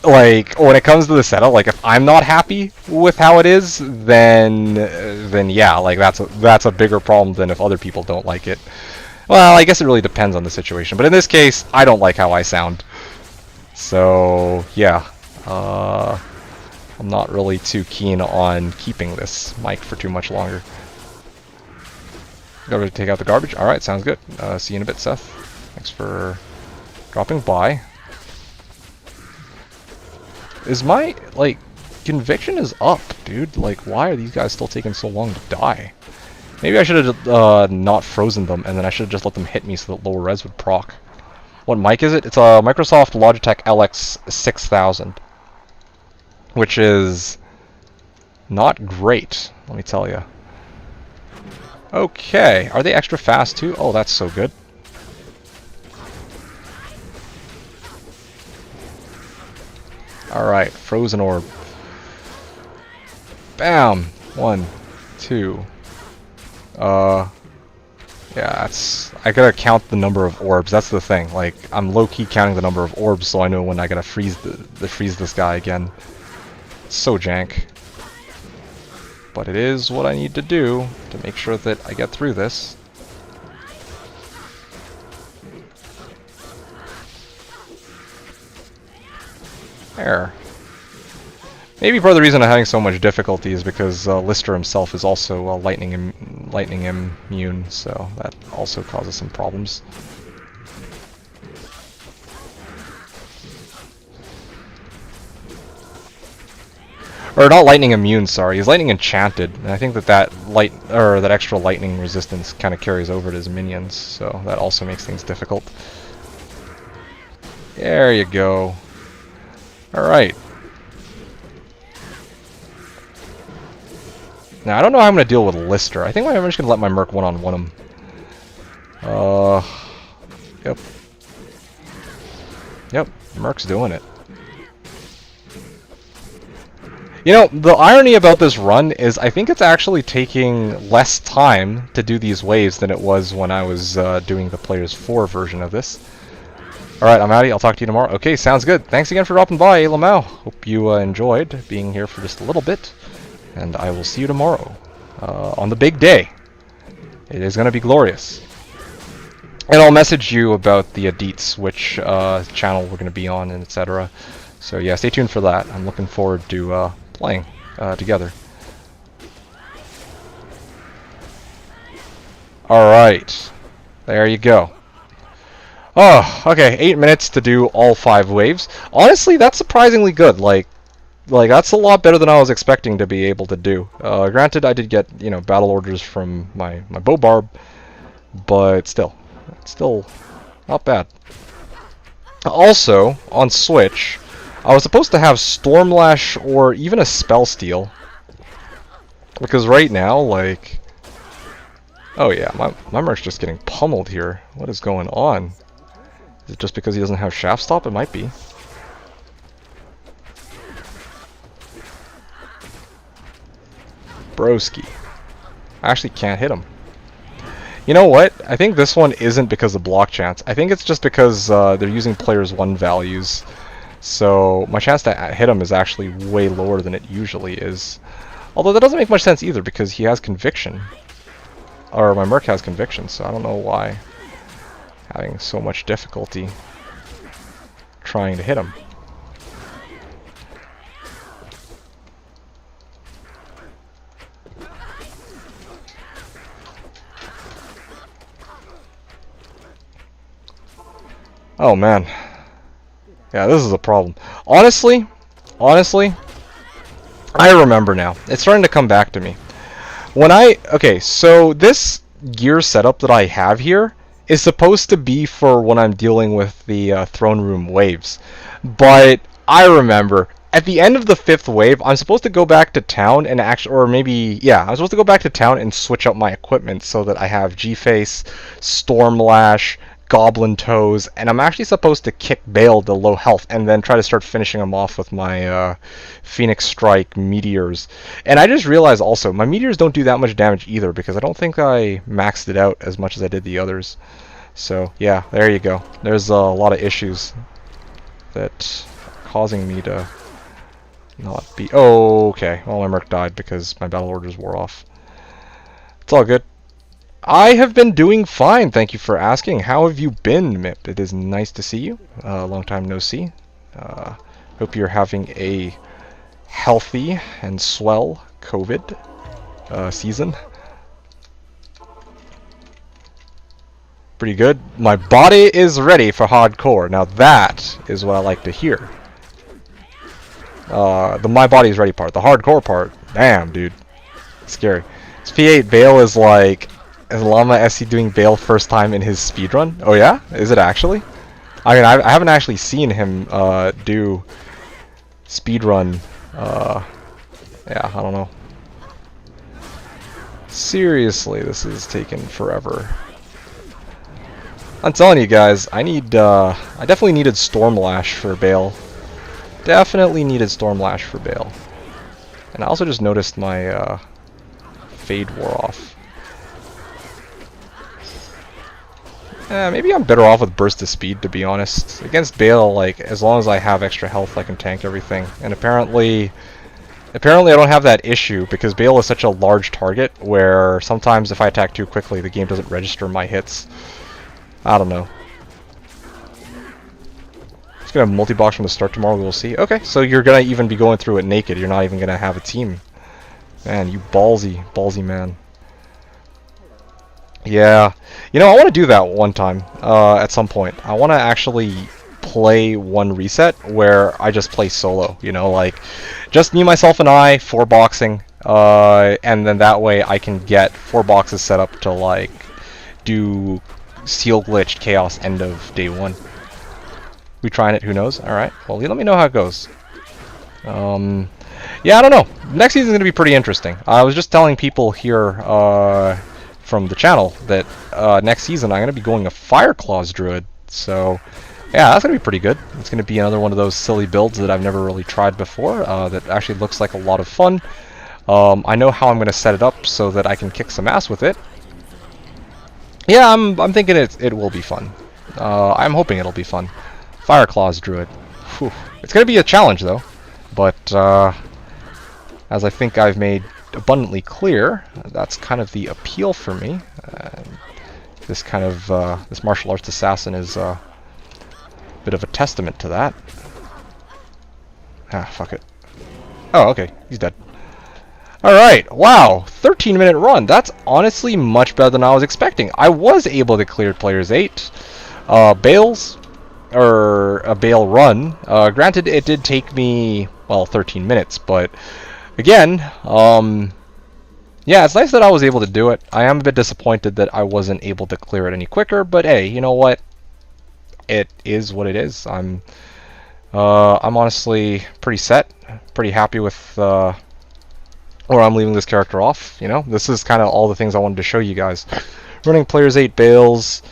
Like, when it comes to the setup, like, if I'm not happy with how it is, then yeah, like, that's a bigger problem than if other people don't like it. Well, I guess it really depends on the situation, but in this case, I don't like how I sound. So, yeah, I'm not really too keen on keeping this mic for too much longer. Go to take out the garbage? Alright, sounds good. See you in a bit, Seth. Thanks for dropping by. Is my, like, conviction is up, dude. Like, why are these guys still taking so long to die? Maybe I should have not frozen them, and then I should have just let them hit me so that lower res would proc. What mic is it? It's a Microsoft Logitech LX 6000. Which is not great, let me tell you. Okay, are they extra fast too? Oh, that's so good. Alright, Frozen Orb. Bam! 1, 2. Yeah, that's... I gotta count the number of orbs, that's the thing. Like, I'm low-key counting the number of orbs so I know when I gotta freeze this guy again. It's so jank. But it is what I need to do to make sure that I get through this. There. Maybe part of the reason I'm having so much difficulty is because Lister himself is also lightning immune, so that also causes some problems. Or not lightning immune, sorry. He's lightning enchanted, and I think that that extra lightning resistance kind of carries over to his minions, so that also makes things difficult. There you go. Alright. Now, I don't know how I'm going to deal with Lister. I think I'm just going to let my Merc one-on-one him. Yep. Yep, Merc's doing it. You know, the irony about this run is I think it's actually taking less time to do these waves than it was when I was doing the Players 4 version of this. Alright, I'm outie. I'll talk to you tomorrow. Okay, sounds good. Thanks again for dropping by, Lamau. Hope you enjoyed being here for just a little bit. And I will see you tomorrow on the big day. It is going to be glorious. And I'll message you about the deets, which channel we're going to be on, and etc. So yeah, stay tuned for that. I'm looking forward to playing together. Alright. There you go. Oh, okay, 8 minutes to do all 5 waves. Honestly, that's surprisingly good. Like that's a lot better than I was expecting to be able to do. Granted, I did get, you know, battle orders from my bow barb, but still, it's still not bad. Also, on Switch, I was supposed to have Stormlash or even a Spell Steal, because right now, like, oh yeah, my Merc's just getting pummeled here. What is going on? Is it just because he doesn't have Shaft Stop? It might be. Broski. I actually can't hit him. You know what? I think this one isn't because of block chance. I think it's just because they're using players 1 values. So my chance to hit him is actually way lower than it usually is. Although that doesn't make much sense either because he has Conviction. Or my Merc has Conviction, so I don't know why having so much difficulty trying to hit him. Oh man. Yeah, this is a problem. Honestly, I remember now. It's starting to come back to me. Okay, so this gear setup that I have here is supposed to be for when I'm dealing with the throne room waves. But I remember at the end of the 5th wave, I'm supposed to go back to town and I'm supposed to go back to town and switch out my equipment so that I have G-Face, Stormlash, Goblin Toes, and I'm actually supposed to kick Bale to low health and then try to start finishing him off with my Phoenix Strike Meteors. And I just realized also, my Meteors don't do that much damage either because I don't think I maxed it out as much as I did the others. So yeah, there you go. There's a lot of issues that are causing me to not be... Oh, okay. Well, my Merc died because my battle orders wore off. It's all good. I have been doing fine, thank you for asking. How have you been, Mip? It is nice to see you. Long time no see. Hope you're having a healthy and swell COVID season. Pretty good. My body is ready for hardcore. Now that is what I like to hear. The my body is ready part. The hardcore part. Damn, dude. Scary. This P8 Bale is like... Is Llama SC doing Bale first time in his speedrun? Oh yeah? Is it actually? I mean, I haven't actually seen him do speedrun. Yeah, I don't know. Seriously, this is taking forever. I'm telling you guys, I definitely needed Stormlash for Bale. Definitely needed Stormlash for Bale. And I also just noticed my Fade wore off. Maybe I'm better off with Burst of Speed, to be honest. Against Bale, like, as long as I have extra health, I can tank everything. And apparently I don't have that issue, because Bale is such a large target, where sometimes if I attack too quickly, the game doesn't register my hits. I don't know. It's gonna have multi-box from the start tomorrow, we'll see. Okay, so you're gonna even be going through it naked, you're not even gonna have a team. Man, you ballsy man. Yeah, you know, I want to do that one time, at some point. I want to actually play one reset where I just play solo, you know, like, just me, myself, and I, 4 boxing, and then that way I can get 4 boxes set up to, like, do Seal Glitched Chaos end of day 1. We trying it? Who knows? All right. Well, let me know how it goes. Yeah, I don't know. Next season's gonna be pretty interesting. I was just telling people here from the channel that next season I'm gonna be going a Fire Claws Druid. So yeah, that's gonna be pretty good. It's gonna be another one of those silly builds that I've never really tried before. That actually looks like a lot of fun. I know how I'm gonna set it up so that I can kick some ass with it. Yeah, I'm thinking it will be fun. I'm hoping it'll be fun. Fire Claws Druid. Whew. It's gonna be a challenge though, but as I think I've made abundantly clear, that's kind of the appeal for me. This kind of this martial arts assassin is a bit of a testament to that. Ah, fuck it. Oh, okay, he's dead. Alright, wow, 13-minute run. That's honestly much better than I was expecting. I was able to clear players 8 bales, or a bale run. Granted, it did take me, well, 13 minutes, but again, yeah, it's nice that I was able to do it. I am a bit disappointed that I wasn't able to clear it any quicker, but hey, you know what? It is what it is. I'm honestly pretty set, pretty happy with where I'm leaving this character off. You know, this is kind of all the things I wanted to show you guys. Running players 8 bales.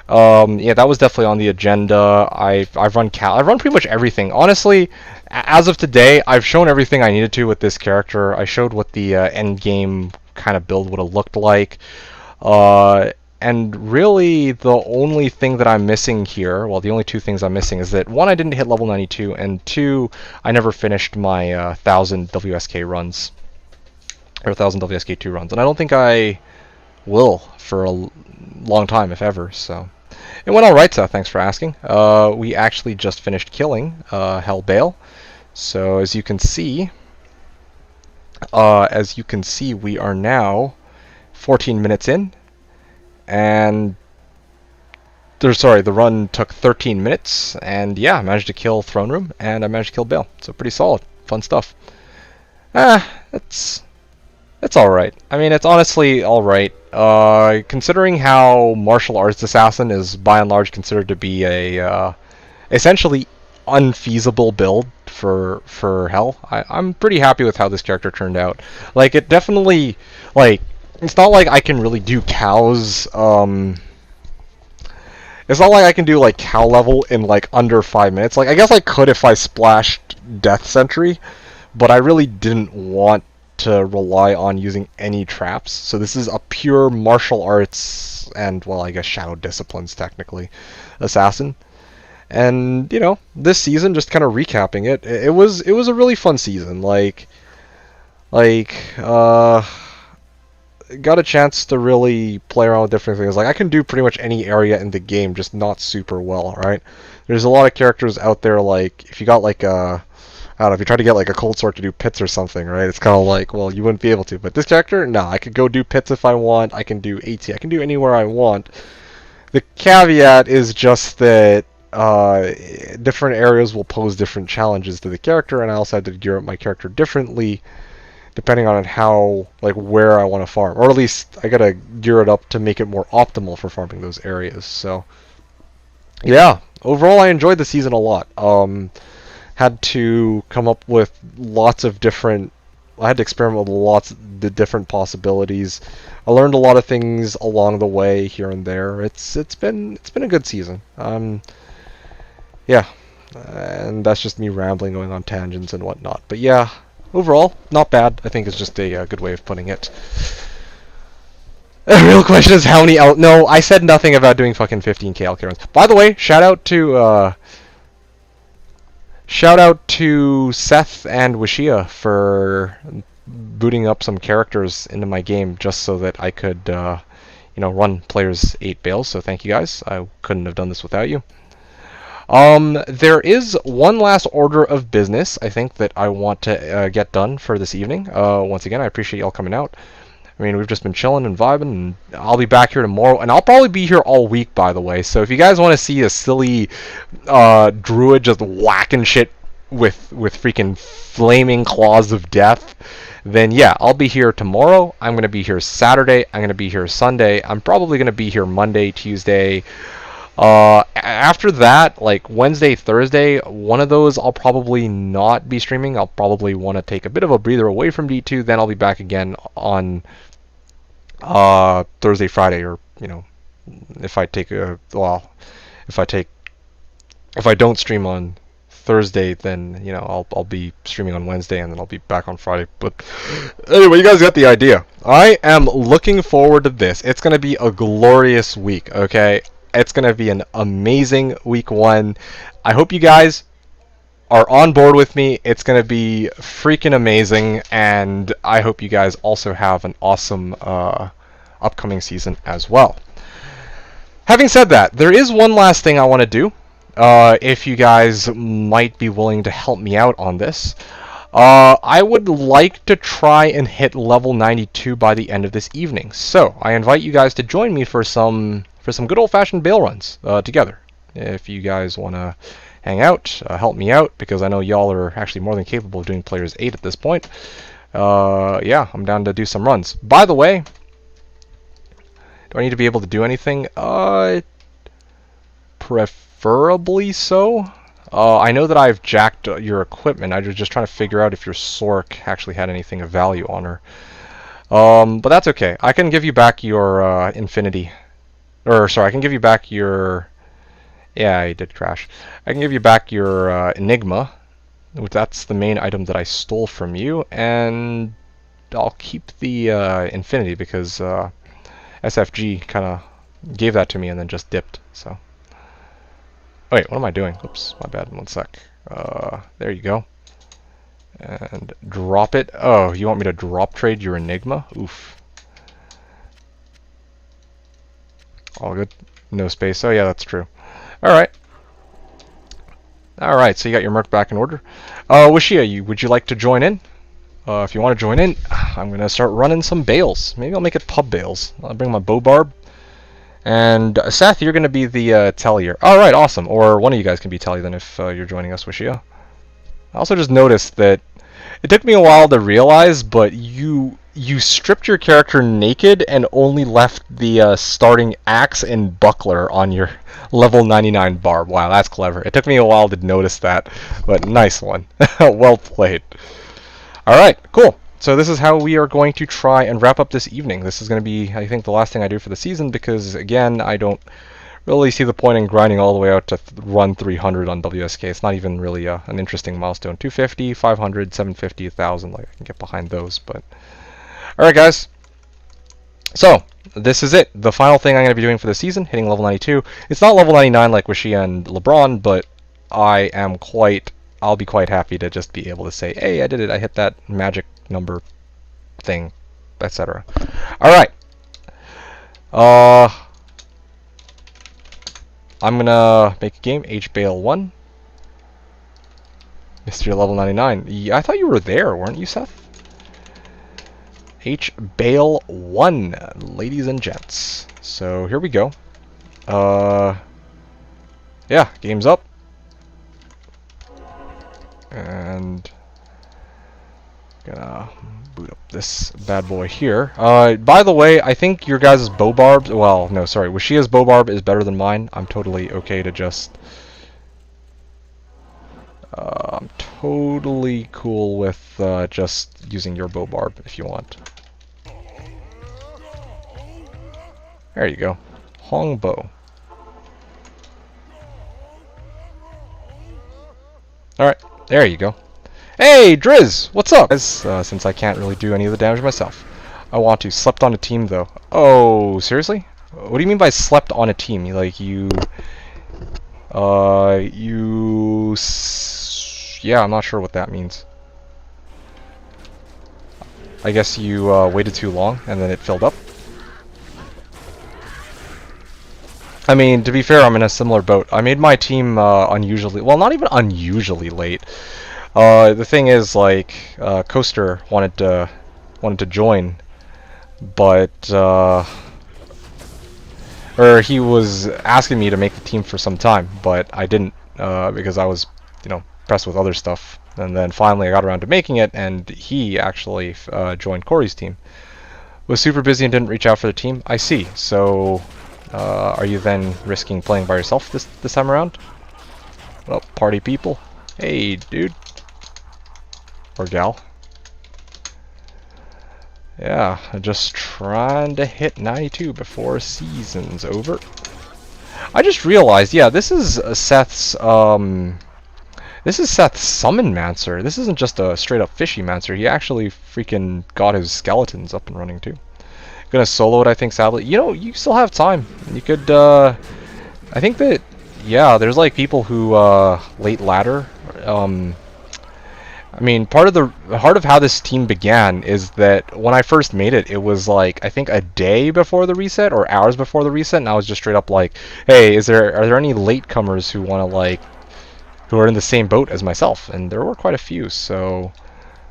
Yeah, that was definitely on the agenda. I've run pretty much everything. Honestly, as of today, I've shown everything I needed to with this character. I showed what the end game kind of build would have looked like. And really, the only thing that I'm missing here, well, the only two things I'm missing is that, one, I didn't hit level 92, and two, I never finished my 1000 WSK runs. Or 1000 WSK2 runs. And I don't think I will for a long time, if ever, so. It went alright, Seth, thanks for asking. We actually just finished killing Hell Bale. So as you can see, we are now 14 minutes in, and the run took 13 minutes, and yeah, I managed to kill Throne Room, and I managed to kill Bale. So pretty solid, fun stuff. It's alright. I mean, it's honestly alright. Considering how Martial Arts Assassin is by and large considered to be a essentially unfeasible build for Hell, I'm pretty happy with how this character turned out. Like, it definitely, like, it's not like I can really do cows, it's not like I can do, like, cow level in, like, under 5 minutes. Like, I guess I could if I splashed Death Sentry, but I really didn't want to rely on using any traps. So this is a pure martial arts and, well, I guess shadow disciplines technically assassin. And, you know, this season, just kind of recapping it, it was a really fun season. Got a chance to really play around with different things. Like, I can do pretty much any area in the game, just not super well, right? There's a lot of characters out there, like, if you got like a, I don't know, if you try to get like a cold sword to do pits or something, right? It's kind of like, well, you wouldn't be able to. But this character, no, I could go do pits if I want. I can do AT. I can do anywhere I want. The caveat is just that different areas will pose different challenges to the character, and I also had to gear up my character differently depending on how, like, where I want to farm. Or at least I gotta gear it up to make it more optimal for farming those areas. So, yeah, overall I enjoyed the season a lot. Had to come up with lots of different, I had to experiment with lots of the different possibilities. I learned a lot of things along the way here and there. It's been a good season. Yeah, and that's just me rambling, going on tangents and whatnot. But yeah, overall, not bad. I think it's just a good way of putting it. The real question is how many no, I said nothing about doing fucking 15k LK runs. By the way, shout out to Seth and Wishia for booting up some characters into my game just so that I could, you know, run players 8 bales. So thank you guys. I couldn't have done this without you. There is one last order of business, I think, that I want to get done for this evening. Once again, I appreciate y'all coming out. I mean, we've just been chilling and vibing, and I'll be back here tomorrow, and I'll probably be here all week, by the way. So if you guys want to see a silly druid just whacking shit with freaking flaming claws of death, then yeah, I'll be here tomorrow. I'm going to be here Saturday. I'm going to be here Sunday. I'm probably going to be here Monday, Tuesday, After that, like Wednesday, Thursday, one of those I'll probably not be streaming. I'll probably want to take a bit of a breather away from D2. Then I'll be back again on Thursday, Friday, or if I take a if I don't stream on Thursday, then I'll be streaming on Wednesday, and then I'll be back on Friday. But anyway, you guys got the idea. I am looking forward to this. It's gonna be a glorious week. Okay, it's gonna be an amazing week one. I hope you guys are on board with me. It's gonna be freaking amazing, and I hope you guys also have an awesome upcoming season as well. Having said that, there is one last thing I want to do. If you guys might be willing to help me out on this. I would like to try and hit level 92 by the end of this evening. So, I invite you guys to join me for some good old-fashioned bail runs together. If you guys want to hang out, help me out, because I know y'all are actually more than capable of doing Players 8 at this point. Yeah, I'm down to do some runs. By the way, do I need to be able to do anything? Preferably so. I know that I've jacked your equipment. I was just trying to figure out if your Sork actually had anything of value on her. But that's okay. I can give you back your Infinity. Or, sorry, I can give you back your... Yeah, I did crash. I can give you back your Enigma. That's the main item that I stole from you. And I'll keep the Infinity because SFG kind of gave that to me and then just dipped, so... Wait, what am I doing? Oops, my bad. One sec. There you go. And drop it. Oh, you want me to drop trade your Enigma? Oof. All good. No space. Oh, yeah, that's true. Alright. Alright, so you got your Merc back in order. Wishia, would you like to join in? If you want to join in, I'm going to start running some bales. Maybe I'll make it pub bales. I'll bring my bow barb. And Seth, you're going to be the tellier. Alright, awesome. Or one of you guys can be telly then if you're joining us, Wishia. I also just noticed that it took me a while to realize, but you stripped your character naked and only left the starting axe and buckler on your level 99 barb. Wow, that's clever. It took me a while to notice that, but nice one. Well played. Alright, cool. So this is how we are going to try and wrap up this evening. This is going to be, I think, the last thing I do for the season because, again, I don't really see the point in grinding all the way out to run 300 on WSK. It's not even really an interesting milestone. 250, 500, 750, 1,000, like, I can get behind those, but... Alright, guys. So, this is it. The final thing I'm going to be doing for the season, hitting level 92. It's not level 99 like Wishia and LeBron, but I'll be quite happy to just be able to say, hey, I did it. I hit that magic number thing, etc. Alright. I'm gonna make a game, H-Bale 1. Mr. Level 99. Yeah, I thought you were there, weren't you, Seth? H-Bale 1, ladies and gents. So, here we go. Yeah, game's up. And... gonna boot up this bad boy here. By the way, I think your guys' bow barbs... Well, no, sorry. Wishia's bow barb is better than mine. I'm totally okay to just... I'm totally cool with just using your bow barb if you want. There you go. Hong bow. Alright, there you go. Hey, Driz! What's up? Since I can't really do any of the damage myself. I want to. Slept on a team, though. Oh, seriously? What do you mean by slept on a team? Like, yeah, I'm not sure what that means. I guess you waited too long, and then it filled up. I mean, to be fair, I'm in a similar boat. I made my team unusually... Well, not even unusually late. The thing is, like, Coaster wanted to join, but or he was asking me to make the team for some time, but I didn't because I was, pressed with other stuff. And then finally I got around to making it, and he actually joined Corey's team. Was super busy and didn't reach out for the team. I see. So Are you then risking playing by yourself this time around? Well, party people. Hey, dude. Or gal. Yeah, just trying to hit 92 before season's over. I just realized, yeah, this is Seth's Summon Mancer. This isn't just a straight up fishy Mancer. He actually freaking got his skeletons up and running too. Gonna solo it, I think, sadly. You know, you still have time. You could, I think that, yeah, there's like people who, late ladder. I mean, part of how this team began is that when I first made it, it was like, I think a day before the reset or hours before the reset, and I was just straight up like, hey, are there any latecomers who want to like, who are in the same boat as myself? And there were quite a few, so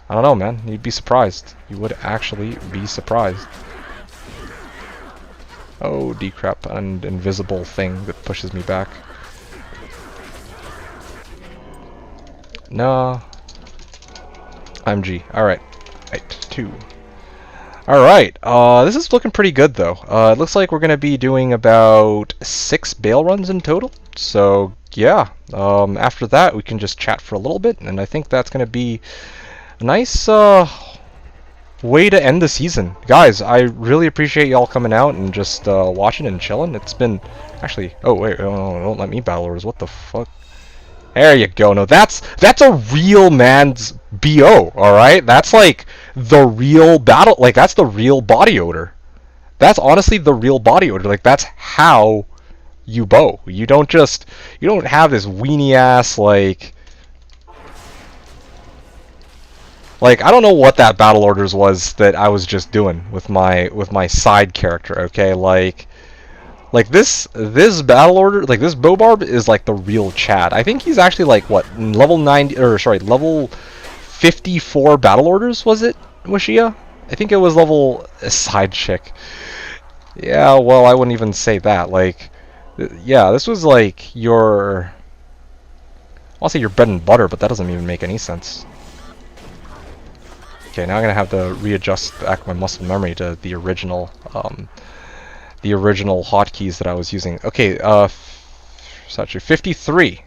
I don't know, man. You'd be surprised. You would actually be surprised. Oh, decrep, an invisible thing that pushes me back. No. MG. Alright. Right. 2. Alright. This is looking pretty good, though. It looks like we're going to be doing about 6 bail runs in total. So, yeah. After that, we can just chat for a little bit, and I think that's going to be a nice, way to end the season. Guys, I really appreciate y'all coming out and just, watching and chilling. It's been... Actually... Oh, wait. Don't let me battle orders. What the fuck? There you go. No, that's a real man's BO, alright? That's like the real battle, like that's the real body odor. That's honestly the real body odor. Like that's how you bow. You don't have this weenie ass like I don't know what that battle orders was that I was just doing with my side character, okay? Like this battle order, like this Bobarb is like the real Chad. I think he's actually like what, level 90 or sorry, level 54 battle orders, was it, Washia? I think it was level side chick. Yeah, well, I wouldn't even say that. Like yeah, this was like your, I'll say your bread and butter, but that doesn't even make any sense. Okay, now I'm gonna have to readjust back my muscle memory to the original hotkeys that I was using. Okay, it's actually 53.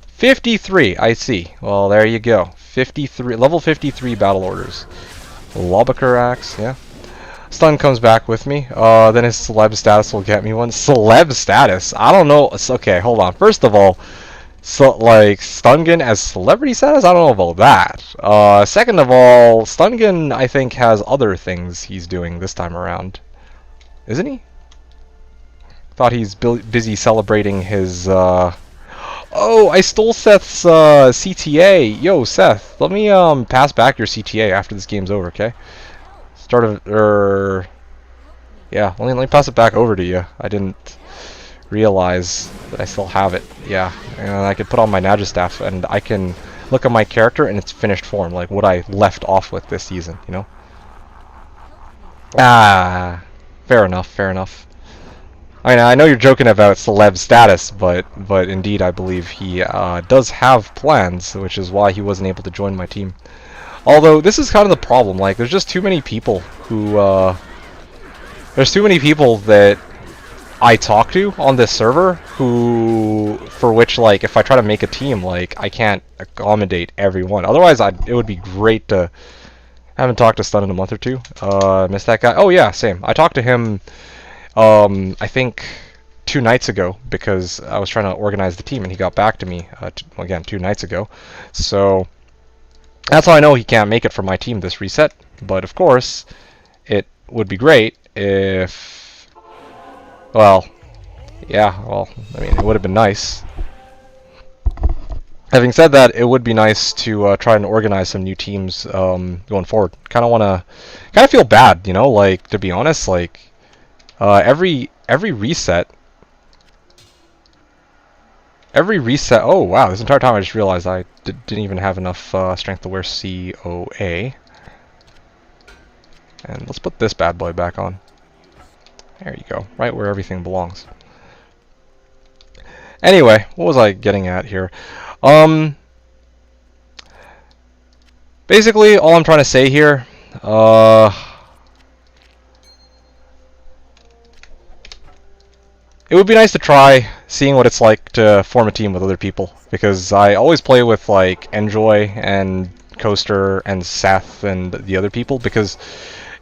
53, I see. Well, there you go. 53, level 53 battle orders. Lobbaker axe, yeah. Stun comes back with me. Then his celeb status will get me one. Celeb status? I don't know. It's okay, hold on. First of all, so like Stungan as celebrity status? I don't know about that. Second of all, Stungan I think has other things he's doing this time around. Isn't he? Thought he's busy celebrating his, Oh, I stole Seth's, CTA. Yo, Seth, let me, pass back your CTA after this game's over, okay? Yeah, let me pass it back over to you. I didn't realize that I still have it. Yeah, and I could put on my Nagistaff, and I can look at my character in its finished form, like what I left off with this season, you know? Ah, fair enough, fair enough. I mean, I know you're joking about celeb status, but indeed I believe he does have plans, which is why he wasn't able to join my team. Although, this is kind of the problem, like, there's just too many people who, there's too many people that I talk to on this server for which, like, if I try to make a team, like, I can't accommodate everyone. Otherwise, it would be great to... I haven't talked to Stun in a month or two. Missed that guy. Oh, yeah, same. I talked to him... I think 2 nights ago, because I was trying to organize the team and he got back to me, again, 2 nights ago. So, that's how I know he can't make it for my team this reset. But of course, it would be great if, well, yeah, well, I mean, it would have been nice. Having said that, it would be nice to try and organize some new teams going forward. Kind of feel bad, you know, like, to be honest, like, every reset. Oh wow! This entire time I just realized I didn't even have enough strength to wear COA. And let's put this bad boy back on. There you go, right where everything belongs. Anyway, what was I getting at here? Basically, all I'm trying to say here, it would be nice to try seeing what it's like to form a team with other people, because I always play with like Enjoy and Coaster and Seth and the other people, because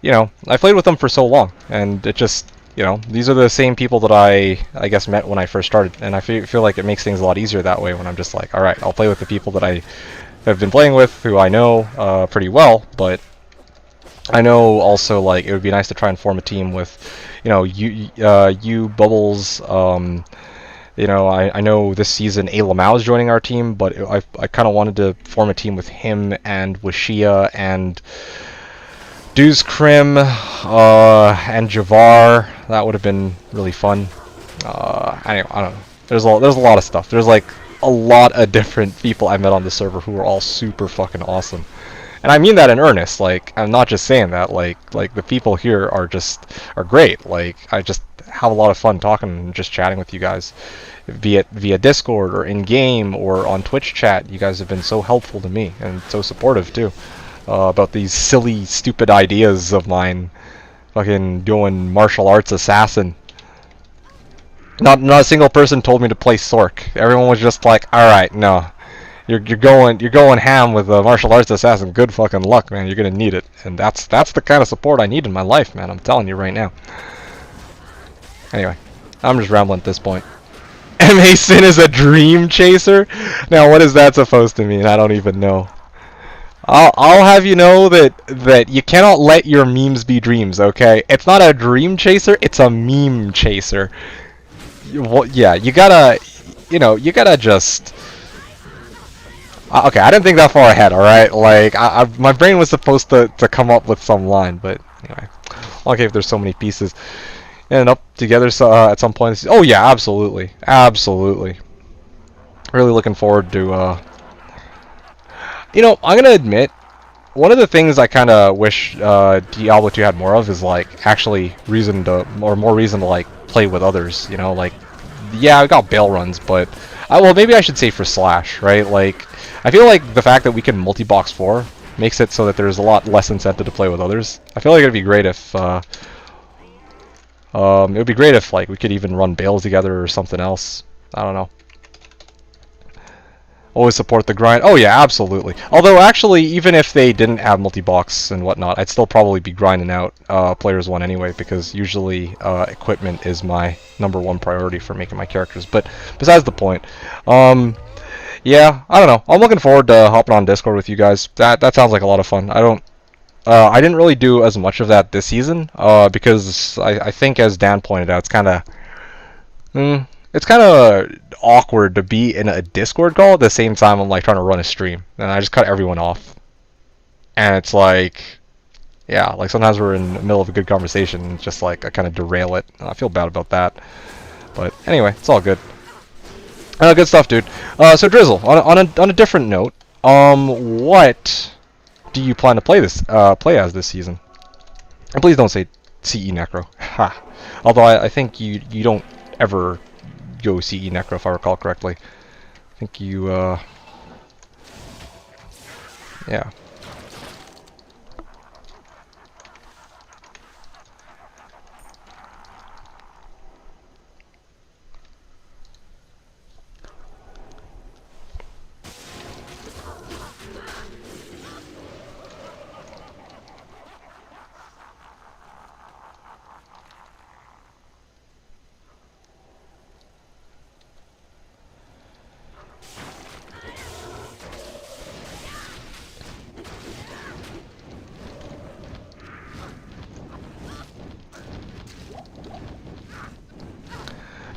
you know I played with them for so long, and it just, you know, these are the same people that I guess met when I first started, and I feel like it makes things a lot easier that way when I'm just like, all right, I'll play with the people that I have been playing with, who I know pretty well, but I know also like it would be nice to try and form a team with, you know, you Bubbles. You know, I know this season A Lamau is joining our team, but I kind of wanted to form a team with him and Washia and Deuce Krim and Javar. That would have been really fun. Anyway, I don't know. There's a lot of stuff. There's like a lot of different people I met on the server who are all super fucking awesome. And I mean that in earnest. Like, I'm not just saying that. Like the people here are great. Like, I just have a lot of fun talking and just chatting with you guys via Discord or in game or on Twitch chat. You guys have been so helpful to me and so supportive too about these silly, stupid ideas of mine. Fucking doing martial arts assassin. Not a single person told me to play Sork. Everyone was just like, all right, no. You're going ham with a martial arts assassin. Good fucking luck, man. You're gonna need it, and that's the kind of support I need in my life, man. I'm telling you right now. Anyway, I'm just rambling at this point. MA Sin is a dream chaser. Now, what is that supposed to mean? I don't even know. I'll have you know that you cannot let your memes be dreams. Okay, it's not a dream chaser. It's a meme chaser. Well, yeah, you gotta just. Okay, I didn't think that far ahead, alright? Like, my brain was supposed to come up with some line, but anyway. Okay, if there's so many pieces. And up together at some point. Oh yeah, absolutely. Absolutely. Really looking forward to, You know, I'm gonna admit, one of the things I kind of wish Diablo 2 had more of is, like, actually more reason to, like, play with others, you know? Like, yeah, I got bail runs, but... well, maybe I should say for Slash, right? Like, I feel like the fact that we can multi-box 4 makes it so that there's a lot less incentive to play with others. I feel like it'd be great if, it would be great if, like, we could even run bails together or something else. I don't know. Always support the grind. Oh yeah, absolutely. Although, actually, even if they didn't have multi-box and whatnot, I'd still probably be grinding out Players 1 anyway, because usually equipment is my #1 priority for making my characters. But besides the point, yeah, I don't know. I'm looking forward to hopping on Discord with you guys. That sounds like a lot of fun. I didn't really do as much of that this season, because I think, as Dan pointed out, it's kind of awkward to be in a Discord call at the same time I'm like trying to run a stream, and I just cut everyone off. And it's like, yeah, like sometimes we're in the middle of a good conversation, and it's just like I kind of derail it. I feel bad about that, but anyway, it's all good. Good stuff, dude. So Drizzle, on a different note, what do you plan to play as this season? And please don't say CE Necro. Ha. Although I think you don't ever go CE Necro, if I recall correctly. I think you, yeah.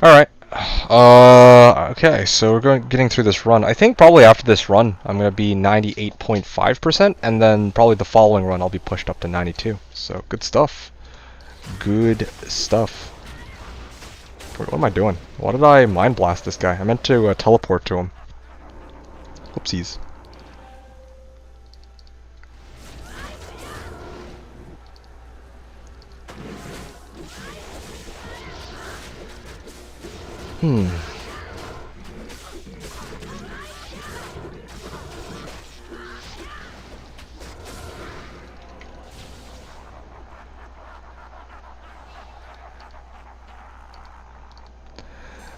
Alright. Okay, so we're getting through this run. I think probably after this run, I'm going to be 98.5%, and then probably the following run, I'll be pushed up to 92. So, good stuff. Good stuff. Wait, what am I doing? Why did I mind blast this guy? I meant to teleport to him. Whoopsies.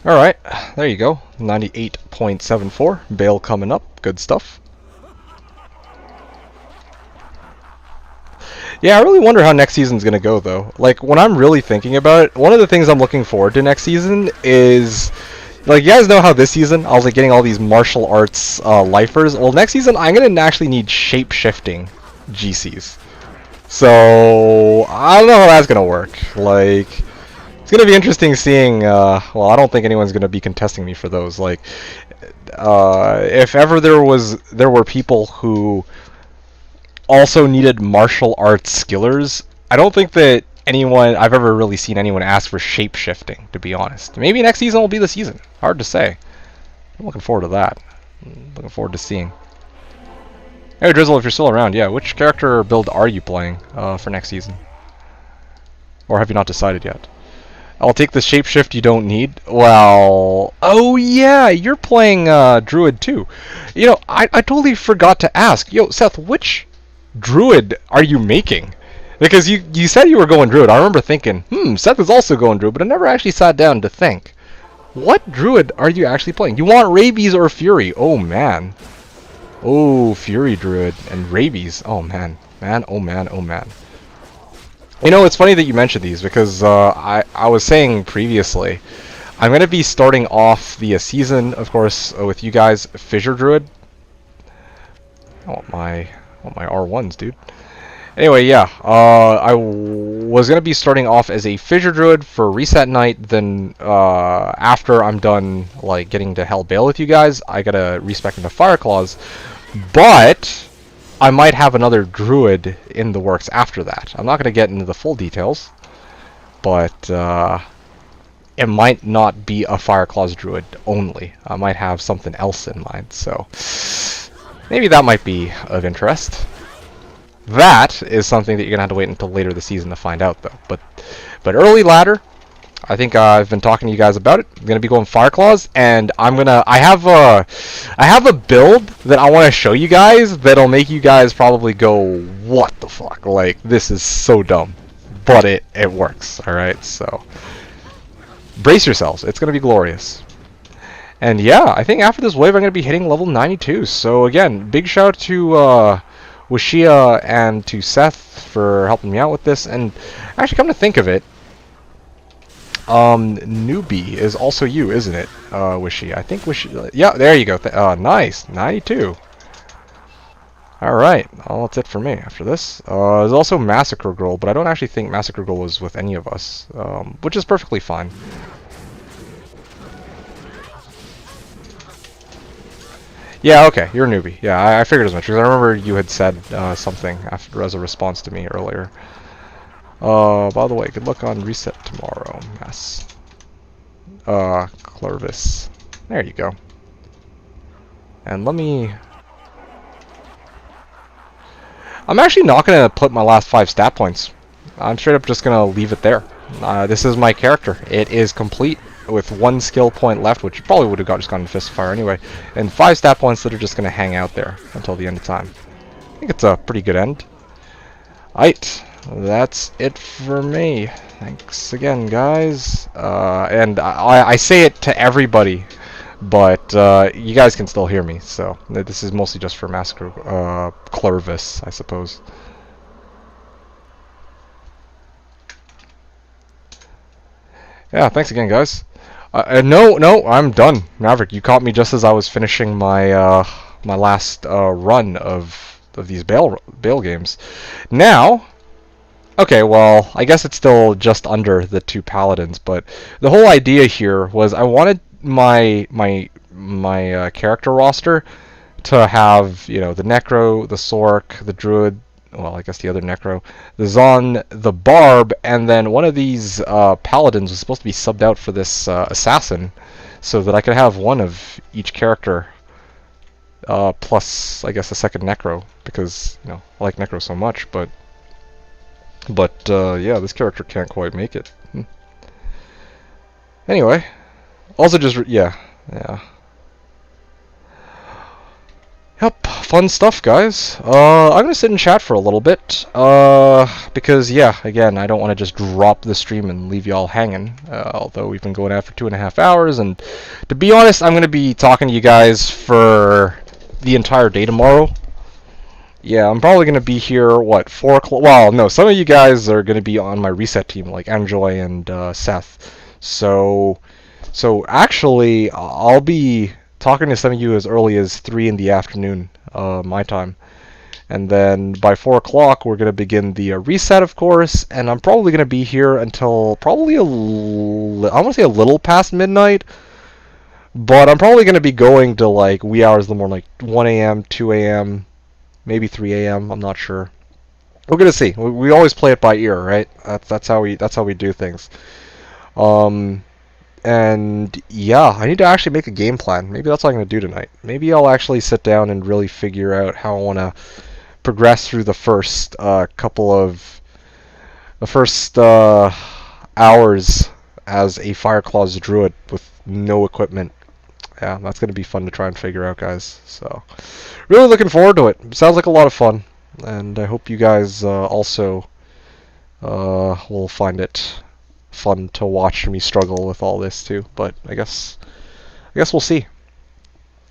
Alright, there you go. 98.74. Bale coming up. Good stuff. Yeah, I really wonder how next season's gonna go, though. Like, when I'm really thinking about it, one of the things I'm looking forward to next season is... Like, you guys know how this season I was like getting all these martial arts lifers? Well, next season I'm gonna actually need shape-shifting GCs. So, I don't know how that's gonna work. Like... It's gonna be interesting seeing. Well, I don't think anyone's gonna be contesting me for those. Like, if ever there were people who also needed martial arts skillers, I don't think that I've ever really seen anyone ask for shape shifting. To be honest, maybe next season will be the season. Hard to say. I'm looking forward to that. I'm looking forward to seeing. Hey Drizzle, if you're still around, yeah, which character build are you playing for next season? Or have you not decided yet? I'll take the shapeshift you don't need. Well, oh yeah, you're playing Druid too. You know, I totally forgot to ask. Yo, Seth, which Druid are you making? Because you said you were going Druid. I remember thinking, Seth is also going Druid, but I never actually sat down to think. What Druid are you actually playing? You want Rabies or Fury? Oh man. Oh, Fury Druid and Rabies. Oh man. Oh man. You know, it's funny that you mentioned these because I was saying previously, I'm going to be starting off the season, of course, with you guys, Fissure Druid. I want my R1s, dude. Anyway, yeah, I was going to be starting off as a Fissure Druid for Reset Night, then after I'm done like getting to Hell Bale with you guys, I got to respec into Fire Claws, but... I might have another Druid in the works after that. I'm not going to get into the full details, but it might not be a Fire Claws Druid only. I might have something else in mind, so maybe that might be of interest. That is something that you're going to have to wait until later this season to find out, though. But early ladder, I think I've been talking to you guys about it. I'm gonna be going Fire Claws, and I have a build that I want to show you guys that'll make you guys probably go, what the fuck? Like, this is so dumb, but it works. All right, so brace yourselves. It's gonna be glorious. And yeah, I think after this wave, I'm gonna be hitting level 92. So again, big shout out to Washia and to Seth for helping me out with this. And actually, come to think of it. Newbie is also you, isn't it, Wishy? I think Wishy... yeah, there you go. Nice. 92. Alright, well, that's it for me after this. There's also Massacre Girl, but I don't actually think Massacre Girl was with any of us, which is perfectly fine. Yeah, okay, you're a newbie. Yeah, I figured as much, because I remember you had said something after as a response to me earlier. By the way, good luck on Reset tomorrow, Mass. Clervis. There you go. And let me... I'm actually not going to put my last 5 stat points. I'm straight up just going to leave it there. This is my character. It is complete with 1 skill point left, which probably would have just gone to Fist of Fire anyway, and 5 stat points that are just going to hang out there until the end of time. I think it's a pretty good end. Aight. That's it for me. Thanks again, guys. And I say it to everybody, but you guys can still hear me, so this is mostly just for Massacre Clervis, I suppose. Yeah, thanks again, guys. No, I'm done. Maverick, you caught me just as I was finishing my my last run of these Bale games. Now... okay, well, I guess it's still just under the 2 paladins, but the whole idea here was I wanted my character roster to have, you know, the Necro, the Sork, the Druid, well, I guess the other Necro, the Zon, the Barb, and then one of these paladins was supposed to be subbed out for this assassin, so that I could have one of each character, plus, I guess, a second Necro, because, you know, I like Necro so much, but yeah, this character can't quite make it. Anyway, also just, yeah. Yep, fun stuff, guys. I'm gonna sit and chat for a little bit, because, yeah, again, I don't want to just drop the stream and leave y'all hanging, although we've been going out for 2.5 hours, and to be honest, I'm gonna be talking to you guys for the entire day tomorrow. Yeah, I'm probably gonna be here, what, 4 o'clock? Well, no, some of you guys are gonna be on my reset team, like Enjoy and Seth. So actually, I'll be talking to some of you as early as 3 in the afternoon, my time. And then by 4 o'clock, we're gonna begin the reset, of course. And I'm probably gonna be here until probably I want to say a little past midnight. But I'm probably gonna be going to like wee hours of the morning, like 1 a.m., 2 a.m. maybe 3 a.m. I'm not sure. We're gonna see. We always play it by ear, right? That's how we do things. And yeah, I need to actually make a game plan. Maybe that's what I'm gonna do tonight. Maybe I'll actually sit down and really figure out how I want to progress through the first hours as a Fireclaw's druid with no equipment. Yeah, that's gonna be fun to try and figure out, guys. So, really looking forward to it. Sounds like a lot of fun, and I hope you guys also will find it fun to watch me struggle with all this too. But I guess we'll see.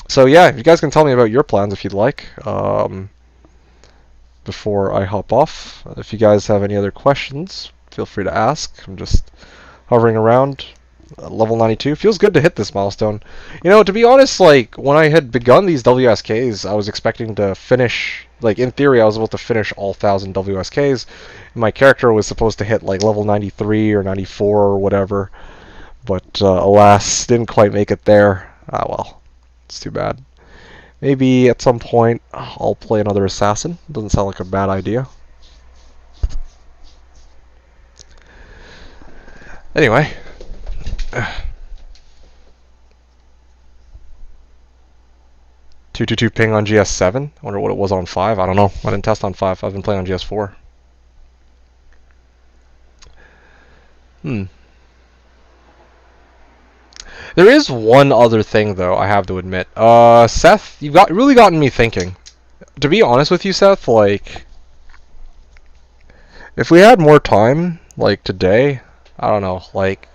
So yeah, you guys can tell me about your plans if you'd like. Before I hop off, if you guys have any other questions, feel free to ask. I'm just hovering around. Level 92. Feels good to hit this milestone. You know, to be honest, like, when I had begun these WSKs, I was expecting to finish, like, in theory, I was able to finish all 1,000 WSKs. My character was supposed to hit, like, level 93 or 94 or whatever. But, alas, didn't quite make it there. Ah, well. It's too bad. Maybe at some point, I'll play another assassin. Doesn't sound like a bad idea. Anyway. 222 ping on GS7. I wonder what it was on 5. I don't know. I didn't test on 5. I've been playing on GS4. There is one other thing, though, I have to admit. Seth, you've really gotten me thinking. To be honest with you, Seth, like, if we had more time, like, today, I don't know, like,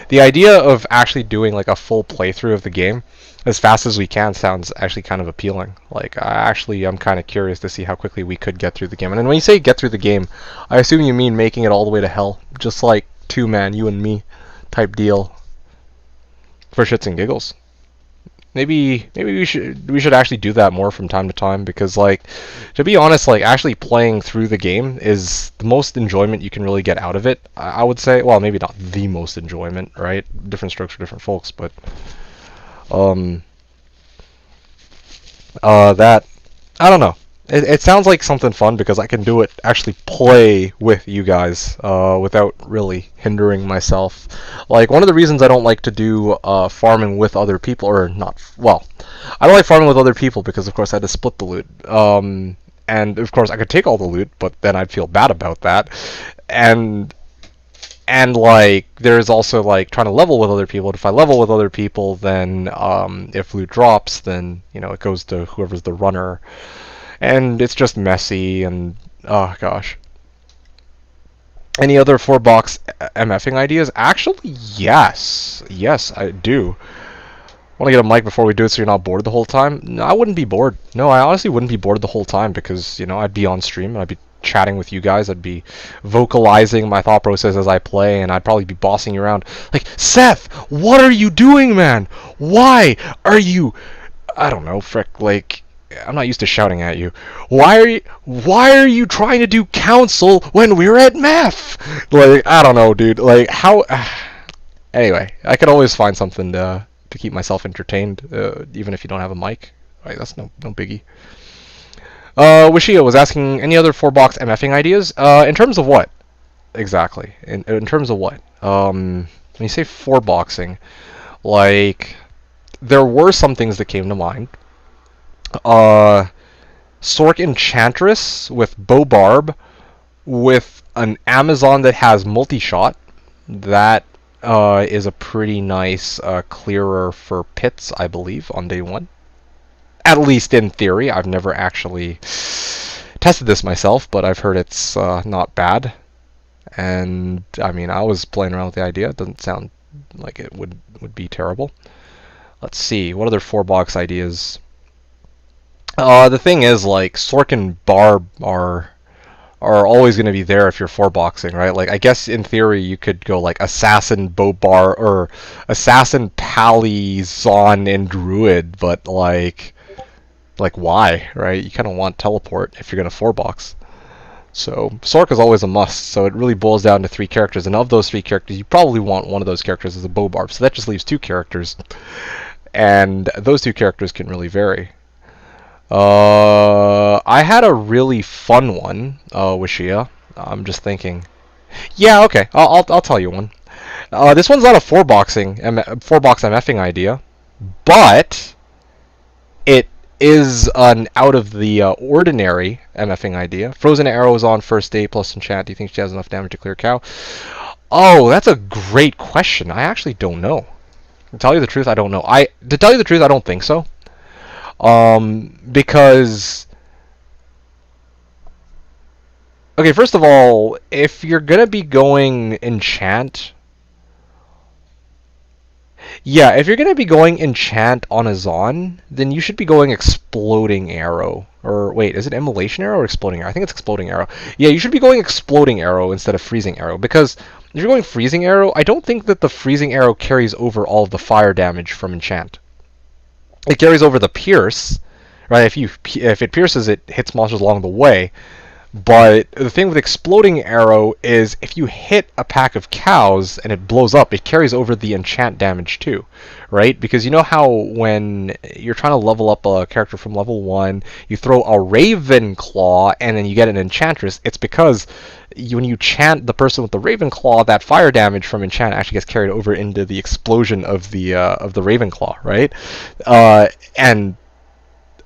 the idea of actually doing like a full playthrough of the game as fast as we can sounds actually kind of appealing. Like, I'm kind of curious to see how quickly we could get through the game. And then when you say get through the game, I assume you mean making it all the way to hell, just like 2-man, you and me type deal. For shits and giggles. Maybe we should actually do that more from time to time, because, like, to be honest, like, actually playing through the game is the most enjoyment you can really get out of it. I would say, well, maybe not the most enjoyment, right? Different strokes for different folks, but that, I don't know. It sounds like something fun because I can do it, actually play with you guys without really hindering myself. Like, one of the reasons I don't like to do farming with other people, or not, well, I don't like farming with other people because, of course, I had to split the loot. And, of course, I could take all the loot, but then I'd feel bad about that. And like, there's also, like, trying to level with other people. And if I level with other people, then if loot drops, then, you know, it goes to whoever's the runner. And it's just messy, and oh gosh. Any other 4-box MFing ideas? Actually, yes. Yes, I do. Want to get a mic before we do it so you're not bored the whole time? No, I wouldn't be bored. No, I honestly wouldn't be bored the whole time because, you know, I'd be on stream and I'd be chatting with you guys. I'd be vocalizing my thought process as I play, and I'd probably be bossing you around. Like, Seth, what are you doing, man? Why are you... I don't know, frick, like... I'm not used to shouting at you. Why are you trying to do council when we're at MEF? Like, I don't know, dude. Like, how... Anyway, I could always find something to keep myself entertained, even if you don't have a mic. Right, that's no biggie. Wishio was asking any other 4-box MFing ideas? In terms of what? Exactly. In terms of what? When you say 4-boxing, like, there were some things that came to mind. Sork Enchantress with Bow Barb with an Amazon that has multi-shot. That is a pretty nice clearer for pits, I believe, on day 1. At least in theory. I've never actually tested this myself, but I've heard it's not bad. And I mean, I was playing around with the idea. It doesn't sound like it would be terrible. Let's see, what other 4-box ideas? The thing is, like, Sork and Barb are always going to be there if you're 4-boxing, right? Like, I guess in theory you could go like Assassin, Bobar, or Assassin, Pally, Zon, and Druid, but like why, right? You kind of want Teleport if you're going to 4-box. So Sork is always a must, so it really boils down to 3 characters, and of those 3 characters, you probably want one of those characters as a Bobarb, so that just leaves 2 characters, and those 2 characters can really vary. I had a really fun one with Shia. I'm just thinking. Yeah, okay. I'll tell you one. This one's not a 4-box MFing idea, but it is an out of the ordinary MFing idea. Frozen Arrow is on first day plus enchant. Do you think she has enough damage to clear cow? Oh, that's a great question. I actually don't know. To tell you the truth, I don't know. To tell you the truth, I don't think so. Because, okay, first of all, if you're gonna be going enchant, yeah, if you're gonna be going enchant on a Zon, then you should be going exploding arrow. Or wait, is it immolation arrow or exploding arrow? I think it's exploding arrow. Yeah, you should be going exploding arrow instead of freezing arrow, because if you're going freezing arrow, I don't think that the freezing arrow carries over all of the fire damage from enchant. It carries over the pierce, right? If it pierces, it hits monsters along the way. But the thing with exploding arrow is if you hit a pack of cows and it blows up, it carries over the enchant damage too, right? Because you know how when you're trying to level up a character from level 1, you throw a Raven Claw and then you get an Enchantress. It's because when you chant the person with the Raven Claw, that fire damage from enchant actually gets carried over into the explosion of the Raven Claw, right? And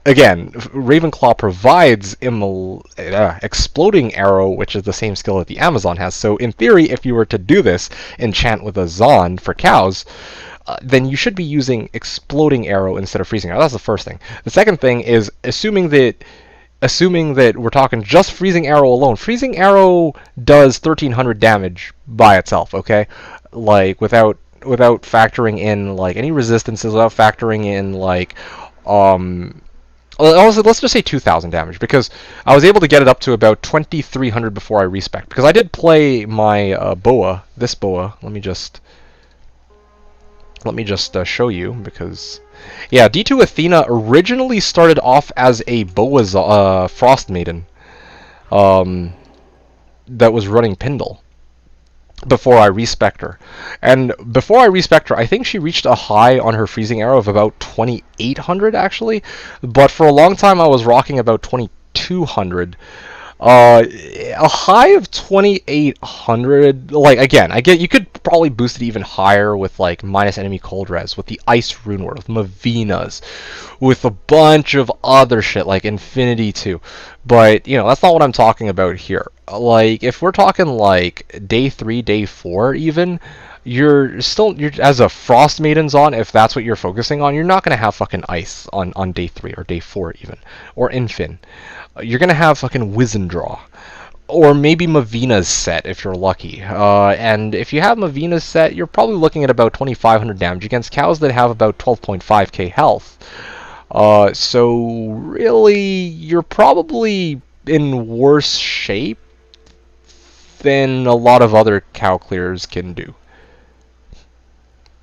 again, Ravenclaw provides exploding arrow, which is the same skill that the Amazon has. So in theory, if you were to do this, enchant with a Zon for cows, then you should be using exploding arrow instead of freezing arrow. That's the first thing. The second thing is assuming that we're talking just freezing arrow alone. Freezing arrow does 1300 damage by itself, okay? Like without factoring in like any resistances, without factoring in like also, let's just say 2,000 damage, because I was able to get it up to about 2,300 before I respec. Because I did play my boa, this boa. Let me just show you, because yeah, D2 Athena originally started off as a boa Frost Maiden that was running Pindle before I respec'd her. And before I respec'd her, I think she reached a high on her freezing arrow of about 2,800 actually, but for a long time I was rocking about 2,200. A high of 2,800, like, again, I get you could probably boost it even higher with like minus enemy cold res, with the Ice Rune Word, with Mavinas, with a bunch of other shit like Infinity 2. But, you know, that's not what I'm talking about here. Like, if we're talking like day 3, day 4 even, you're as a Frost Maiden's on, if that's what you're focusing on, you're not going to have fucking Ice on day 3 or day 4 even, or Infin. You're going to have fucking Wizendraw. Or maybe Mavina's set if you're lucky. And if you have Mavina's set, you're probably looking at about 2,500 damage against cows that have about 12.5k health. So really, you're probably in worse shape than a lot of other cow clears can do.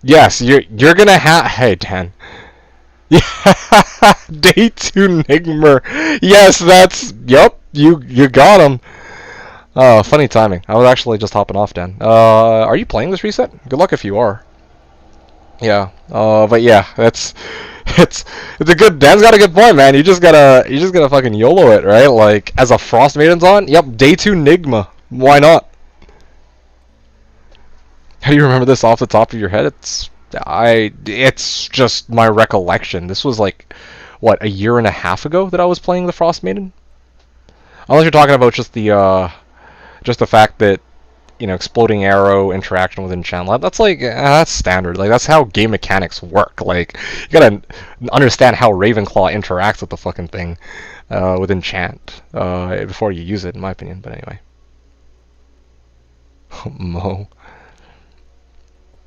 Yes, you're gonna have. Hey, Dan. Yeah, day 2 Nigmer. Yes, that's. Yup, you got him. Oh, funny timing. I was actually just hopping off, Dan. Are you playing this reset? Good luck if you are. Yeah. But yeah, it's a good. Dan's got a good point, man. You just gotta fucking YOLO it, right? Like as a Frost Maiden's on. Yep, day 2 Nigma. Why not? How do you remember this off the top of your head? It's just my recollection. This was like, what, a year and a half ago that I was playing the Frost Maiden? Unless you're talking about just the fact that exploding arrow interaction with enchant. That's like that's standard. Like that's how game mechanics work. Like you gotta understand how Ravenclaw interacts with the fucking thing with enchant before you use it, in my opinion. But anyway, Mo.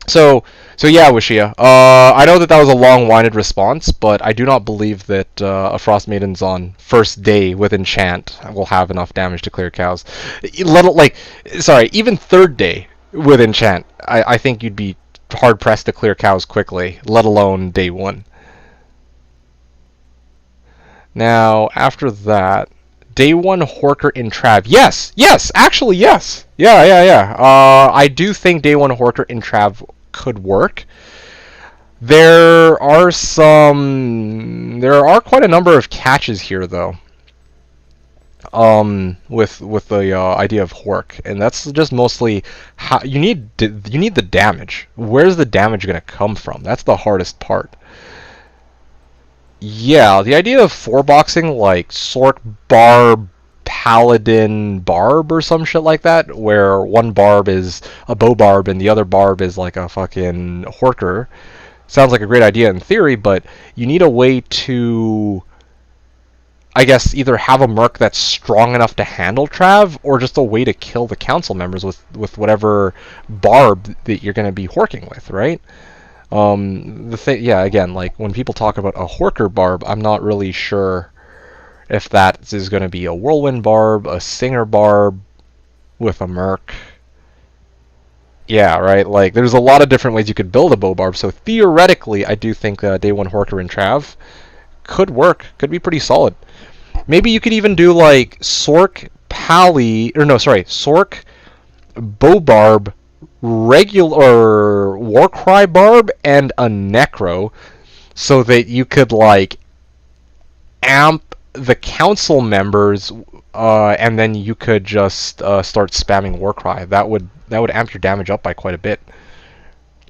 So yeah, Wishia. I know that was a long-winded response, but I do not believe that a Frost Maiden's on first day with enchant will have enough damage to clear cows. Even third day with enchant, I think you'd be hard pressed to clear cows quickly, let alone day one. Now after that, day one Horker in Trav. Yes, actually yes. Yeah. I do think day one Horker in Trav could work. There are quite a number of catches here though. With the idea of Hork, and that's just mostly how you need the damage. Where's the damage going to come from? That's the hardest part. Yeah, the idea of 4-boxing like Sork, Barb, Paladin, Barb or some shit like that, where one Barb is a bow Barb and the other Barb is like a fucking Horker. Sounds like a great idea in theory, but you need a way to, I guess, either have a Merc that's strong enough to handle Trav, or just a way to kill the council members with whatever Barb that you're going to be Horking with, right? Again, like when people talk about a Horker Barb, I'm not really sure if that is going to be a Whirlwind Barb, a Singer Barb with a Merc. Yeah, right, like there's a lot of different ways you could build a Bow Barb, so theoretically I do think Day 1 Horker and Trav could work, could be pretty solid. Maybe you could even do like Sork, Sork, Bow Barb, regular Warcry Barb, and a Necro, so that you could like amp the council members, and then you could just start spamming Warcry. That would amp your damage up by quite a bit.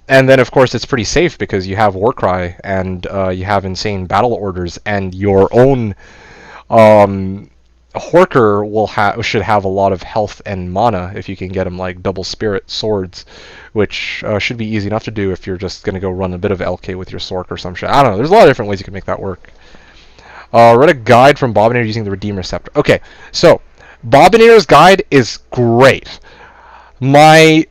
And then of course it's pretty safe because you have Warcry and you have insane battle orders, and your own Horker should have a lot of health and mana if you can get him like double spirit swords, which should be easy enough to do if you're just gonna go run a bit of LK with your Sork or some shit. I don't know. There's a lot of different ways you can make that work. Read a guide from Bobinator using the Redeemer Scepter. Okay, so Bobinator's guide is great. My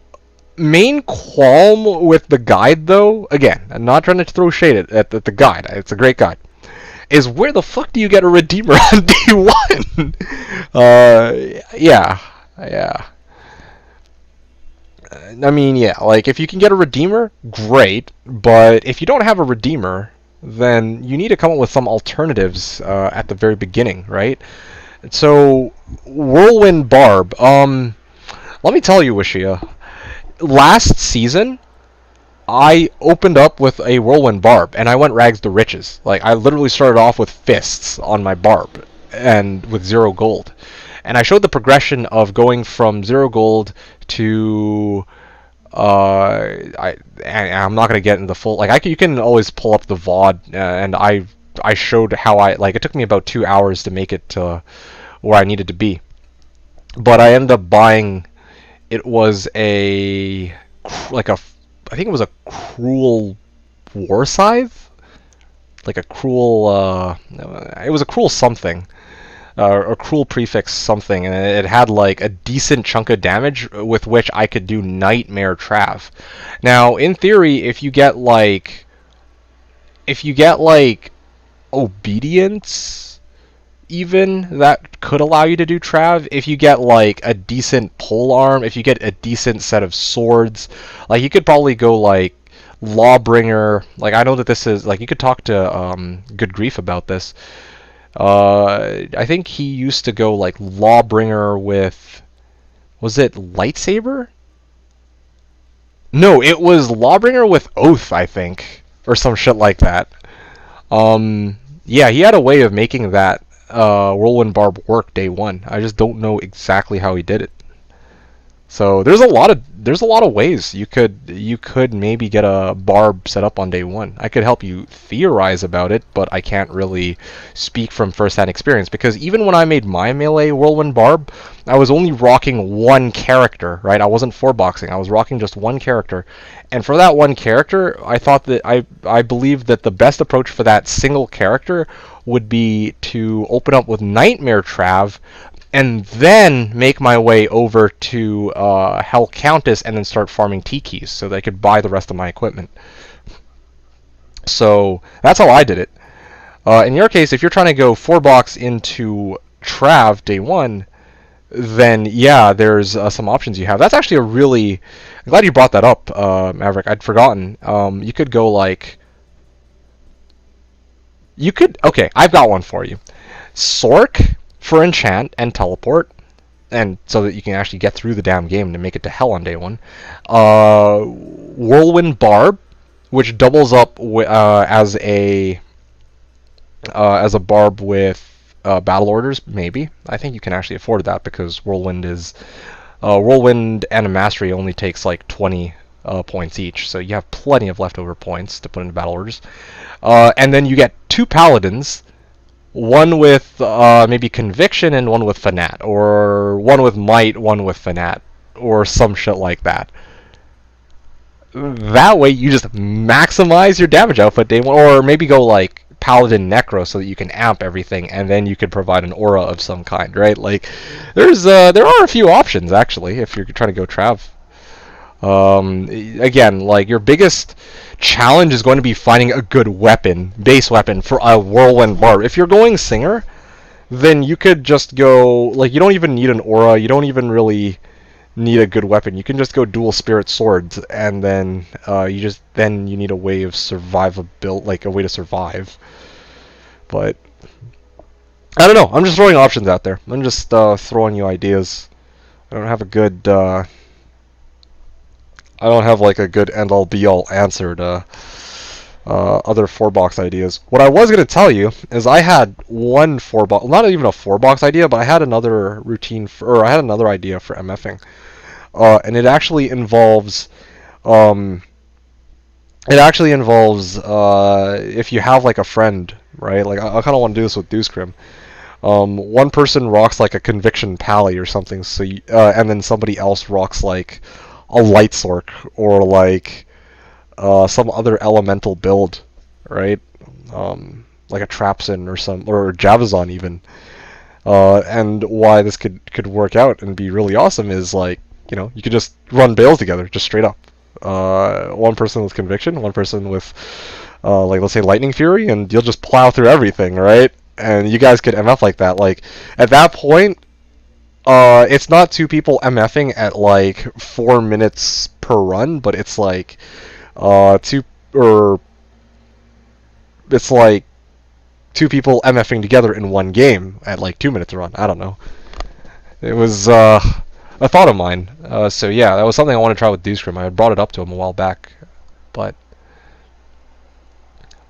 main qualm with the guide, though, again, I'm not trying to throw shade at the guide. It's a great guide. Is where the fuck do you get a Redeemer on day one? Yeah. I mean, yeah, like if you can get a Redeemer, great. But if you don't have a Redeemer, then you need to come up with some alternatives at the very beginning, right? So, Whirlwind Barb. Let me tell you, Wishia. Last season, I opened up with a Whirlwind Barb, and I went rags to riches. Like, I literally started off with fists on my Barb, and with 0 gold. And I showed the progression of going from 0 gold to... I'm not gonna get into the full, like, you can always pull up the VOD, and I showed how it took me about 2 hours to make it to where I needed to be. But I ended up buying, it was I think it was a cruel war scythe? Like a cruel, it was a cruel something. A cruel prefix something, and it had like a decent chunk of damage with which I could do Nightmare Trav. Now, in theory, if you get like Obedience, even, that could allow you to do Trav. If you get like a decent pole arm, if you get a decent set of swords, like you could probably go like Lawbringer. Like, I know that this is like, you could talk to Good Grief about this. I think he used to go like Lawbringer with, was it Lightsaber? No, it was Lawbringer with Oath, I think, or some shit like that. Yeah, he had a way of making that Whirlwind Barb work day one. I just don't know exactly how he did it. So there's a lot of there's a lot of ways you could maybe get a barb set up on day one. I could help you theorize about it, but I can't really speak from first-hand experience, because even when I made my melee whirlwind barb, I was only rocking one character, right? I wasn't four-boxing. I was rocking just one character, and for that one character, I thought that I believed that the best approach for that single character would be to open up with Nightmare Trav, and then make my way over to Hell Countess and then start farming T-keys so that I could buy the rest of my equipment. So that's how I did it. In your case, if you're trying to go 4-box into Trav day one, then yeah, there's some options you have. That's actually a really... I'm glad you brought that up, Maverick. I'd forgotten. You could go like... You could... Okay, I've got one for you. Sork for enchant and teleport, and so that you can actually get through the damn game to make it to hell on day one. Whirlwind Barb, which doubles up as a barb with battle orders. Maybe I think you can actually afford that, because Whirlwind and a mastery only takes like 20 points each, so you have plenty of leftover points to put into battle orders. And then you get 2 paladins. One with maybe Conviction and one with Fanat, or one with Might, one with Fanat, or some shit like that. That way you just maximize your damage output day one, or maybe go like Paladin Necro so that you can amp everything, and then you could provide an aura of some kind, right? Like, there are a few options actually if you're trying to go Trav. Again, like, your biggest challenge is going to be finding a good weapon, base weapon for a Whirlwind Barb. If you're going Singer, then you could just go, like, you don't even need an aura, you don't even really need a good weapon. You can just go dual spirit swords, and then you need a way of survivability, like a way to survive. But I don't know, I'm just throwing options out there. I'm just throwing you ideas. I don't have a good I don't have like a good end-all be-all answer to other 4-box ideas. What I was going to tell you is I had one 4-box, not even a 4-box idea, but I had another I had another idea for MFing, and it actually involves if you have like a friend, right? Like, I kind of want to do this with Deuce Crim. One person rocks like a Conviction Pally or something, so and then somebody else rocks like a Light Sork, or like some other elemental build, right? Like a Trapsin or Javazon even. And why this could work out and be really awesome is, like, you could just run Bales together, just straight up. One person with Conviction, one person with like, let's say Lightning Fury, and you'll just plow through everything, right? And you guys could MF like that. Like, at that point, it's not 2 people MFing at like 4 minutes per run, but it's like it's like 2 people MFing together in one game at like 2 minutes a run. I don't know. It was a thought of mine. So yeah, that was something I want to try with Deuce Crim. I had brought it up to him a while back, but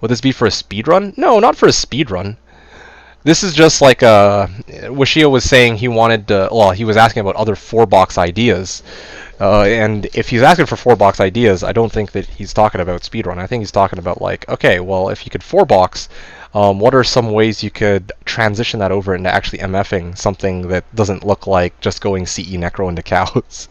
would this be for a speed run? No, not for a speed run. This is just like Washio was saying he wanted to, well, he was asking about other 4-box ideas. And if he's asking for 4-box ideas, I don't think that he's talking about speedrun. I think he's talking about, like, okay, well, if you could 4-box, what are some ways you could transition that over into actually MFing something that doesn't look like just going CE Necro into cows?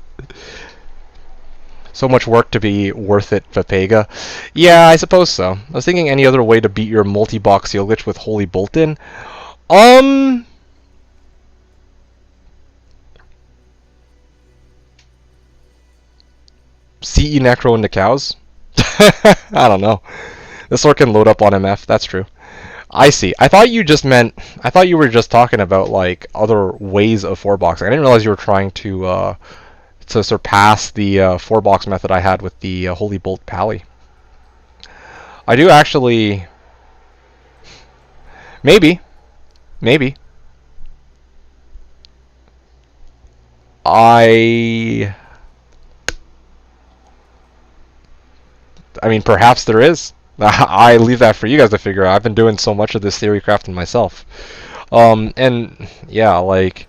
So much work to be worth it, Vapega. Yeah, I suppose so. I was thinking any other way to beat your multi-box Seal Glitch with Holy Bolt in. CE Necro into cows? I don't know. This sword can load up on MF, that's true. I see. I thought you were just talking about, like, other ways of 4-boxing. I didn't realize you were trying to surpass the 4-box method I had with the Holy Bolt Pally. I do actually... Maybe. I mean, perhaps there is. I leave that for you guys to figure out. I've been doing so much of this theory crafting myself. And yeah, like,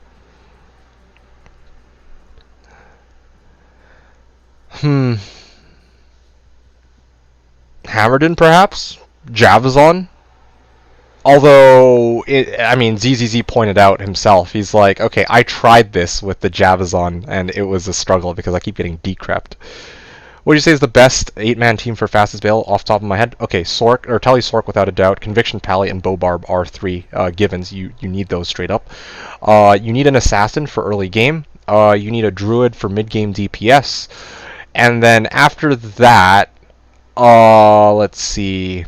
Hmm. Hammerden, perhaps? Javazon? Although, I mean, ZZZ pointed out himself. He's like, okay, I tried this with the Javazon, and it was a struggle because I keep getting decrept. What do you say is the best 8-man team for fastest bail off the top of my head? Okay, Sork, or Telly Sork without a doubt. Conviction, Pally, and Bobarb are 3 givens. You need those straight up. You need an Assassin for early game. You need a Druid for mid-game DPS. And then after that, let's see.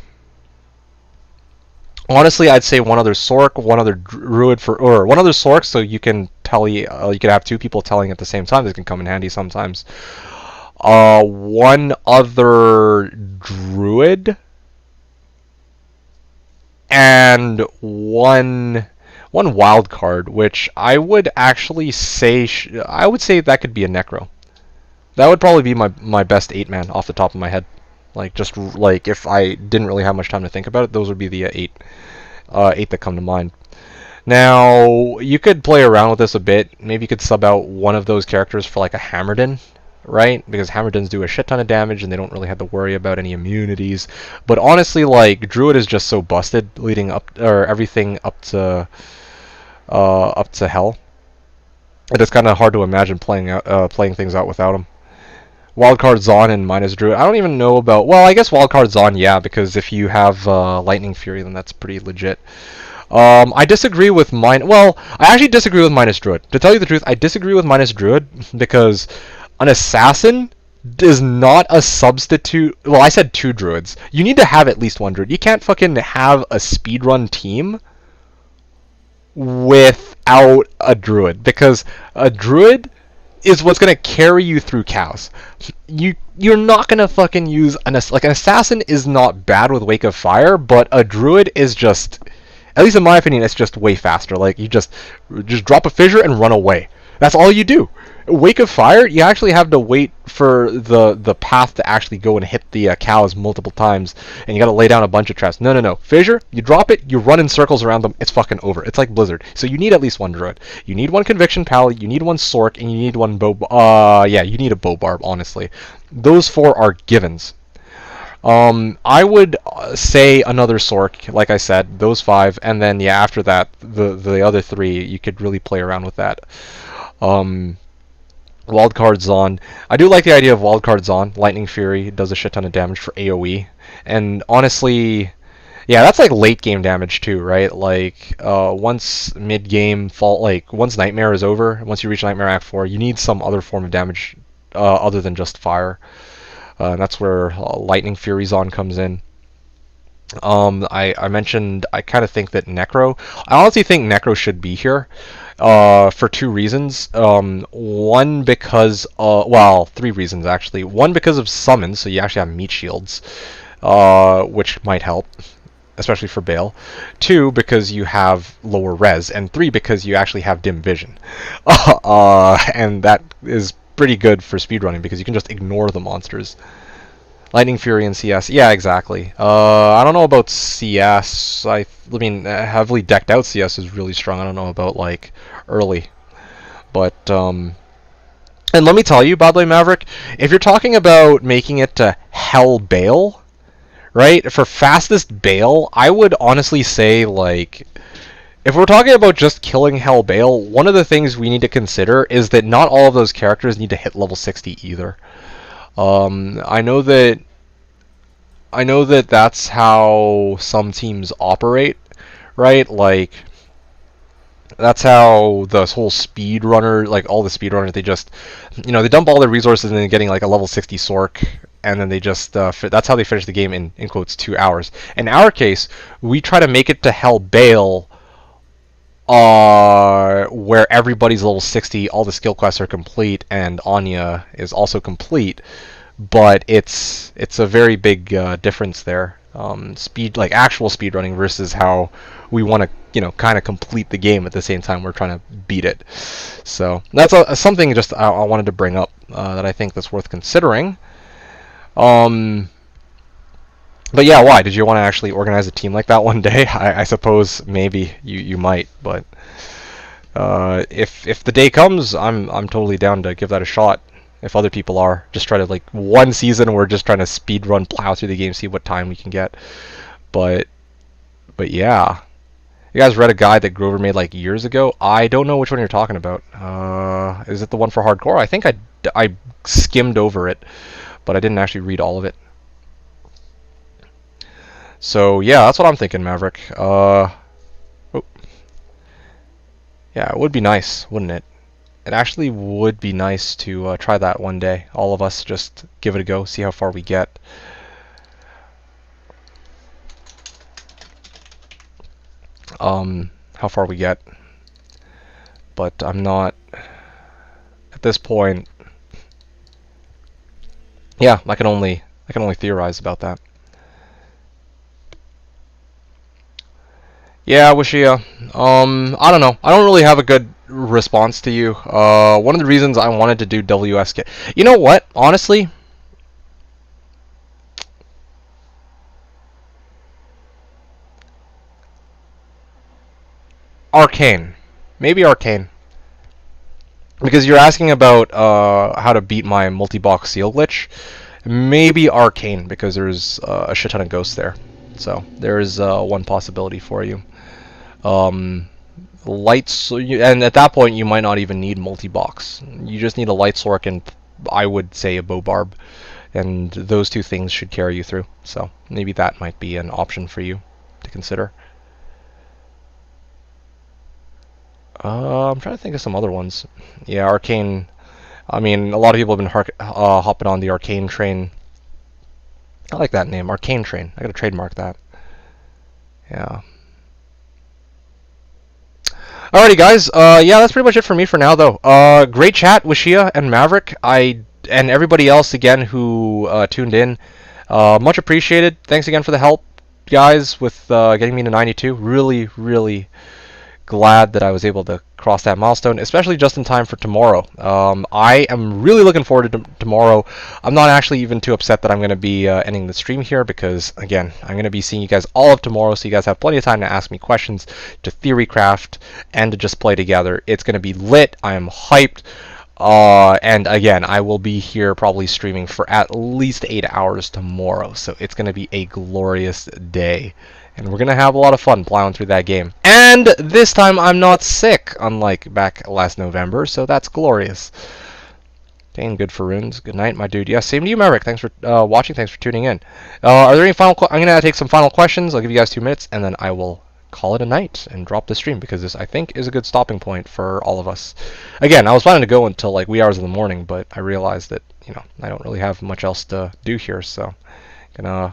Honestly, I'd say one other Sork, one other Druid or one other Sork, so you can telly, you can have 2 people telling at the same time. This can come in handy sometimes. One other Druid, and one wild card, which I would actually say I would say that could be a Necro. That would probably be my best 8-man off the top of my head. Like, just like if I didn't really have much time to think about it, those would be the 8 that come to mind. Now, you could play around with this a bit. Maybe you could sub out one of those characters for like a Hammerden, right? Because Hammerdens do a shit ton of damage and they don't really have to worry about any immunities. But honestly, like, Druid is just so busted leading up, or everything up to Hell. It is kind of hard to imagine playing things out without him. Wildcard Zon and minus Druid. I don't even know about... Well, I guess Wildcard Zon, yeah, because if you have Lightning Fury, then that's pretty legit. I disagree with Well, I actually disagree with minus Druid. To tell you the truth, I disagree with minus Druid because an Assassin is not a substitute... Well, I said 2 Druids. You need to have at least 1 Druid. You can't fucking have a speedrun team without a Druid, because a Druid is what's gonna carry you through cows. You're not gonna fucking use an Assassin is not bad with Wake of Fire, but a Druid is just, at least in my opinion, it's just way faster. Like, you just drop a fissure and run away. That's all you do. Wake of Fire, you actually have to wait for the path to actually go and hit the cows multiple times, and you gotta lay down a bunch of traps. No. Fissure, you drop it, you run in circles around them, it's fucking over. It's like Blizzard. So you need at least 1 Druid. You need 1 Conviction Pally, you need 1 Sork, and you need 1 yeah, you need a Bobarb, honestly. Those 4 are givens. I would say another Sork, like I said, those 5, and then, yeah, after that, the other 3, you could really play around with that. Wildcard Zon. I do like the idea of Wildcard Zon. Lightning Fury does a shit ton of damage for AoE. And honestly, yeah, that's like late game damage too, right? Like, once mid game once Nightmare is over, once you reach Nightmare Act 4, you need some other form of damage other than just fire. And that's where Lightning Fury Zon comes in. I mentioned, I kind of think that Necro. I honestly think Necro should be here. For 2 reasons. One because, well, 3 reasons actually. One because of summons, so you actually have meat shields, which might help, especially for Bale. 2 because you have lower res, and 3 because you actually have dim vision. And that is pretty good for speedrunning because you can just ignore the monsters. Lightning Fury and CS. Yeah, exactly. I don't know about CS. I mean, heavily decked out CS is really strong. I don't know about, like, early. But, and let me tell you, by the way, Maverick, if you're talking about making it to Hell Bale, right, for fastest Bale, I would honestly say, like, if we're talking about just killing Hell Bale, one of the things we need to consider is that not all of those characters need to hit level 60 either. I know that that's how some teams operate, right? Like, that's how the whole speedrunner, like all the speedrunners, they just, you know, they dump all their resources into getting like a level 60 Sork, and then they just, that's how they finish the game in quotes, 2 hours. In our case, we try to make it to Hell Bale, where everybody's level 60, all the skill quests are complete, and Anya is also complete. But it's a very big difference there. Like actual speedrunning versus how we want to, you know, kind of complete the game at the same time we're trying to beat it. So that's something just I wanted to bring up that I think that's worth considering. But yeah, why? Did you want to actually organize a team like that one day? I suppose maybe you might, but if the day comes, I'm totally down to give that a shot. if other people are. Just try to, like, one season we're just trying to speed run, plow through the game, see what time we can get. But yeah. You guys read a guide that Grover made like years ago? I don't know which one you're talking about. Is it the one for hardcore? I think I skimmed over it, but I didn't actually read all of it. So yeah, that's what I'm thinking, Maverick. Oh. Yeah, it would be nice, wouldn't it? It actually would be nice to try that one day. All of us just give it a go, see how far we get. How far we get. But I'm not at this point. Yeah, I can only theorize about that. Yeah, Wishia. I don't know. I don't really have a good response to you. One of the reasons I wanted to do WSK. You know what? Honestly, Arcane. Maybe Arcane. Because you're asking about how to beat my multi-box seal glitch. Maybe Arcane, because there's a shit ton of ghosts there. So there is one possibility for you. Lights, and at that point you might not even need multi-box. You just need a light sork and I would say a bow barb, and those two things should carry you through. So maybe that might be an option for you to consider. I'm trying to think of some other ones. Yeah, Arcane. I mean, a lot of people have been hopping on the Arcane train. I like that name, Arcane Train. I gotta trademark that. Yeah. Alrighty, guys. Yeah, that's pretty much it for me for now, though. Great chat with Shia and Maverick. And everybody else again who tuned in. Much appreciated. Thanks again for the help, guys, with getting me to 92. Really, really glad that I was able to cross that milestone, especially just in time for tomorrow. I am really looking forward to tomorrow. I'm not actually even too upset that I'm going to be ending the stream here because, again, I'm going to be seeing you guys all of tomorrow, so you guys have plenty of time to ask me questions, to theory craft, and to just play together. It's going to be lit. I am hyped. And again, I will be here probably streaming for at least 8 hours tomorrow, so it's going to be a glorious day. And we're going to have a lot of fun plowing through that game. And this time I'm not sick, unlike back last November, so that's glorious. Dane, good for runes. Good night, my dude. Yeah, same to you, Maverick. Thanks for watching. Thanks for tuning in. Are there any final I'm going to take some final questions. I'll give you guys 2 minutes, and then I will call it a night and drop the stream, because this, I think, is a good stopping point for all of us. Again, I was planning to go until like wee hours in the morning, but I realized that, you know, I don't really have much else to do here, so I'm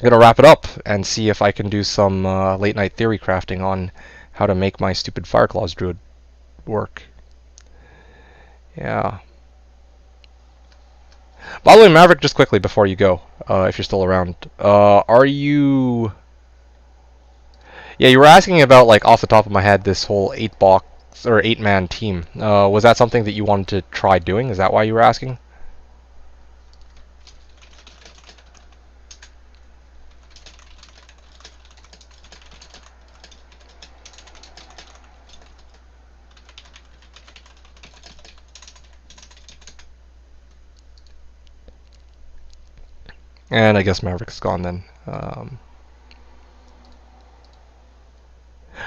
gonna wrap it up and see if I can do some late night theory crafting on how to make my stupid Fireclaws Druid work. Yeah. By the way, Maverick, just quickly before you go, if you're still around, are you... Yeah, you were asking about, like, off the top of my head, this whole 8-box or 8-man team. Was that something that you wanted to try doing? Is that why you were asking? And I guess Maverick's gone then.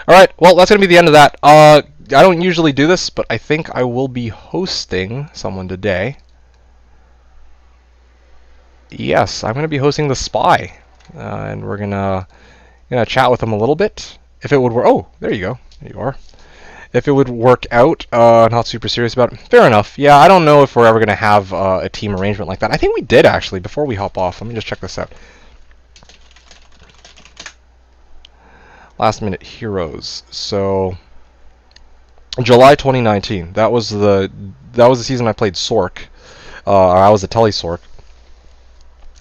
Alright, well, that's going to be the end of that. I don't usually do this, but I think I will be hosting someone today. Yes, I'm going to be hosting the Spy. And we're going to chat with him a little bit. If it would work... Oh, there you go. There you are. If it would work out, not super serious about it. Fair enough. Yeah, I don't know if we're ever going to have a team arrangement like that. I think we did, actually, before we hop off. Let me just check this out. Last minute heroes. So July 2019. That was the season I played Sork. I was a Telly Sork.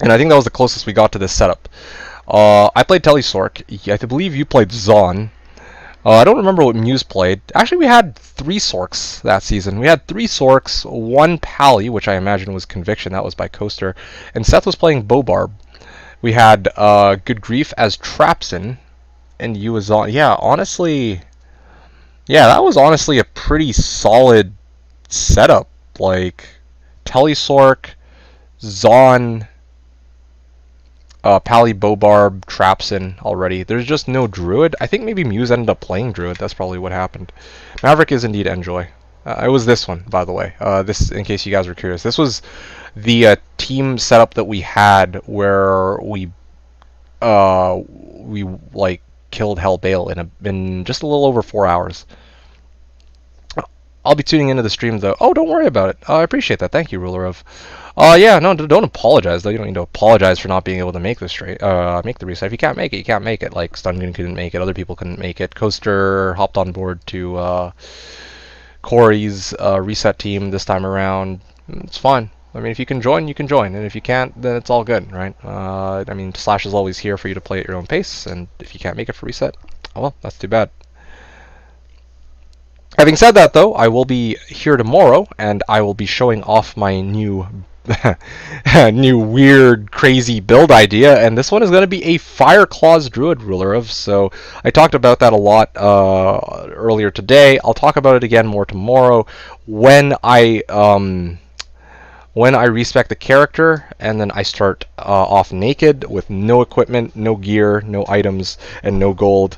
And I think that was the closest we got to this setup. I played Telly Sork. I believe you played Zon. I don't remember what Muse played. Actually, we had 3 Sorks that season. We had 3 Sorks, 1 Pally, which I imagine was Conviction. That was by Coaster. And Seth was playing Bobarb. We had Good Grief as Trapson. And you was on. Yeah, honestly. Yeah, that was honestly a pretty solid setup. Like, Telesork, Zon, Pally, Bobarb, Trapson already. There's just no Druid. I think maybe Muse ended up playing Druid. That's probably what happened. Maverick is indeed Enjoy. It was this one, by the way. This, in case you guys were curious. This was the team setup that we had where we like killed Hellbale in just a little over 4 hours. I'll be tuning into the stream though. Oh, don't worry about it. I appreciate that. Thank you, Ruler of. Yeah, no, don't apologize though. You don't need to apologize for not being able to make the reset. If you can't make it, you can't make it. Like Stungun couldn't make it, other people couldn't make it. Coaster hopped on board to Corey's reset team this time around. It's fine. I mean, if you can join, you can join, and if you can't, then it's all good, right? I mean, Slash is always here for you to play at your own pace, and if you can't make it for reset, oh well, that's too bad. Having said that, though, I will be here tomorrow, and I will be showing off my new weird, crazy build idea, and this one is going to be a Fire Claws Druid, Ruler of. So I talked about that a lot earlier today. I'll talk about it again more tomorrow when I respec the character, and then I start off naked with no equipment, no gear, no items, and no gold.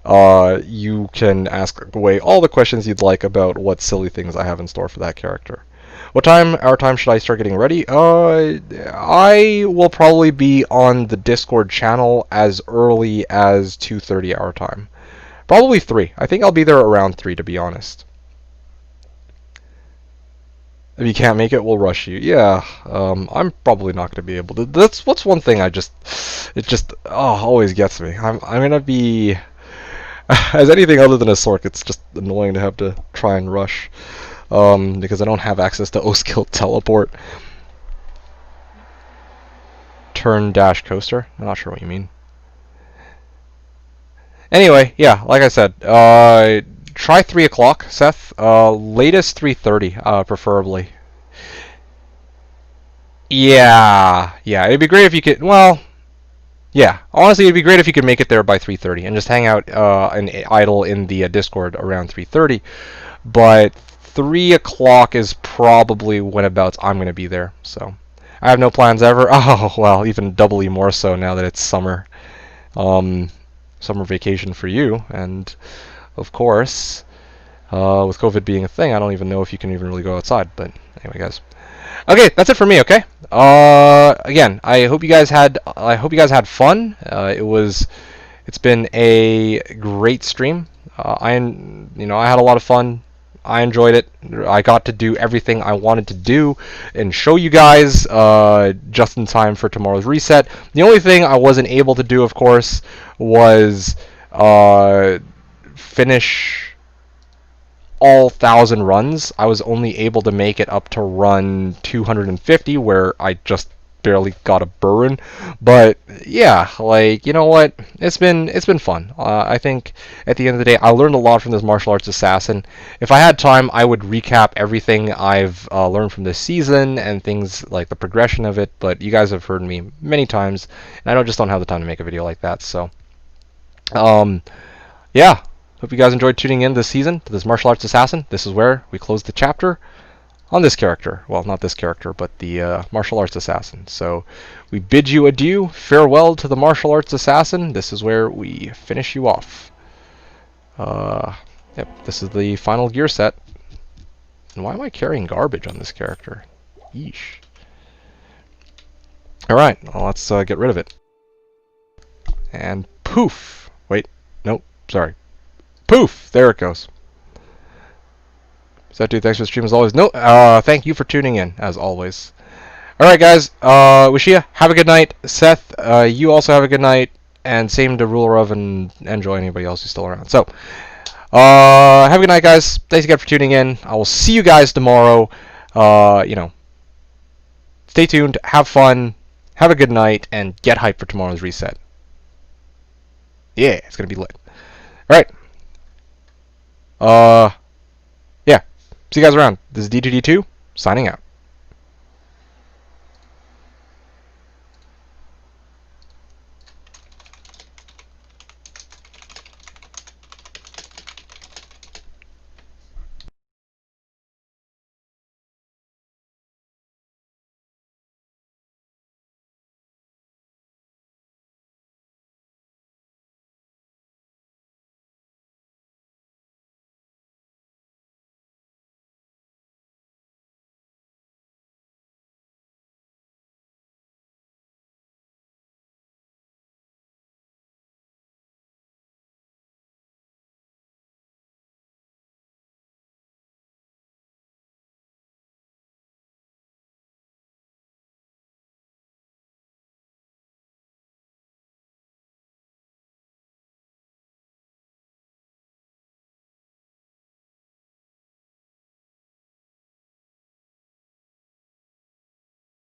You can ask away all the questions you'd like about what silly things I have in store for that character. What time, our time, should I start getting ready? I will probably be on the Discord channel as early as 2:30 our time. Probably 3. I think I'll be there around 3, to be honest. If you can't make it, we'll rush you. Yeah, I'm probably not going to be able to. What's one thing it just always gets me. I'm going to be... As anything other than a Sork, it's just annoying to have to try and rush. Because I don't have access to O-Skill Teleport. Turn-coaster? I'm not sure what you mean. Anyway, yeah, like I said, try 3 o'clock, Seth. Latest 3:30, preferably. Yeah, it'd be great if you could, well... Yeah, honestly, it'd be great if you could make it there by 3:30 and just hang out and idle in the Discord around 3:30. But 3 o'clock is probably whenabouts I'm going to be there. So I have no plans ever. Oh, well, even doubly more so now that it's summer. Summer vacation for you. And, of course, with COVID being a thing, I don't even know if you can even really go outside. But anyway, guys. Okay, that's it for me. Okay. Again, I hope you guys had fun. It's been a great stream. I had a lot of fun. I enjoyed it. I got to do everything I wanted to do and show you guys just in time for tomorrow's reset. The only thing I wasn't able to do, of course, was finish all 1,000 runs. I was only able to make it up to run 250, where I just barely got a burn. But yeah, like, you know what? It's been fun. I think at the end of the day, I learned a lot from this martial arts assassin. If I had time, I would recap everything I've learned from this season and things like the progression of it. But you guys have heard me many times, and I just don't have the time to make a video like that. So, yeah. Hope you guys enjoyed tuning in this season to this martial arts assassin. This is where we close the chapter on this character. Well, not this character, but the martial arts assassin. So we bid you adieu. Farewell to the martial arts assassin. This is where we finish you off. Yep, this is the final gear set. And why am I carrying garbage on this character? Yeesh. Alright, well, let's get rid of it. And poof. Wait, nope, sorry. Poof! There it goes. So, dude, thanks for the stream as always. No, thank you for tuning in, as always. Alright, guys, Wishia, have a good night. Seth, you also have a good night. And same to Ruler of, and enjoy anybody else who's still around. So, have a good night, guys. Thanks again for tuning in. I will see you guys tomorrow. Stay tuned, have fun, have a good night, and get hyped for tomorrow's reset. Yeah, it's gonna be lit. Alright. Yeah. See you guys around. This is D2D2, signing out.